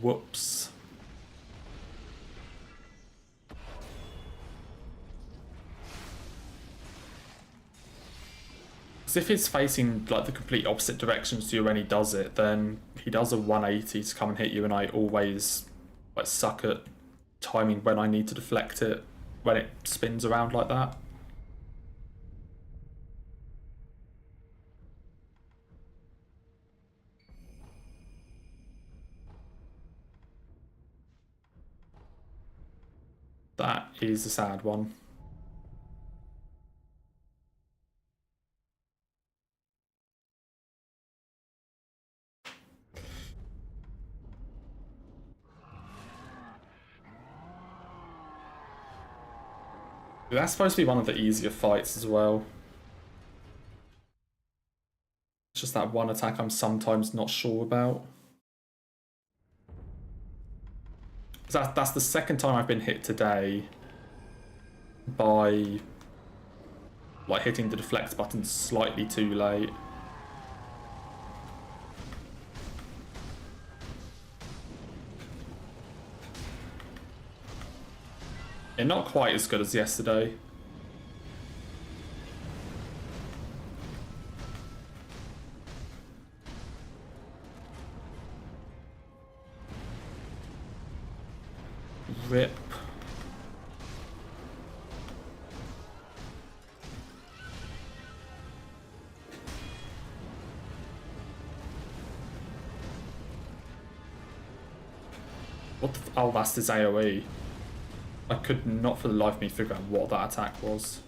Whoops. Because if he's facing like the complete opposite directions to you when he does it, then he does a 180 to come and hit you, and I always like suck at timing when I need to deflect it when it spins around like that. That is a sad one. That's supposed to be one of the easier fights as well. It's just that one attack I'm sometimes not sure about. That's the second time I've been hit today by like hitting the deflect button slightly too late. Yeah, not quite as good as yesterday. Rip. What the oh, that's his AoE. I could not for the life of me figure out what that attack was.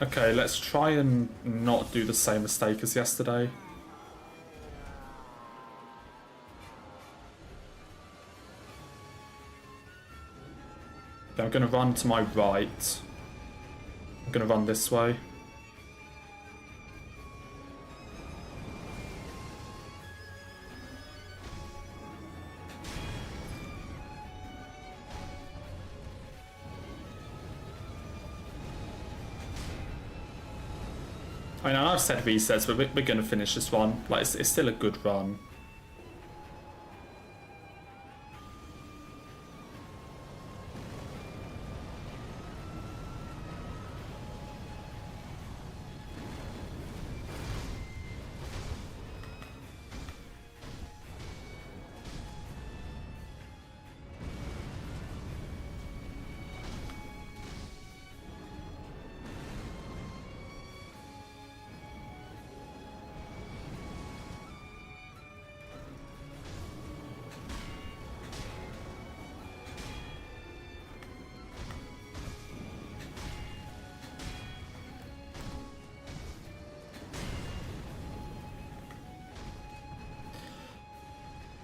Okay, let's try and not do the same mistake as yesterday. Okay, I'm going to run to my right. I'm going to run this way. I mean, I know I've said resets, but we're going to finish this one. Like, it's still a good run.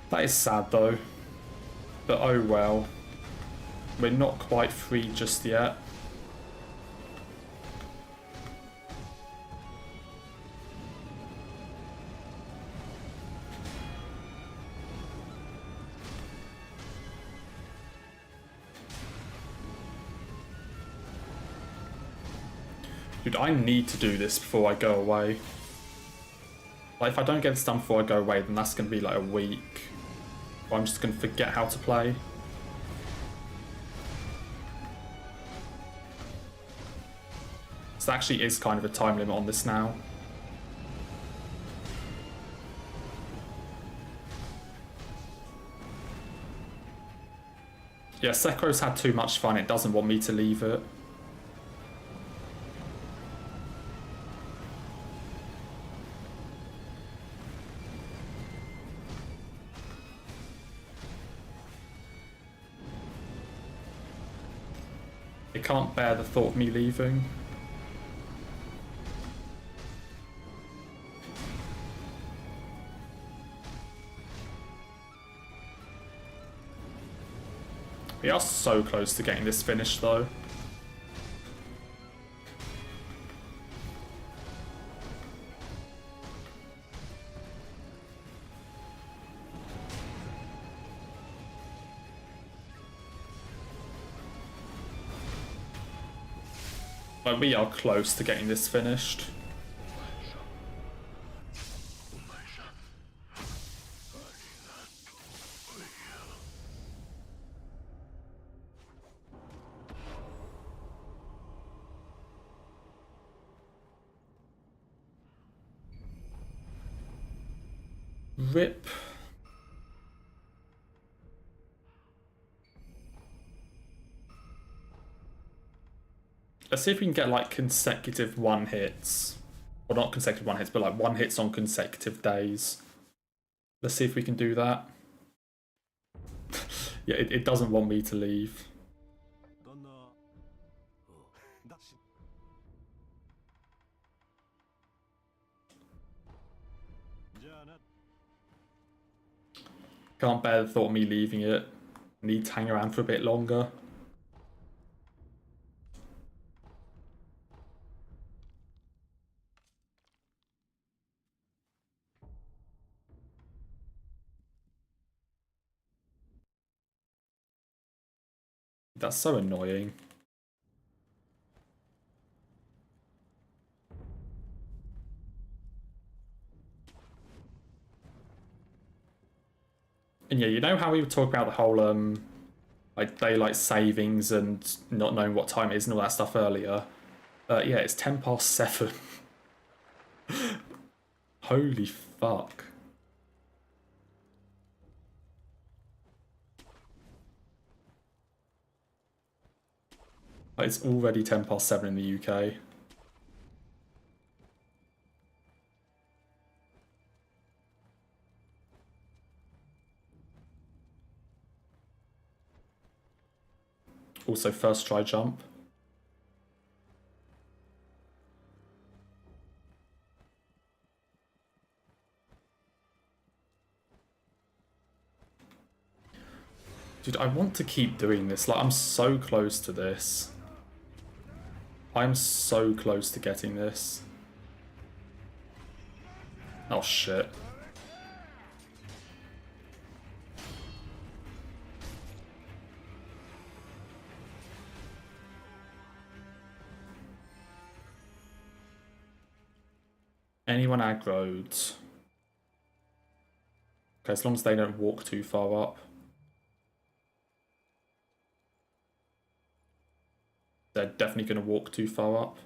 That is sad though, but oh well. We're not quite free just yet. Dude, I need to do this before I go away. Like, if I don't get this done before I go away, then that's going to be like a week. Or I'm just going to forget how to play. So there actually is kind of a time limit on this now. Yeah, Sekiro's had too much fun. It doesn't want me to leave it. It can't bear the thought of me leaving. We are so close to getting this finished though. Like, we are close to getting this finished. Rip. Let's see if we can get like consecutive one hits. Well, not consecutive one hits, but like one hits on consecutive days. Let's see if we can do that. Yeah, it doesn't want me to leave. Can't bear the thought of me leaving it. Need to hang around for a bit longer. That's so annoying. And yeah, you know how we were talking about the whole like daylight savings and not knowing what time it is and all that stuff earlier? Yeah, it's 7:10. Holy fuck. Like, it's already 7:10 in the UK. Also, first try jump. Dude, I want to keep doing this. Like, I'm so close to this. I'm so close to getting this. Oh, shit. Anyone aggroed? Okay, as long as they don't walk too far up. They're definitely going to walk too far up.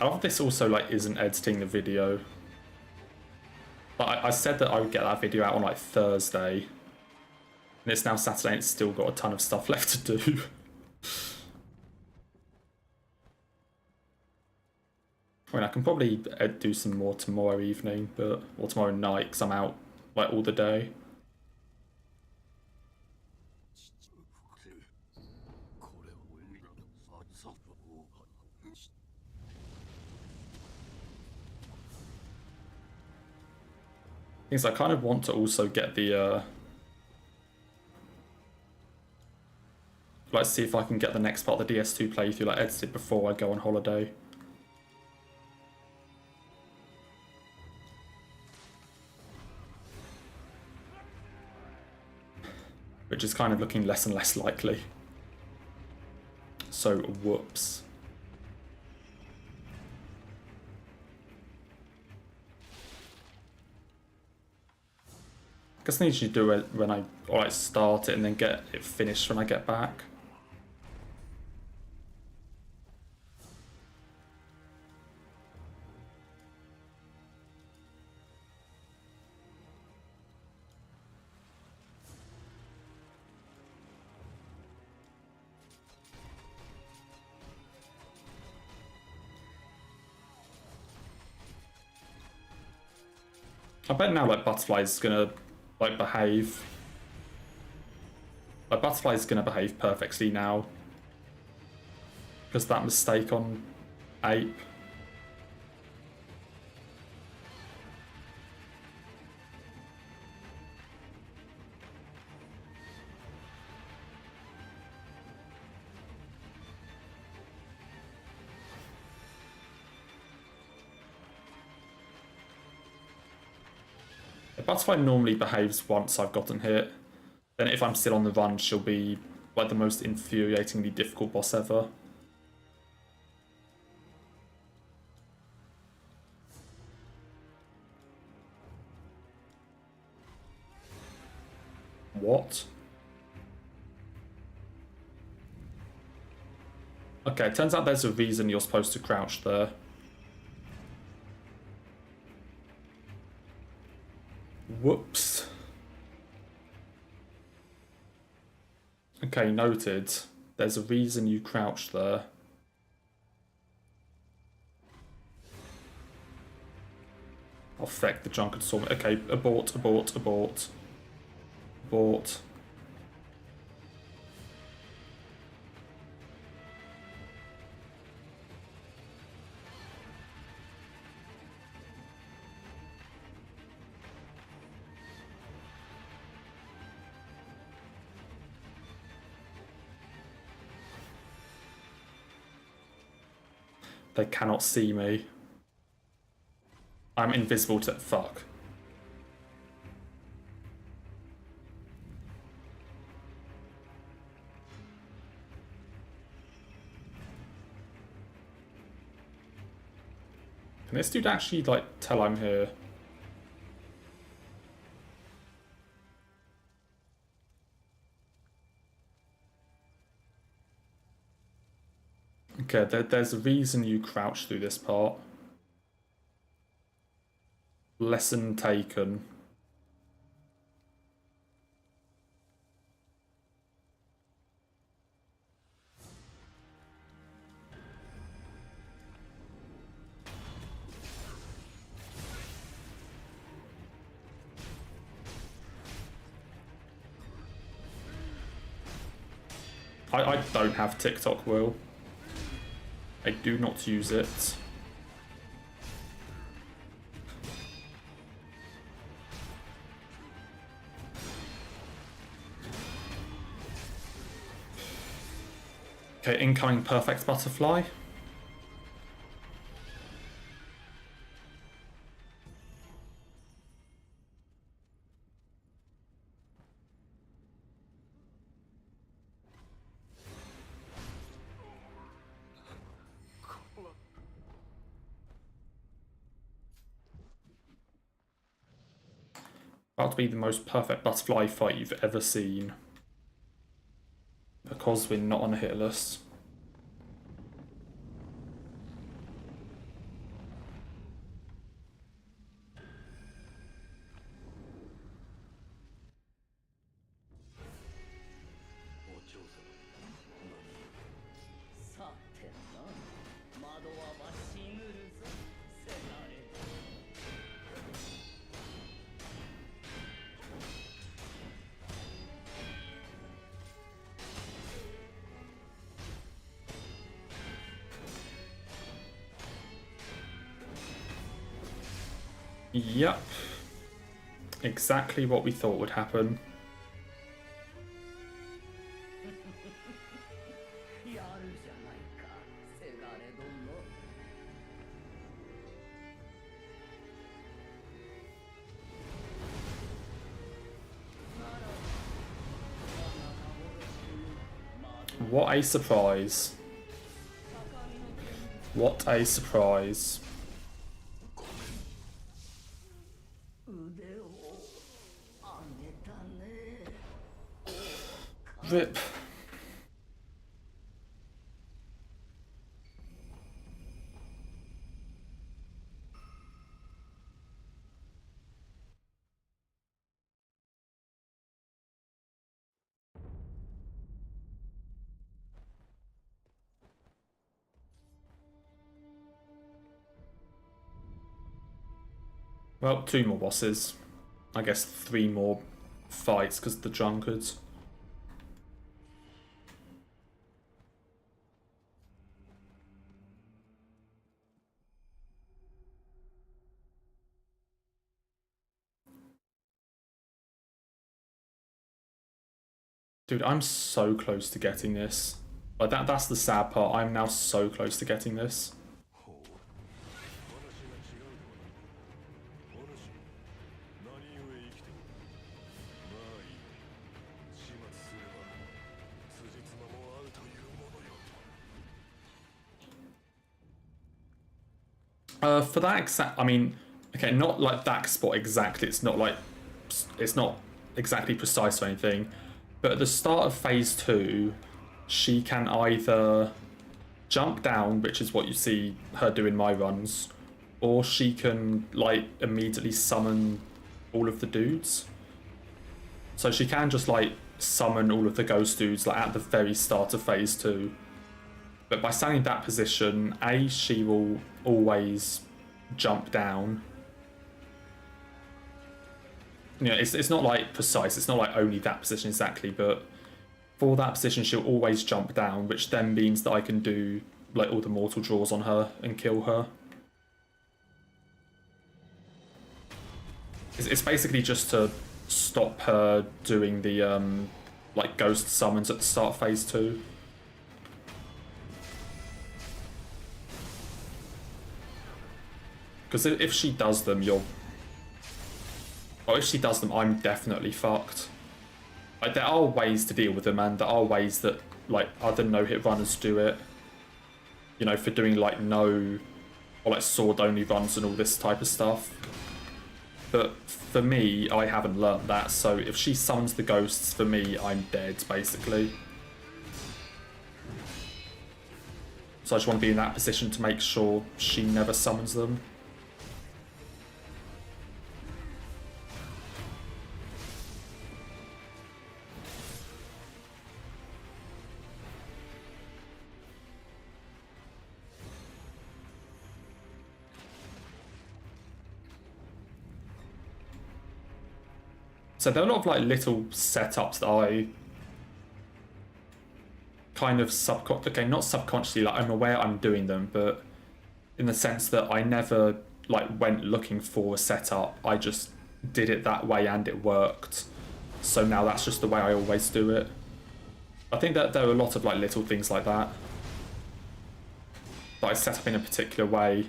I love this also like isn't editing the video. But I said that I would get that video out on like Thursday. And it's now Saturday and it's still got a ton of stuff left to do. I mean, I can probably do some more tomorrow evening, or tomorrow night, because I'm out like all the day. Things I kind of want to also get the like see if I can get the next part of the DS2 playthrough like edited before I go on holiday. Which is kind of looking less and less likely. So, whoops. I guess I need to do it when I start it and then get it finished when I get back. I bet now like Butterfly's gonna like behave. Like Butterfly's gonna behave perfectly now. Because that mistake on Ape. Butterfly normally behaves once I've gotten hit. Then if I'm still on the run, she'll be like the most infuriatingly difficult boss ever. What? Okay, it turns out there's a reason you're supposed to crouch there. Whoops. Okay, noted. There's a reason you crouched there. I'll feck the drunken storm. Okay, abort, abort, abort. Abort. They cannot see me. I'm invisible to... Fuck. Can this dude actually, like, tell I'm here? Okay, there's a reason you crouch through this part. Lesson taken. I don't have TikTok, Will. I do not use it. Okay, incoming perfect butterfly. About to be the most perfect butterfly fight you've ever seen. Because we're not on a hit list. Yep. Exactly what we thought would happen. What a surprise. What a surprise. Rip. Well, 2 more bosses. I guess 3 more fights because of the drunkards. Dude, I'm so close to getting this. Like that's the sad part. I'm now so close to getting this. For that exact, I mean, okay, not like that spot exactly. It's not exactly precise or anything. But at the start of phase 2, she can either jump down, which is what you see her do in my runs, or she can like immediately summon all of the dudes. So she can just like summon all of the ghost dudes like at the very start of phase 2. But by standing in that position, A, she will always jump down. You know, it's not like precise, it's not like only that position exactly, but for that position she'll always jump down, which then means that I can do like all the mortal draws on her and kill her. It's basically just to stop her doing the like ghost summons at the start of phase 2. Because if she does them, if she does them, I'm definitely fucked. Like, there are ways to deal with them, and there are ways that, like, other no-hit runners do it. You know, for doing, like, no... or, like, sword-only runs and all this type of stuff. But for me, I haven't learnt that, so if she summons the ghosts, for me, I'm dead, basically. So I just want to be in that position to make sure she never summons them. So there are a lot of like little setups that I kind of not subconsciously, like I'm aware I'm doing them, but in the sense that I never like went looking for a setup. I just did it that way and it worked. So now that's just the way I always do it. I think that there are a lot of like little things like that that I set up in a particular way,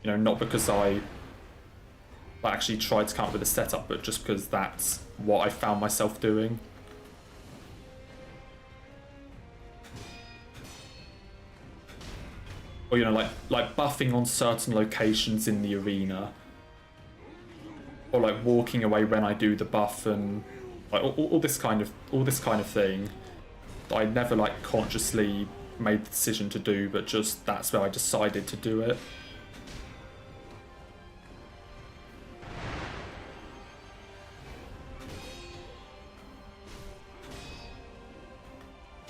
you know, not because I actually tried to come up with a setup, but just because that's what I found myself doing. Or, you know, like buffing on certain locations in the arena, or like walking away when I do the buff, and like all this kind of thing that I never like consciously made the decision to do, but just that's where I decided to do it.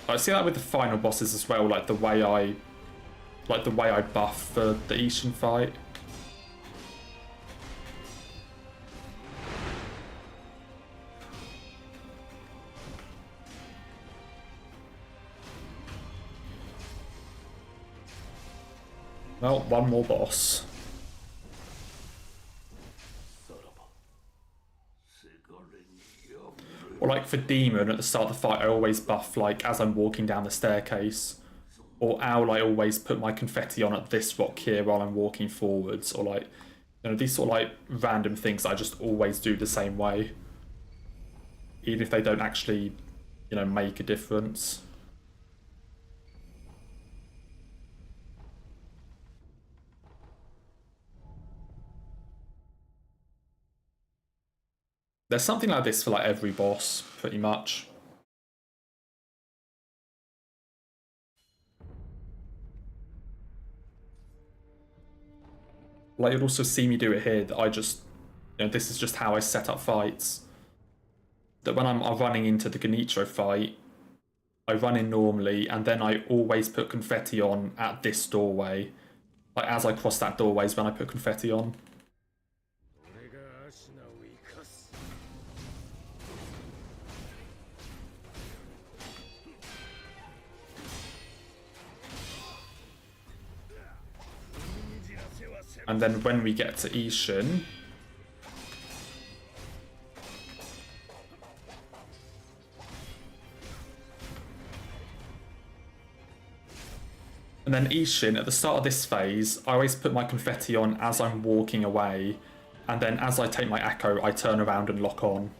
I see that with the final bosses as well, like the way I buff for the Ishin fight. Well, one more boss. Or like for Demon, at the start of the fight, I always buff like as I'm walking down the staircase. Or Owl, I always put my confetti on at this rock here while I'm walking forwards. Or like, you know, these sort of like random things I just always do the same way. Even if they don't actually, you know, make a difference. There's something like this for like every boss, pretty much. Like, you'll also see me do it here, that I just, you know, this is just how I set up fights. That when I'm running into the Genichiro fight, I run in normally, and then I always put confetti on at this doorway. Like, as I cross that doorway is when I put confetti on. And then when we get to Ishin, and then Ishin, at the start of this phase, I always put my confetti on as I'm walking away, and then as I take my echo, I turn around and lock on.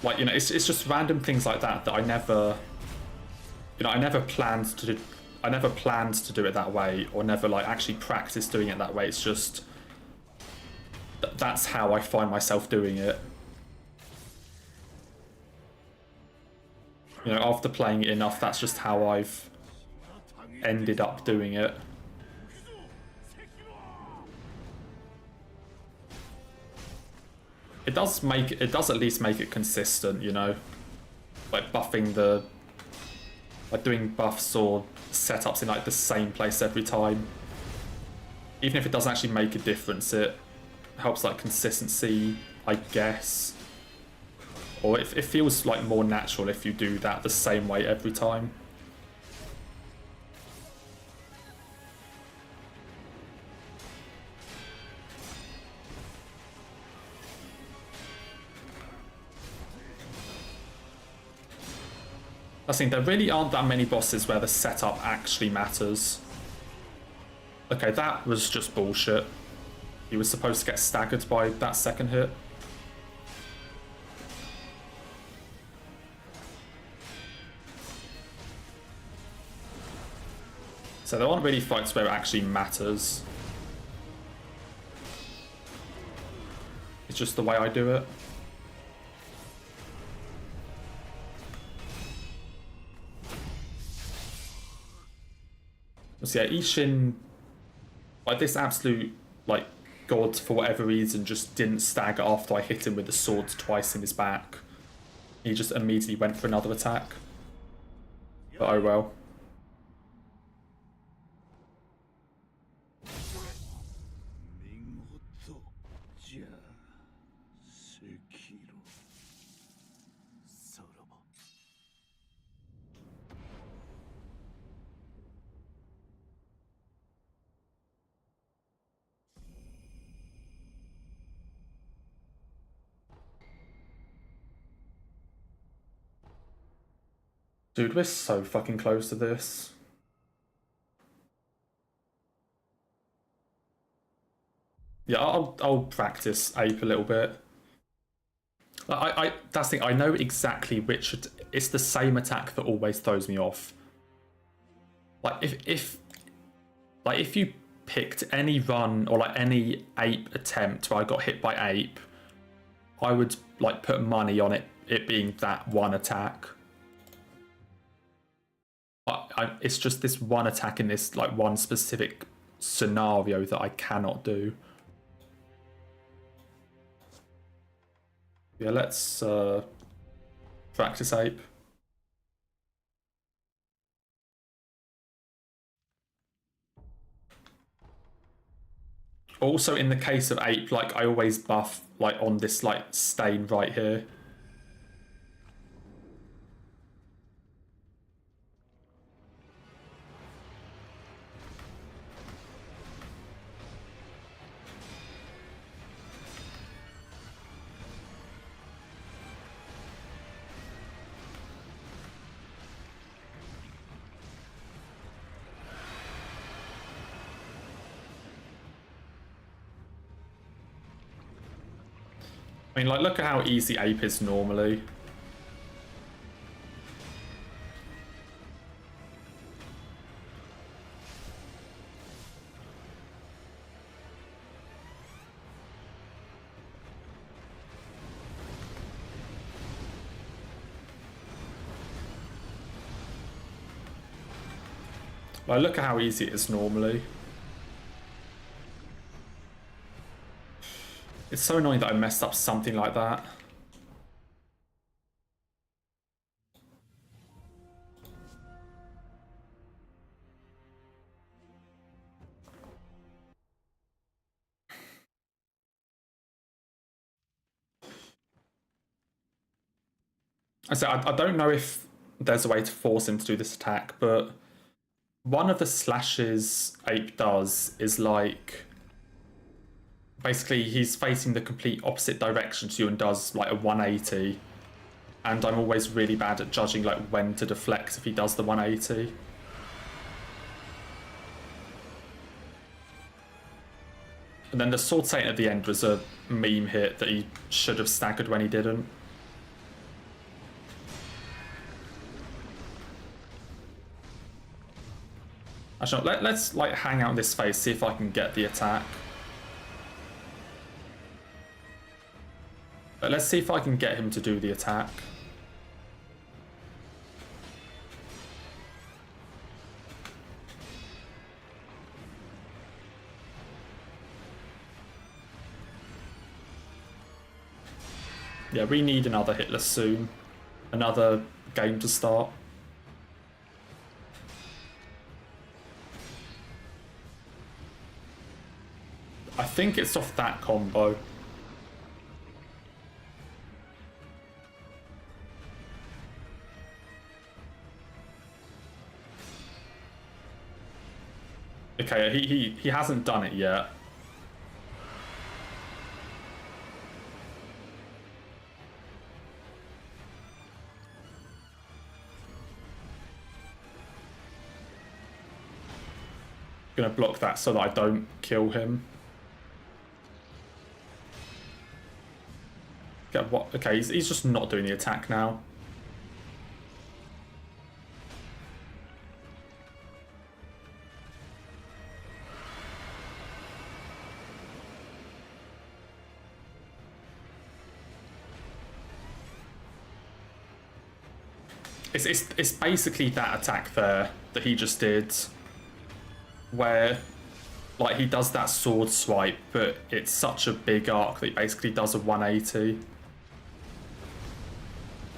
Like, you know, it's just random things like that that I never, you know, I never planned to do it that way, or never like actually practice doing it that way. It's just that's how I find myself doing it. You know, after playing it enough, that's just how I've ended up doing it. It does at least make it consistent, you know, like buffing like doing buffs or setups in like the same place every time. Even if it doesn't actually make a difference, it helps like consistency, I guess. Or it feels like more natural if you do that the same way every time. I think there really aren't that many bosses where the setup actually matters. Okay, that was just bullshit. He was supposed to get staggered by that second hit. So there aren't really fights where it actually matters. It's just the way I do it. So yeah, Ishin, like this absolute, like, god for whatever reason just didn't stagger after I hit him with the sword twice in his back. He just immediately went for another attack. But oh well. Dude, we're so fucking close to this. Yeah, I'll practice ape a little bit. That's the thing. I know exactly which. It's the same attack that always throws me off. Like if you picked any run or like any ape attempt where I got hit by ape, I would like put money on it being that one attack. It's just this one attack in this like one specific scenario that I cannot do. Yeah, let's practice ape. Also, in the case of ape, like I always buff like on this like stain right here. I mean, like, look at how easy ape is normally. Like, look at how easy it is normally. It's so annoying that I messed up something like that. I don't know if there's a way to force him to do this attack, but one of the slashes ape does is like basically he's facing the complete opposite direction to you and does like a 180, and I'm always really bad at judging like when to deflect if he does the 180. And then the sword saint at the end was a meme hit that he should have staggered when he didn't. Actually, let's like hang out in this phase, see if I can get the attack. But let's see if I can get him to do the attack. Yeah, we need another Hitless soon. Another game to start. I think it's off that combo. Okay, he hasn't done it yet. Gonna block that so that I don't kill him. Get what? Okay, he's just not doing the attack now. It's basically that attack there that he just did, where like he does that sword swipe, but it's such a big arc that he basically does a 180.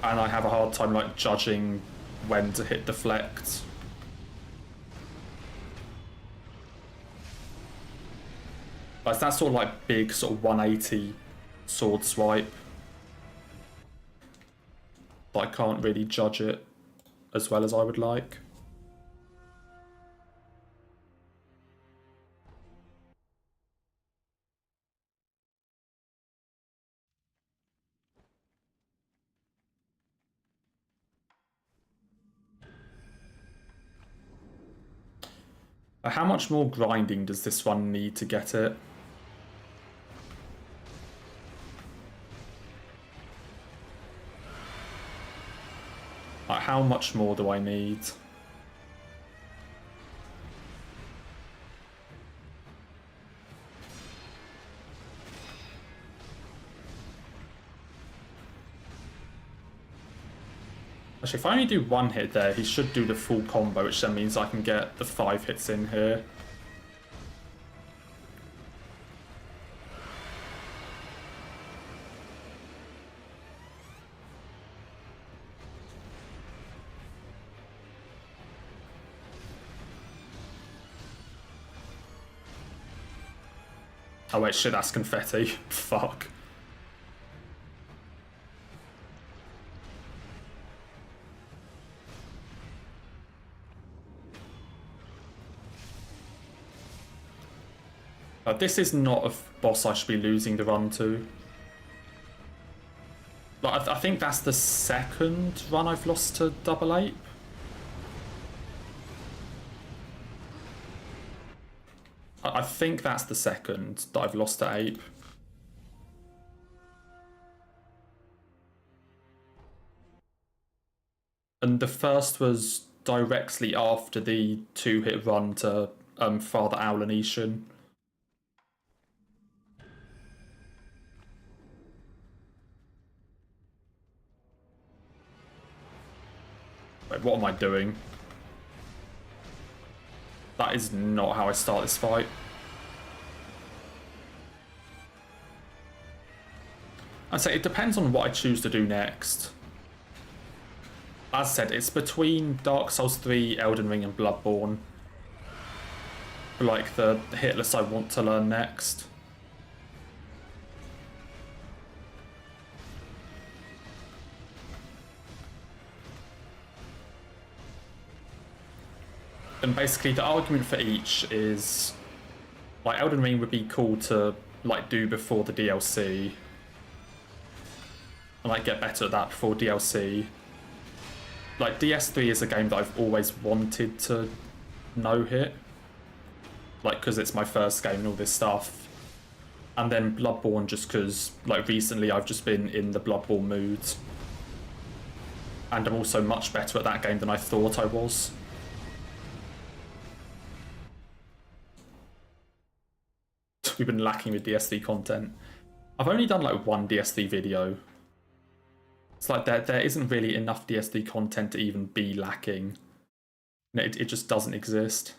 And I have a hard time like judging when to hit deflect. Like that sort of like big sort of 180 sword swipe. But I can't really judge it as well as I would like. How much more grinding does this one need to get it? Like, how much more do I need? Actually, if I only do one hit there, he should do the full combo, which then means I can get the 5 hits in here. Oh wait, shit, that's confetti. Fuck. This is not a boss I should be losing the run to. Like, I think that's the second run I've lost to Double Ape. I think that's the second that I've lost to Ape. And the first was directly after the 2-hit run to Father Owl and Ishin. Wait, what am I doing? That is not how I start this fight. I'd say it depends on what I choose to do next. As I said, it's between Dark Souls 3, Elden Ring and Bloodborne. Like the Hitless I want to learn next. And basically the argument for each is, like, Elden Ring would be cool to like do before the DLC. And like get better at that before DLC. Like DS3 is a game that I've always wanted to no-hit. Like, because it's my first game and all this stuff. And then Bloodborne just because, like, recently I've just been in the Bloodborne mood. And I'm also much better at that game than I thought I was. We've been lacking with DSD content. I've only done like one DSD video. It's like there isn't really enough DSD content to even be lacking. It just doesn't exist.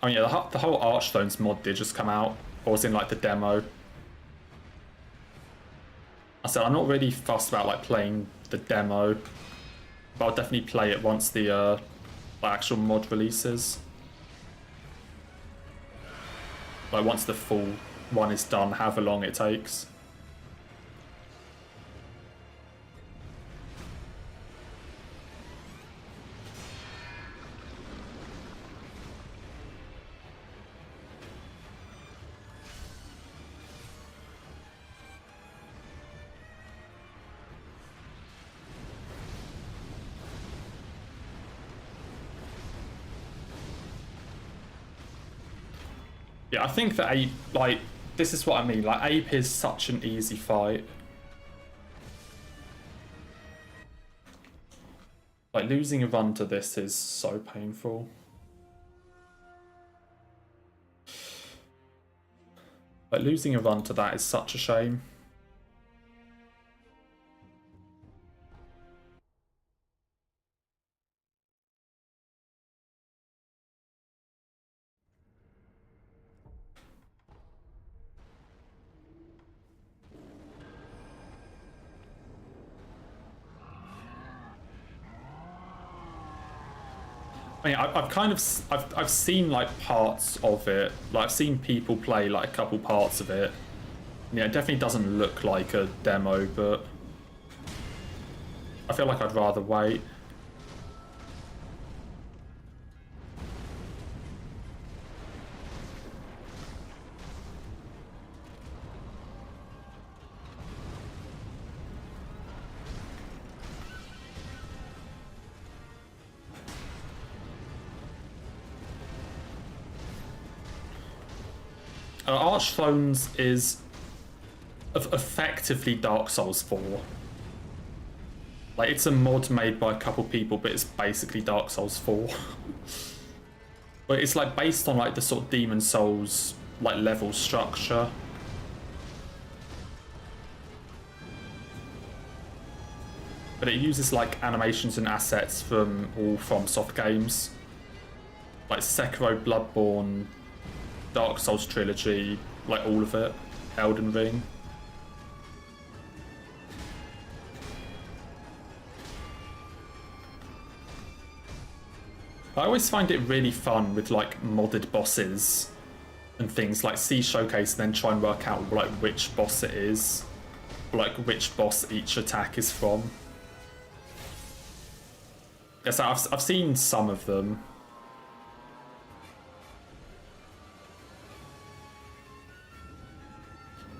I mean, yeah, the whole Archstones mod did just come out, or was in like the demo. I said I'm not really fussed about like playing the demo, but I'll definitely play it once the actual mod releases. Like once the full one is done, however long it takes. Yeah, I think that Ape, like, this is what I mean. Like, Ape is such an easy fight. Like, losing a run to this is so painful. Like, losing a run to that is such a shame. I mean, I've seen like parts of it. Like I've seen people play like a couple parts of it. Yeah, it definitely doesn't look like a demo, but I feel like I'd rather wait. Arch Thrones is effectively Dark Souls 4. Like, it's a mod made by a couple people, but it's basically Dark Souls 4. But it's like based on like the sort of Demon Souls like level structure. But it uses like animations and assets from all FromSoft games. Like Sekiro, Bloodborne, Dark Souls trilogy, like all of it. Elden Ring. I always find it really fun with like modded bosses and things, like see showcase and then try and work out like which boss it is, or like which boss each attack is from. Yes, I've seen some of them.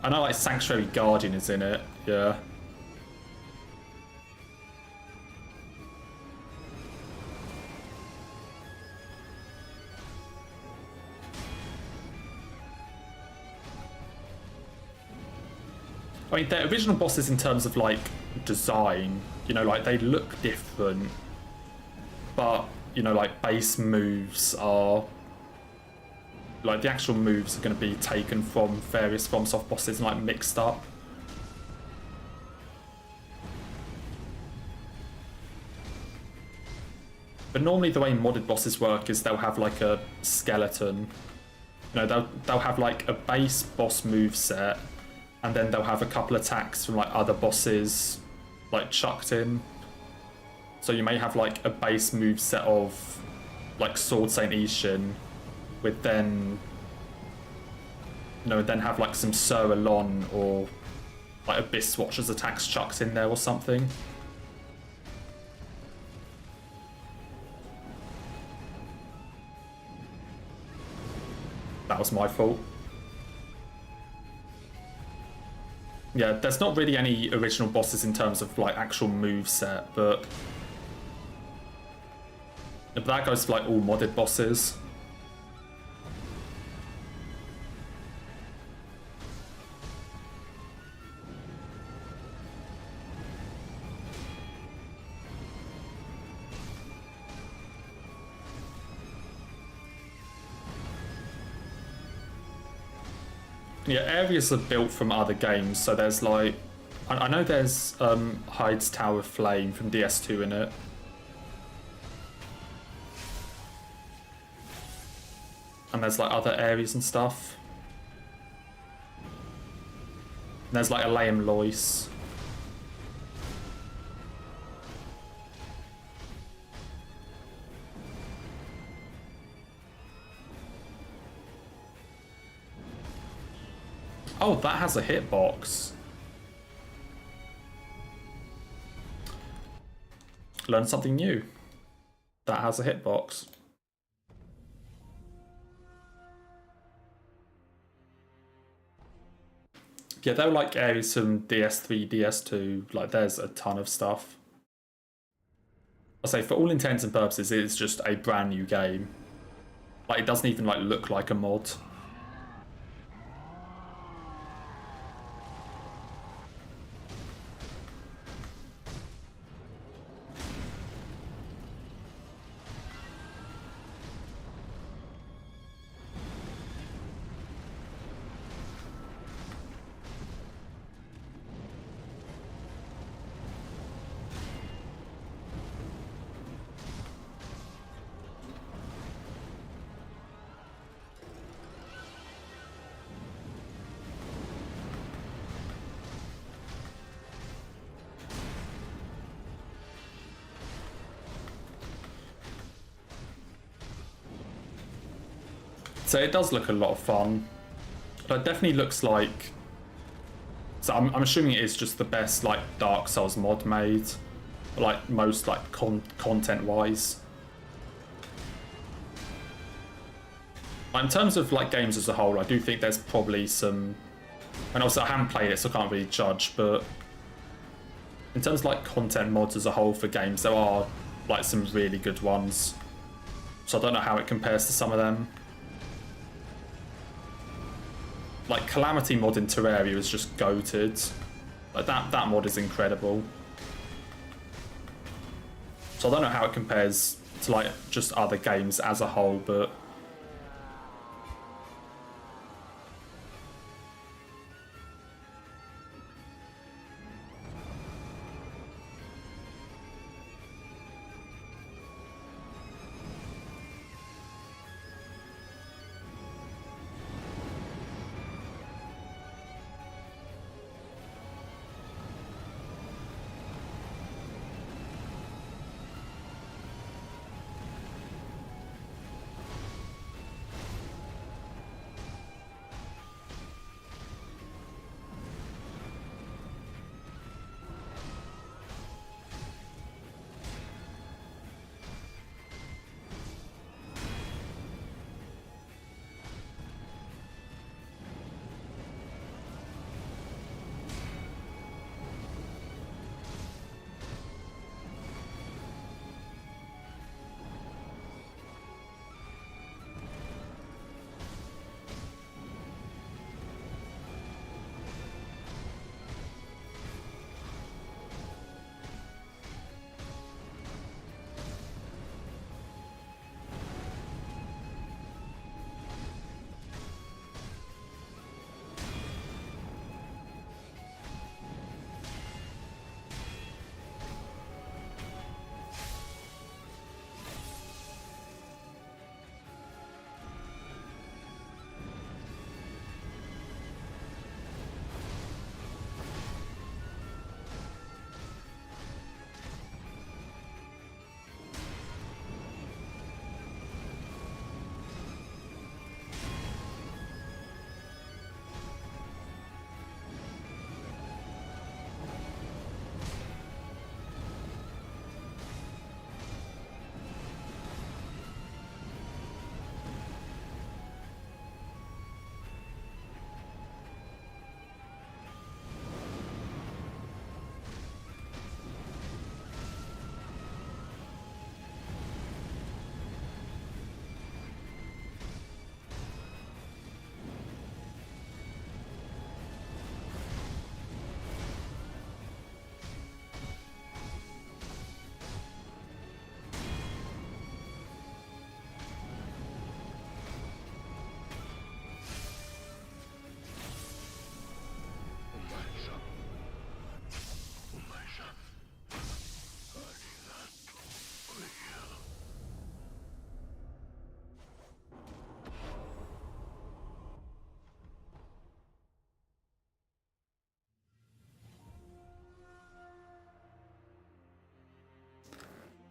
I know like Sanctuary Guardian is in it, yeah. I mean, the original bosses in terms of like design, you know, like they look different, but you know, like base moves are like the actual moves are going to be taken from various FromSoft bosses and like mixed up. But normally the way modded bosses work is they'll have like a skeleton. You know, they'll have like a base boss move set, and then they'll have a couple attacks from like other bosses like chucked in. So you may have like a base move set of like Sword Saint Ishin with then, you know, then have like some Sir Alon or like Abyss Watcher's attacks chucked in there or something. That was my fault. Yeah, there's not really any original bosses in terms of like actual move set, but that goes for like all modded bosses. Yeah, areas are built from other games, so there's like, I know there's Hyde's Tower of Flame from DS2 in it. And there's like other areas and stuff. And there's like Aleum Lois. Oh, that has a hitbox. Learn something new. That has a hitbox. Yeah, they're like areas from DS3, DS2, like there's a ton of stuff. I'll say for all intents and purposes, it's just a brand new game. Like it doesn't even like look like a mod. So it does look a lot of fun. But it definitely looks like... So I'm assuming it is just the best like Dark Souls mod made. Like most like content-wise. In terms of like games as a whole, I do think there's probably some... And also I haven't played it, so I can't really judge, but... In terms of like content mods as a whole for games, there are like some really good ones. So I don't know how it compares to some of them. Like, Calamity mod in Terraria is just goated. Like, that mod is incredible. So I don't know how it compares to, like, just other games as a whole, but...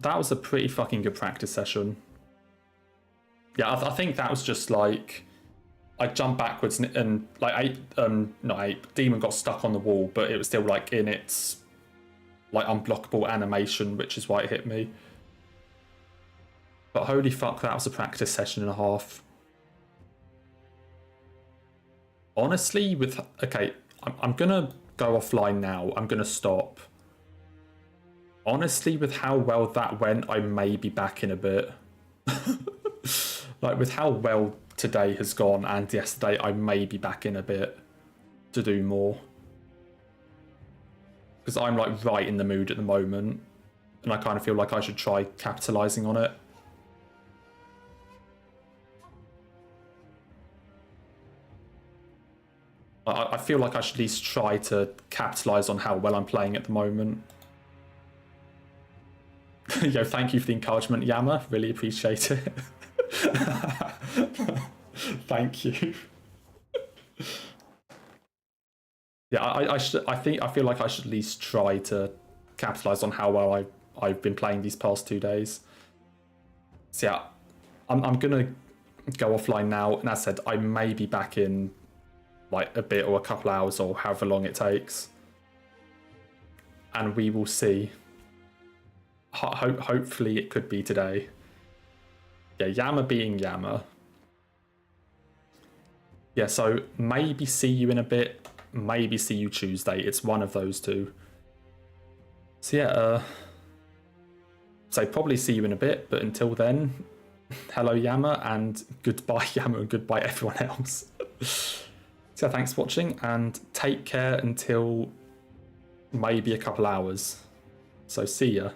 That was a pretty fucking good practice session. Yeah, I think that was just like... I jumped backwards and like Demon got stuck on the wall, but it was still like in its like unblockable animation, which is why it hit me. But holy fuck, that was a practice session and a half. Honestly, okay, I'm gonna go offline now. I'm gonna stop. Honestly, with how well that went, I may be back in a bit. Like, with how well today has gone and yesterday, I may be back in a bit to do more. Because I'm, like, right in the mood at the moment. And I kind of feel like I should try capitalising on it. I feel like I should at least try to capitalise on how well I'm playing at the moment. Yo, thank you for the encouragement, Yama. Really appreciate it. Thank you. Yeah, I feel like I should at least try to capitalise on how well I've been playing these past 2 days. So yeah, I'm gonna go offline now, and as I said, I may be back in like a bit or a couple hours or however long it takes, and we will see. Hopefully it could be today. Yeah, Yama being Yama. Yeah, so maybe see you in a bit, maybe see you Tuesday. It's one of those two. So yeah, so probably see you in a bit, but until then, hello Yama, and goodbye Yama, and goodbye everyone else. So thanks for watching, and take care until maybe a couple hours. So see ya.